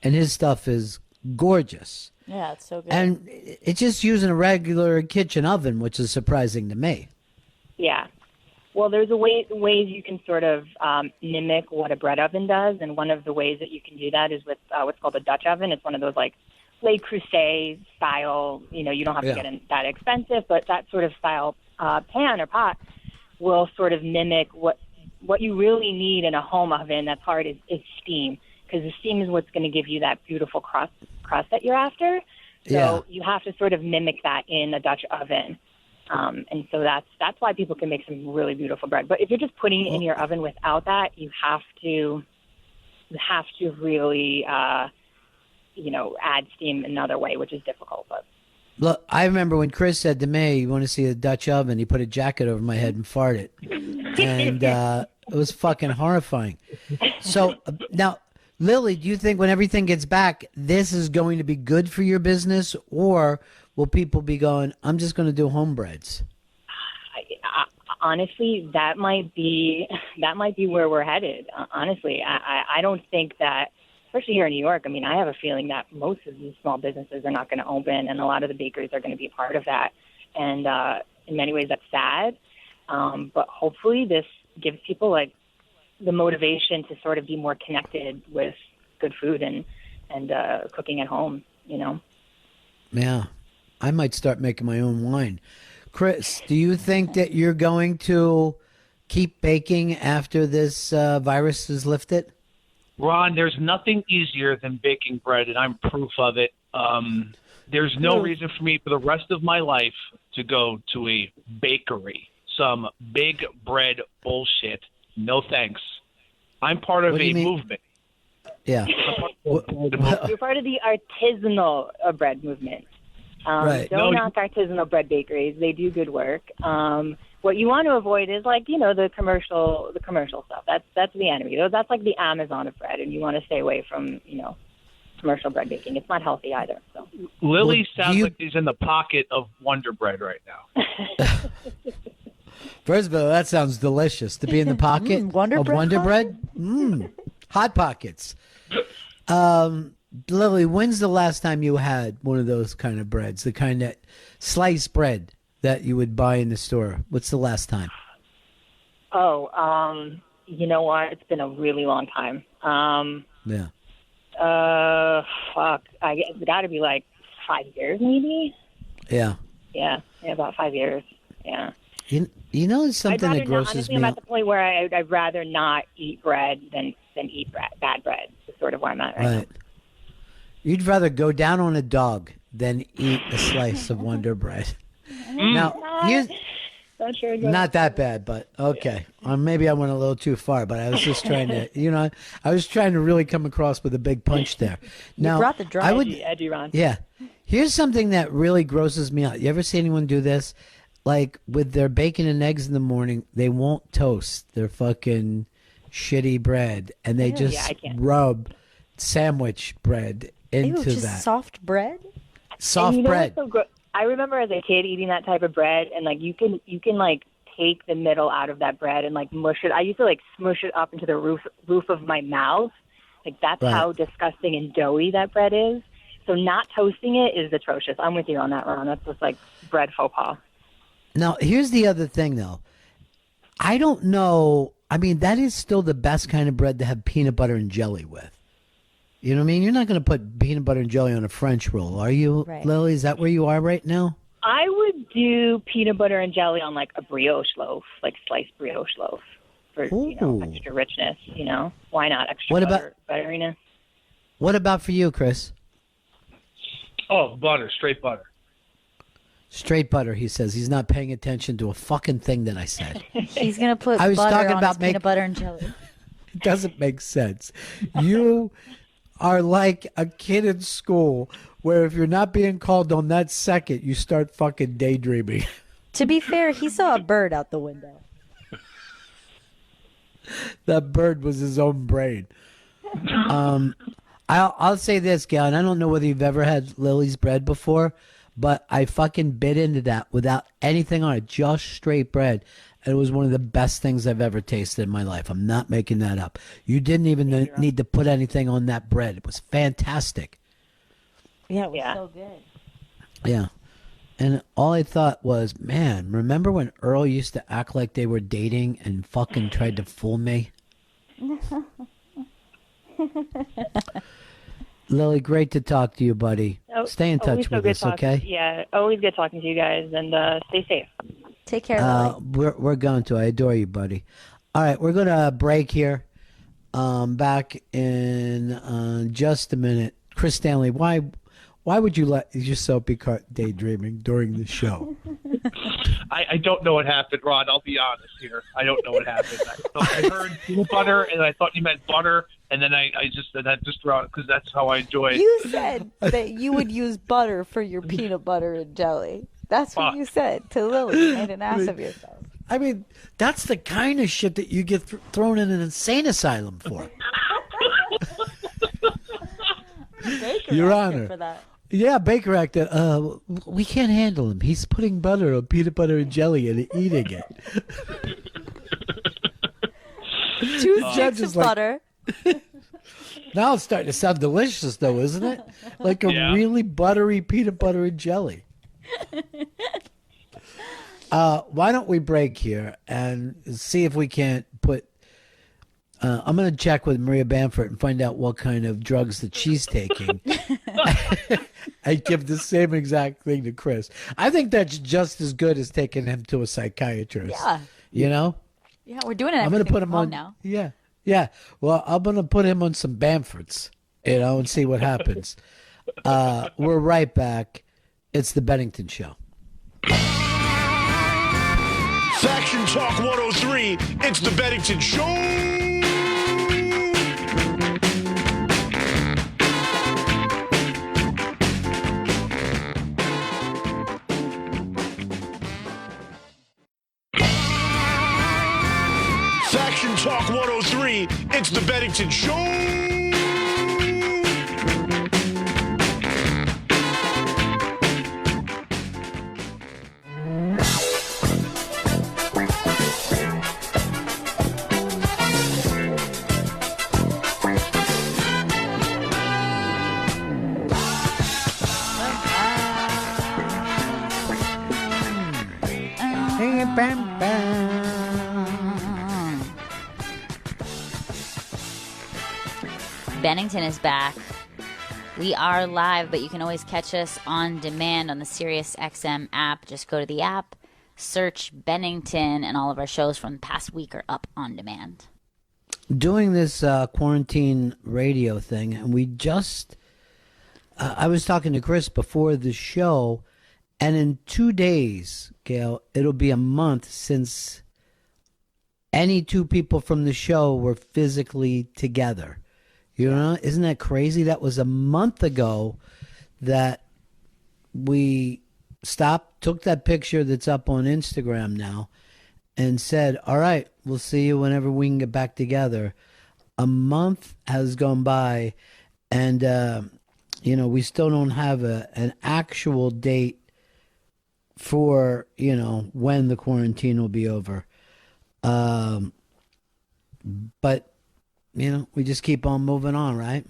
and his stuff is gorgeous. Yeah, it's so good. And it's just using a regular kitchen oven, which is surprising to me. Yeah. Well, there's ways you can sort of mimic what a bread oven does, and one of the ways that you can do that is with what's called a Dutch oven. It's one of those Le Creuset style, you don't have to get that expensive, but that sort of style pan or pot will sort of mimic what you really need in a home oven that's hard is steam, because the steam is what's going to give you that beautiful crust that you're after. So you have to sort of mimic that in a Dutch oven. And so that's why people can make some really beautiful bread. But if you're just putting it in your oven without that, you have to really add steam another way, which is difficult. But look, I remember when Chris said to me, "You want to see a Dutch oven?" He put a jacket over my head and farted, and it was fucking horrifying. So now, Lilly, do you think when everything gets back, this is going to be good for your business, or will people be going, "I'm just going to do home breads"? Honestly, that might be where we're headed. Honestly, I don't think that. Especially here in New York, I have a feeling that most of these small businesses are not going to open, and a lot of the bakeries are going to be part of that. And in many ways, that's sad. But hopefully, this gives people like the motivation to sort of be more connected with good food and cooking at home, you know? Yeah. I might start making my own wine. Chris, do you think that you're going to keep baking after this virus is lifted? Ron, there's nothing easier than baking bread, and I'm proof of it. There's no reason for me for the rest of my life to go to a bakery. Some big bread bullshit. No thanks. I'm part of a movement. Yeah. You're part of the artisanal bread movement. Right. Don't knock artisanal bread bakeries. They do good work. What you want to avoid is like, you know, the commercial stuff. That's the enemy. That's like the Amazon of bread, and you want to stay away from, you know, commercial bread baking. It's not healthy either. So. Lilly sounds like he's in the pocket of Wonder Bread right now. First of all, that sounds delicious. To be in the pocket of Wonder Bread? Hot Pockets. Lily, when's the last time you had one of those kind of breads? The kind of sliced bread that you would buy in the store? What's the last time? Oh, you know what? It's been a really long time. Yeah. Fuck. It's got to be like 5 years, maybe. Yeah. Yeah, about 5 years. Yeah. You know something that grosses honestly, me I'm out? at the point where I'd rather not eat bread than eat bad bread. That's sort of where I'm at right now. You'd rather go down on a dog than eat a slice of Wonder Bread. Now, here's not that bad, but okay. Or maybe I went a little too far, but I was just trying to, I was trying to really come across with a big punch there. Now, you brought the dry edgy, Ron. Yeah. Here's something that really grosses me out. You ever see anyone do this? Like with their bacon and eggs in the morning, they won't toast their fucking shitty bread, and they just rub sandwich bread into just that. Soft bread? Soft bread. I remember as a kid eating that type of bread, and like you can like take the middle out of that bread and like mush it. I used to like smush it up into the roof of my mouth. Like that's how disgusting and doughy that bread is. So not toasting it is atrocious. I'm with you on that, Ron. That's just like bread faux pas. Now, here's the other thing, though. I don't know. I mean, that is still the best kind of bread to have peanut butter and jelly with. You know what I mean? You're not going to put peanut butter and jelly on a French roll, are you, Lily? Is that where you are right now? I would do peanut butter and jelly on like a brioche loaf, like sliced brioche loaf for extra richness. You know, why not extra butteriness? What about for you, Chris? Oh, butter, straight butter. Straight butter, he says. He's not paying attention to a fucking thing that I said. He's going to put butter on his peanut butter and jelly. It doesn't make sense. You are like a kid in school where if you're not being called on that second, you start fucking daydreaming. To be fair, he saw a bird out the window. That bird was his own brain. I'll say this, Gail, and I don't know whether you've ever had Lily's bread before, but I fucking bit into that without anything on it, just straight bread. And it was one of the best things I've ever tasted in my life. I'm not making that up. You didn't even need to put anything on that bread. It was fantastic. Yeah, it was so good. Yeah. And all I thought was, man, remember when Earl used to act like they were dating and fucking tried to fool me? Lily, great to talk to you, buddy. Stay in touch with us, okay? Yeah, always good talking to you guys, and stay safe. Take care, Lily. We're going to. I adore you, buddy. All right, we're going to break here. Back in just a minute. Chris Stanley, why would you let yourself be caught daydreaming during the show? I don't know what happened, Ron. I'll be honest here. I don't know what happened. I heard peanut butter, and I thought you meant butter, and then I just threw out because that's how I enjoy it. You said that you would use butter for your peanut butter and jelly. That's what you said to Lily. You made an ass of yourself. I mean, that's the kind of shit that you get thrown in an insane asylum for. Your Honor. For that. Yeah, Baker Act. We can't handle him. He's putting butter on peanut butter and jelly and eating it. 2 sticks of butter. Now it's starting to sound delicious, though, isn't it? Like a really buttery peanut butter and jelly. Why don't we break here and see if we can't put. I'm going to check with Maria Bamford and find out what kind of drugs that she's taking. I give the same exact thing to Chris. I think that's just as good as taking him to a psychiatrist. Yeah. You know? Yeah, we're doing it. I'm going to put him on now. Yeah. Yeah. Well, I'm going to put him on some Bamfords, and see what happens. We're right back. It's the Bennington Show. Faction Talk 103, it's the Bennington Show. Faction Talk 103, it's the Bennington Show. Bennington is back. We are live, but you can always catch us on demand on the SiriusXM app. Just go to the app, search Bennington, and all of our shows from the past week are up on demand. Doing this quarantine radio thing, and we just, I was talking to Chris before the show, and in 2 days, Gail, it'll be a month since any two people from the show were physically together. You know, isn't that crazy? That was a month ago that we stopped, took that picture that's up on Instagram now, and said, all right, we'll see you whenever we can get back together. A month has gone by, and, we still don't have an actual date for, when the quarantine will be over. But we just keep on moving on, right?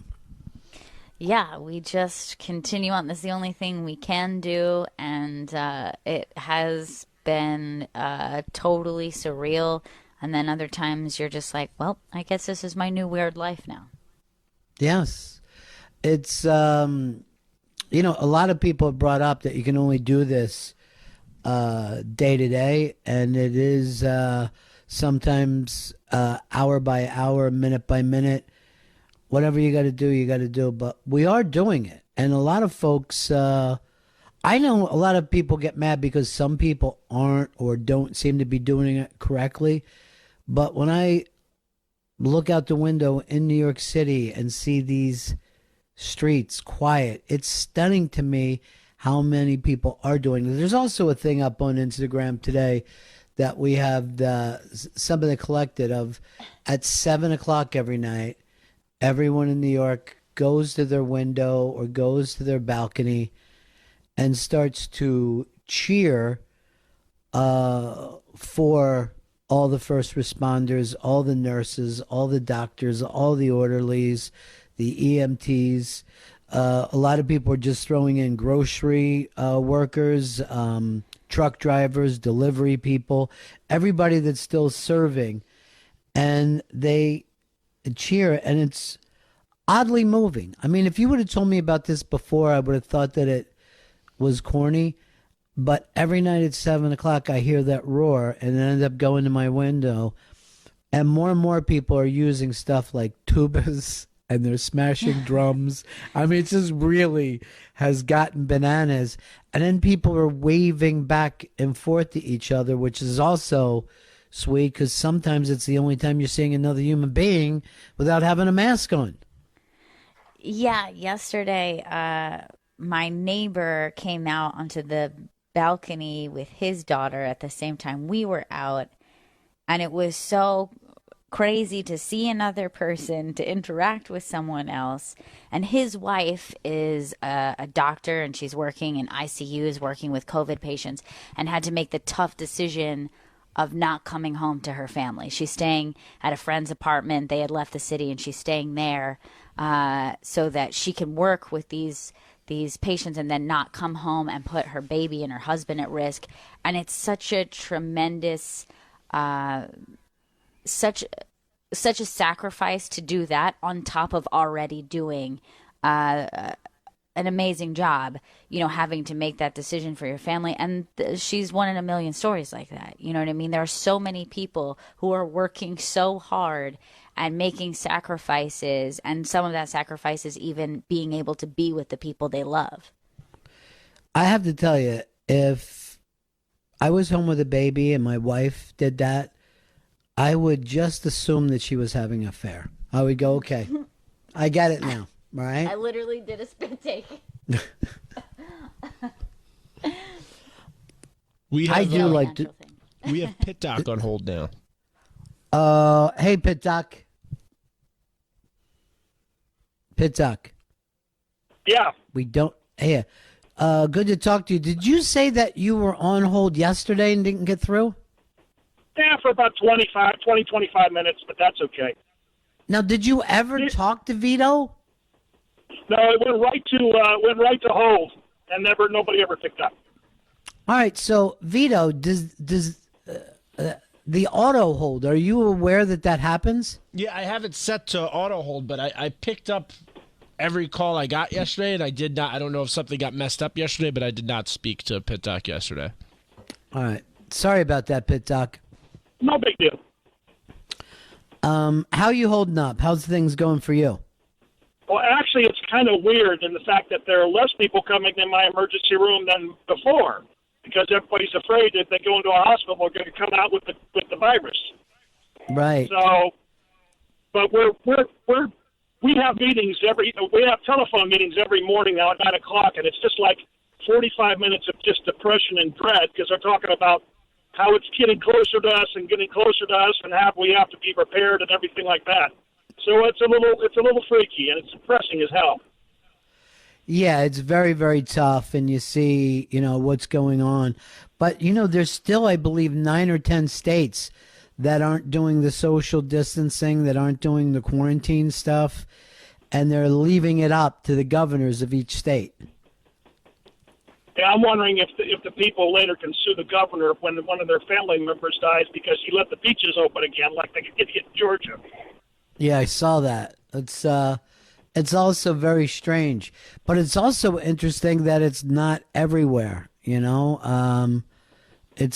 Yeah, we just continue on. This is the only thing we can do, and it has been totally surreal. And then other times you're just like, well, I guess this is my new weird life now. Yes. It's, a lot of people have brought up that you can only do this day to day, and it is sometimes hour by hour, minute by minute. Whatever you got to do, you got to do. But we are doing it. And a lot of folks, I know a lot of people get mad because some people aren't or don't seem to be doing it correctly. But when I look out the window in New York City and see these streets quiet, it's stunning to me how many people are doing it. There's also a thing up on Instagram today that we have something collected of at 7 o'clock every night. Everyone in New York goes to their window or goes to their balcony and starts to cheer for all the first responders, all the nurses, all the doctors, all the orderlies, the EMTs. A lot of people are just throwing in grocery workers, truck drivers, delivery people, everybody that's still serving. And they cheer, and it's oddly moving. I mean, if you would have told me about this before, I would have thought that it was corny. But every night at 7 o'clock, I hear that roar, and then I end up going to my window. And more people are using stuff like tubas, and they're smashing drums. I mean, it just really has gotten bananas. And then people are waving back and forth to each other, which is also sweet because sometimes it's the only time you're seeing another human being without having a mask on. Yeah, yesterday, my neighbor came out onto the balcony with his daughter at the same time we were out, and it was so crazy to see another person, to interact with someone else. And his wife is a doctor, and she's working in ICUs, working with COVID patients, and had to make the tough decision of not coming home to her family. She's staying at a friend's apartment. They had left the city, and she's staying there so that she can work with these these patients and then not come home and put her baby and her husband at risk. And it's such a tremendous, such a sacrifice to do that on top of already doing an amazing job, having to make that decision for your family. And she's one in a million stories like that. You know what I mean? There are so many people who are working so hard and making sacrifices, and some of that sacrifice is even being able to be with the people they love. I have to tell you, if I was home with a baby and my wife did that, I would just assume that she was having an affair. I would go, okay, I get it now, right? I literally did a spit take. We have, I do like to. We have Pit Doc on hold now. Hey, Pit Doc. Pit Doc. Yeah. We don't. Hey, good to talk to you. Did you say that you were on hold yesterday and didn't get through? Yeah, for about 25 minutes, but that's okay. Now, did you ever talk to Vito? No, it went right to hold, and nobody ever picked up. All right, so Vito, does the auto hold? Are you aware that happens? Yeah, I have it set to auto hold, but I picked up every call I got yesterday, and I did not. I don't know if something got messed up yesterday, but I did not speak to Pit Doc yesterday. All right, sorry about that, Pit Doc. No big deal. How you holding up? How's things going for you? Well, actually, it's kind of weird in the fact that there are less people coming in my emergency room than before, because everybody's afraid that if they go into a hospital, they're going to come out with the virus. Right. So, but we have meetings we have telephone meetings every morning now at 9:00, and it's just like 45 minutes of just depression and dread because they're talking about how it's getting closer to us and how we have to be prepared and everything like that. So it's a little freaky and it's depressing as hell. Yeah, it's very, very tough, and you see, what's going on. But, there's still, I believe, 9 or 10 states that aren't doing the social distancing, that aren't doing the quarantine stuff, and they're leaving it up to the governors of each state. Yeah, I'm wondering if the people later can sue the governor when one of their family members dies because he let the beaches open again like the idiot in Georgia. Yeah, I saw that. It's also very strange, but it's also interesting that it's not everywhere. It's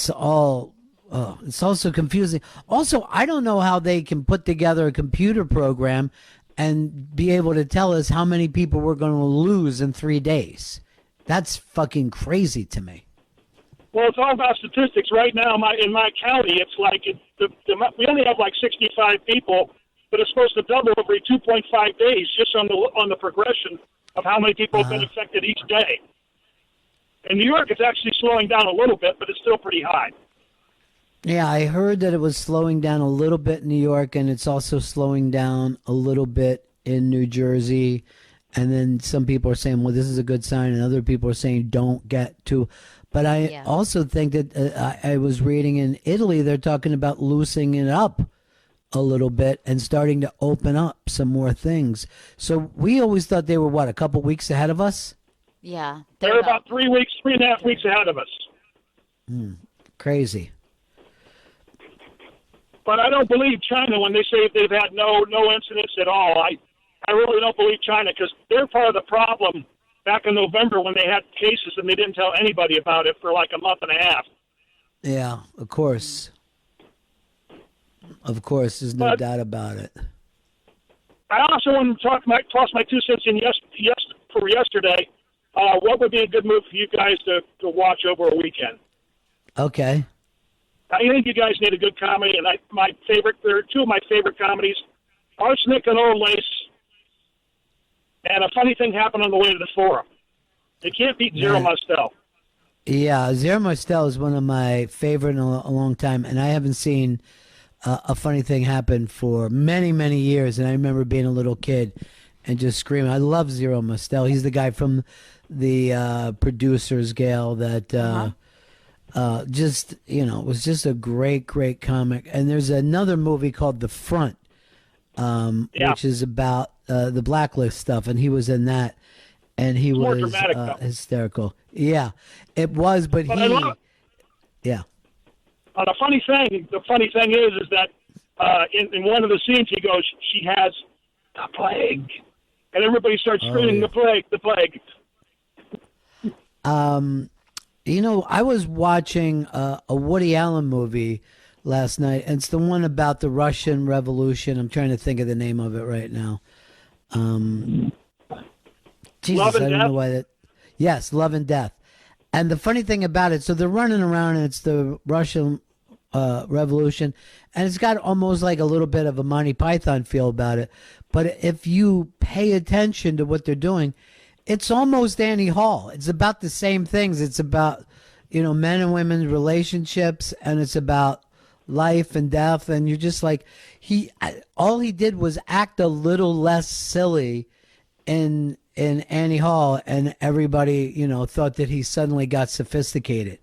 also confusing. Also, I don't know how they can put together a computer program and be able to tell us how many people we're going to lose in 3 days. That's fucking crazy to me. Well, it's all about statistics. Right now, in my county, it's like we only have like 65 people, but it's supposed to double every 2.5 days just on the progression of how many people have been affected each day. In New York, it's actually slowing down a little bit, but it's still pretty high. Yeah, I heard that it was slowing down a little bit in New York, and it's also slowing down a little bit in New Jersey. And then some people are saying, well, this is a good sign, and other people are saying don't get too. But I also think that I was reading in Italy, they're talking about loosening it up a little bit and starting to open up some more things. So we always thought they were, a couple weeks ahead of us? Yeah. They're about 3.5 weeks ahead of us. Crazy. But I don't believe China when they say they've had no incidents at all. I really don't believe China because they're part of the problem back in November when they had cases and they didn't tell anybody about it for like a month and a half. Yeah, of course. Of course, there's no doubt about it. I also want to toss my 2 cents in for yesterday. What would be a good move for you guys to watch over a weekend? Okay. I think you guys need a good comedy, and there are 2 of my favorite comedies, Arsenic and Old Lace, and A Funny Thing Happened on the Way to the Forum. You can't beat Zero Mostel. Yeah, Zero Mostel is one of my favorite in a long time, and I haven't seen A Funny Thing Happen for many, many years, and I remember being a little kid and just screaming. I love Zero Mostel. He's the guy from the Producers Guild that was just a great, great comic. And there's another movie called The Front, which is about the Blacklist stuff, and he was in that. and he more was dramatic, though. hysterical. Yeah, it was, but But he, I love, yeah. the funny thing is that in one of the scenes he goes, "She has the plague," and everybody starts screaming, "The plague, the plague!" You know, I was watching a Woody Allen movie last night, and it's the one about the Russian Revolution. I'm trying to think of the name of it right now. Jesus, Love and I don't Death? know why that. Yes, Love and Death. And the funny thing about it, so they're running around, and it's the Russian Revolution, and it's got almost like a little bit of a Monty Python feel about it. But if you pay attention to what they're doing, it's almost Annie Hall. It's about the same things. It's about, you know, men and women's relationships, and it's about life and death. And you're just like, all he did was act a little less silly in Annie Hall, and everybody, you know, thought that he suddenly got sophisticated.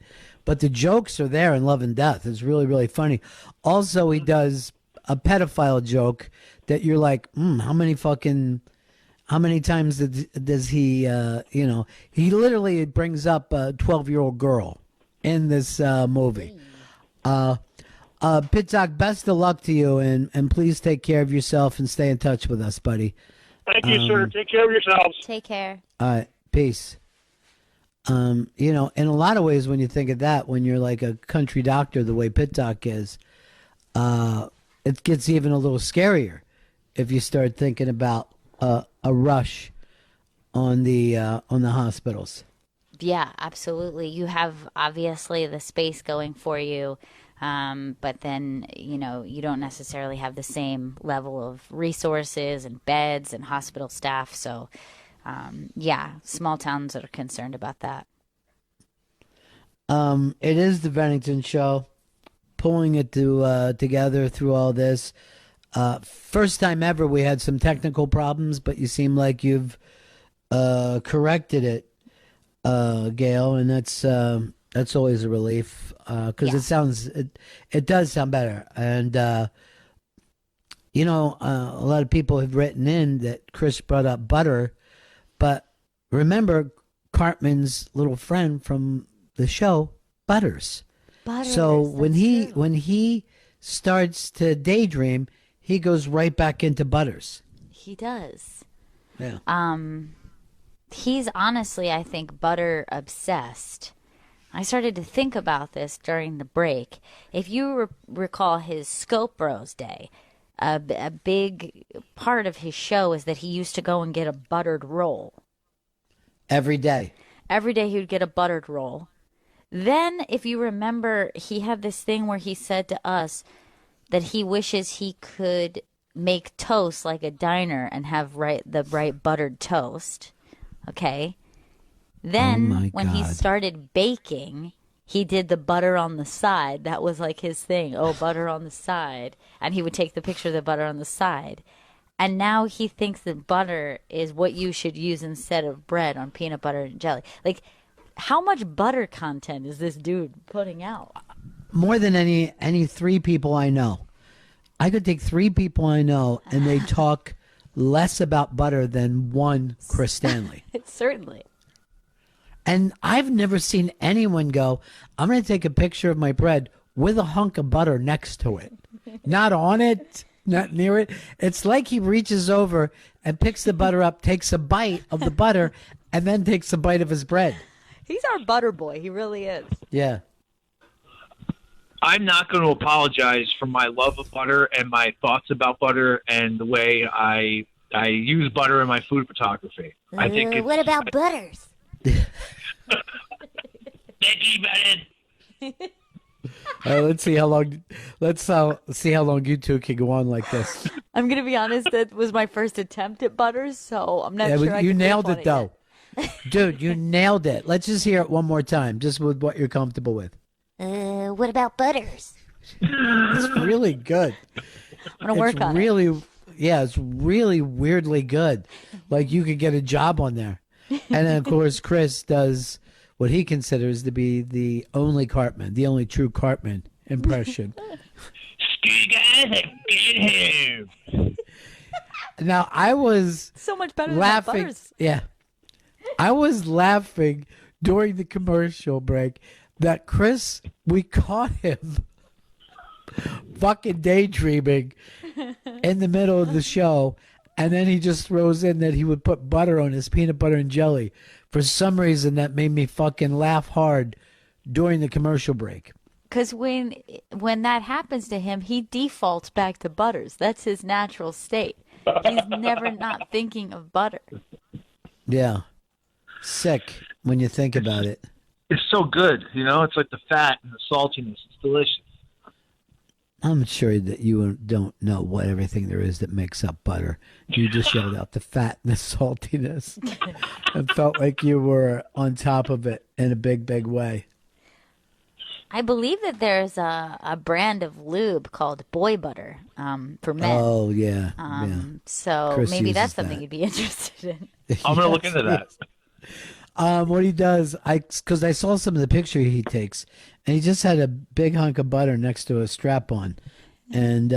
But the jokes are there in Love and Death. It's really, really funny. Also, he does a pedophile joke that you're like, how many times does he, you know, he literally brings up a 12-year-old girl in this movie. Pitzak, best of luck to you, and please take care of yourself and stay in touch with us, buddy. Thank you, sir. Take care of yourselves. Take care. All right, peace. You know, in a lot of ways, when you think of that, when you're like a country doctor, the way Pitzak is, it gets even a little scarier if you start thinking about a rush on the hospitals. Yeah, absolutely. You have obviously the space going for you, but then, you know, you don't necessarily have the same level of resources and beds and hospital staff. So, yeah, small towns are concerned about that. It is the Bennington Show, pulling it together through all this. First time ever we had some technical problems, but you seem like you've corrected it, Gail, and that's always a relief because it does sound better. And you know, a lot of people have written in that Chris brought up butter, but remember Cartman's little friend from the show, Butters. So when he starts to daydream, he goes right back into Butters. He does. Yeah. He's honestly, I think, butter obsessed. I started to think about this during the break. If you recall his Scope Bros Day, a big part of his show is that he used to go and get a buttered roll. Every day. Every day he would get a buttered roll. Then, if you remember, he had this thing where he said to us that he wishes he could make toast like a diner and have the right buttered toast. Okay. Then when he started baking, he did the butter on the side. That was like his thing. Oh, butter on the side. And he would take the picture of the butter on the side. And now he thinks that butter is what you should use instead of bread on peanut butter and jelly. Like, how much butter content is this dude putting out? More than any three people I know. I could take three people I know and they talk less about butter than one Chris Stanley. Certainly. And I've never seen anyone go, I'm going to take a picture of my bread with a hunk of butter next to it. Not on it, not near it. It's like he reaches over and picks the butter up, takes a bite of the butter, and then takes a bite of his bread. He's our butter boy. He really is. Yeah. I'm not going to apologize for my love of butter and my thoughts about butter and the way I use butter in my food photography. I think what about Butters? All right, let's see how long. See how long you two can go on like this. I'm gonna be honest. That was my first attempt at Butters, so I'm not sure. You nailed it though, dude. You nailed it. Let's just hear it one more time, just with what you're comfortable with. What about Butters? It's really good. I'm gonna work on it. Yeah, it's really weirdly good. Like you could get a job on there. And then, of course, Chris does what he considers to be the only Cartman, the only true Cartman impression. Now, I was so much better laughing. than Butters. Yeah. I was laughing during the commercial break that Chris, we caught him fucking daydreaming in the middle of the show, and then he just throws in that he would put butter on his peanut butter and jelly. For some reason, that made me fucking laugh hard during the commercial break. Because when that happens to him, he defaults back to butters. That's his natural state. He's never not thinking of butter. Yeah. Sick when you think about it. It's so good, you know. It's like the fat and the saltiness. It's delicious. I'm sure that you don't know what everything there is that makes up butter. You just yelled out the fat and the saltiness and felt like you were on top of it in a big, big way. I believe that there's a brand of lube called boy butter for men. Oh, yeah. Yeah. So Chris maybe uses that's something that. you'd be interested in. I'm going to look into that. What he does, because I saw some of the picture he takes, and he just had a big hunk of butter next to a strap on, and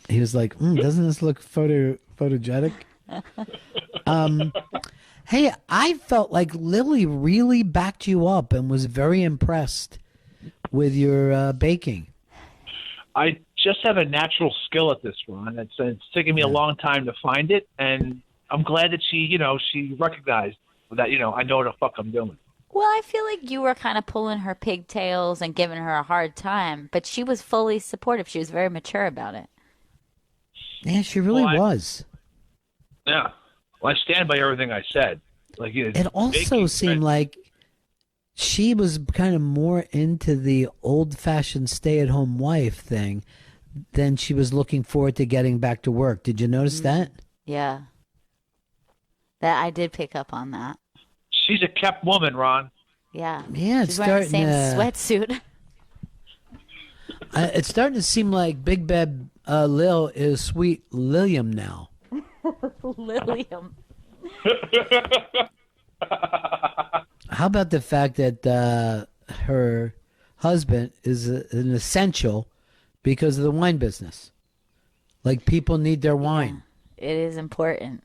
he was like, "Doesn't this look photogenic?" Hey, I felt like Lilly really backed you up and was very impressed with your baking. I just have a natural skill at this, Ron. It's taken me a long time to find it, and I'm glad that she recognized that, I know what the fuck I'm doing. Well, I feel like you were kind of pulling her pigtails and giving her a hard time, but she was fully supportive. She was very mature about it. Yeah, she really was. Yeah. Well, I stand by everything I said. It also seemed like she was kind of more into the old-fashioned stay-at-home wife thing than she was looking forward to getting back to work. Did you notice that? Yeah. That I did pick up on that. She's a kept woman, Ron. Yeah. Yeah, She's wearing the same sweatsuit. It's starting to seem like Big Bad Lil is Sweet Lilliam now. Lilliam. How about the fact that her husband is an essential because of the wine business? Like, people need their wine. It is important.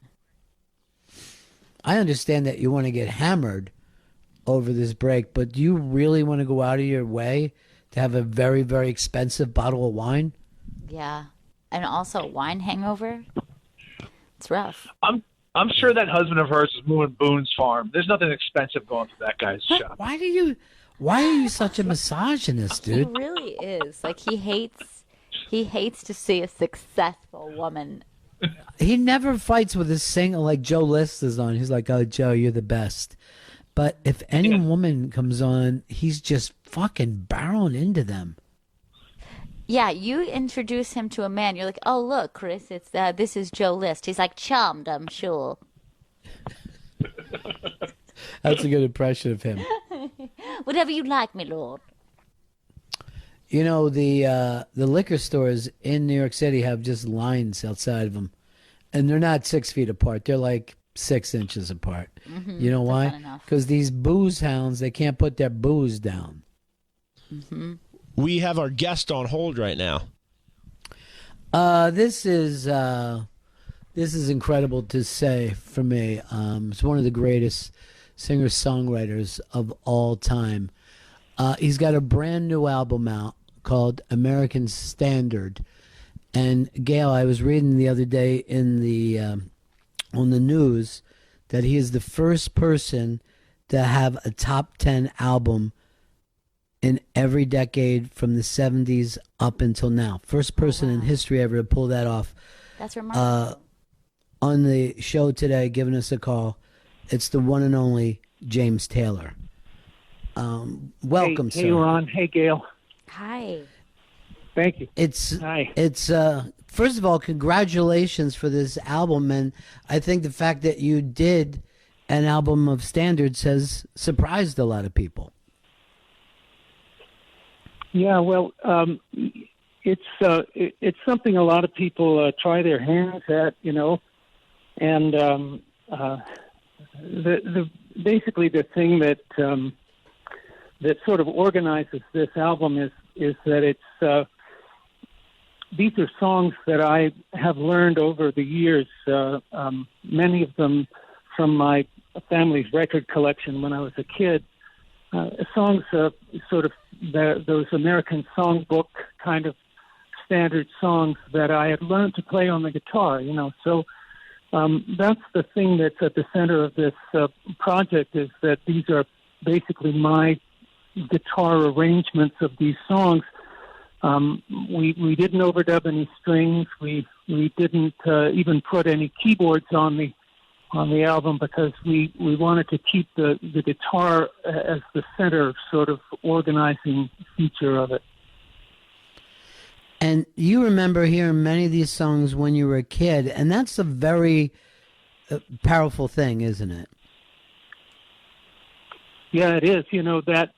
I understand that you want to get hammered over this break, but do you really want to go out of your way to have a very, very expensive bottle of wine? Yeah. And also wine hangover. It's rough. I'm sure that husband of hers is moving Boone's Farm. There's nothing expensive going to that guy's shop. Why are you such a misogynist, dude? He really is. Like, he hates to see a successful woman. He never fights with a singer like Joe List is on. He's like, "Oh, Joe, you're the best." But if any woman comes on, he's just fucking barreling into them. Yeah, you introduce him to a man. You're like, "Oh, look, Chris, this is Joe List." He's like, "Charmed, I'm sure." That's a good impression of him. Whatever you like, my lord. You know, the liquor stores in New York City have just lines outside of them, and they're not 6 feet apart. They're like 6 inches apart. Mm-hmm. You know why? Because these booze hounds, they can't put their booze down. Mm-hmm. We have our guest on hold right now. This is incredible to say for me. It's one of the greatest singer-songwriters of all time. He's got a brand new album out called American Standard. And Gail, I was reading the other day in the on the news that he is the first person to have a top 10 album in every decade from the 70s up until now. First person in history ever to pull that off. That's remarkable. On the show today, giving us a call, it's the one and only James Taylor. Welcome, sir. Hey, Ron. Hey, Gail. Hi. Thank you. Hi. First of all, congratulations for this album, and I think the fact that you did an album of standards has surprised a lot of people. Yeah, well, it's something a lot of people try their hands at, and basically the thing that sort of organizes this album is that it's these are songs that I have learned over the years, many of them from my family's record collection when I was a kid. Songs, sort of those American songbook kind of standard songs that I had learned to play on the guitar, you know. So that's the thing that's at the center of this project, is that these are basically my guitar arrangements of these songs. We didn't overdub any strings. We didn't even put any keyboards on the album, because we wanted to keep the guitar as the center sort of organizing feature of it. And you remember hearing many of these songs when you were a kid, and that's a very powerful thing, isn't it? Yeah, it is. You know that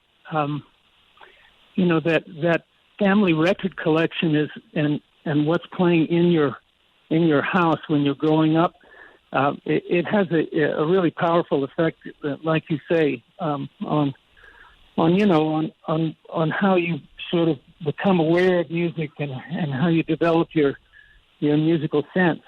family record collection is, and what's playing in your house when you're growing up. It has a really powerful effect, like you say, on how you sort of become aware of music and how you develop your musical sense.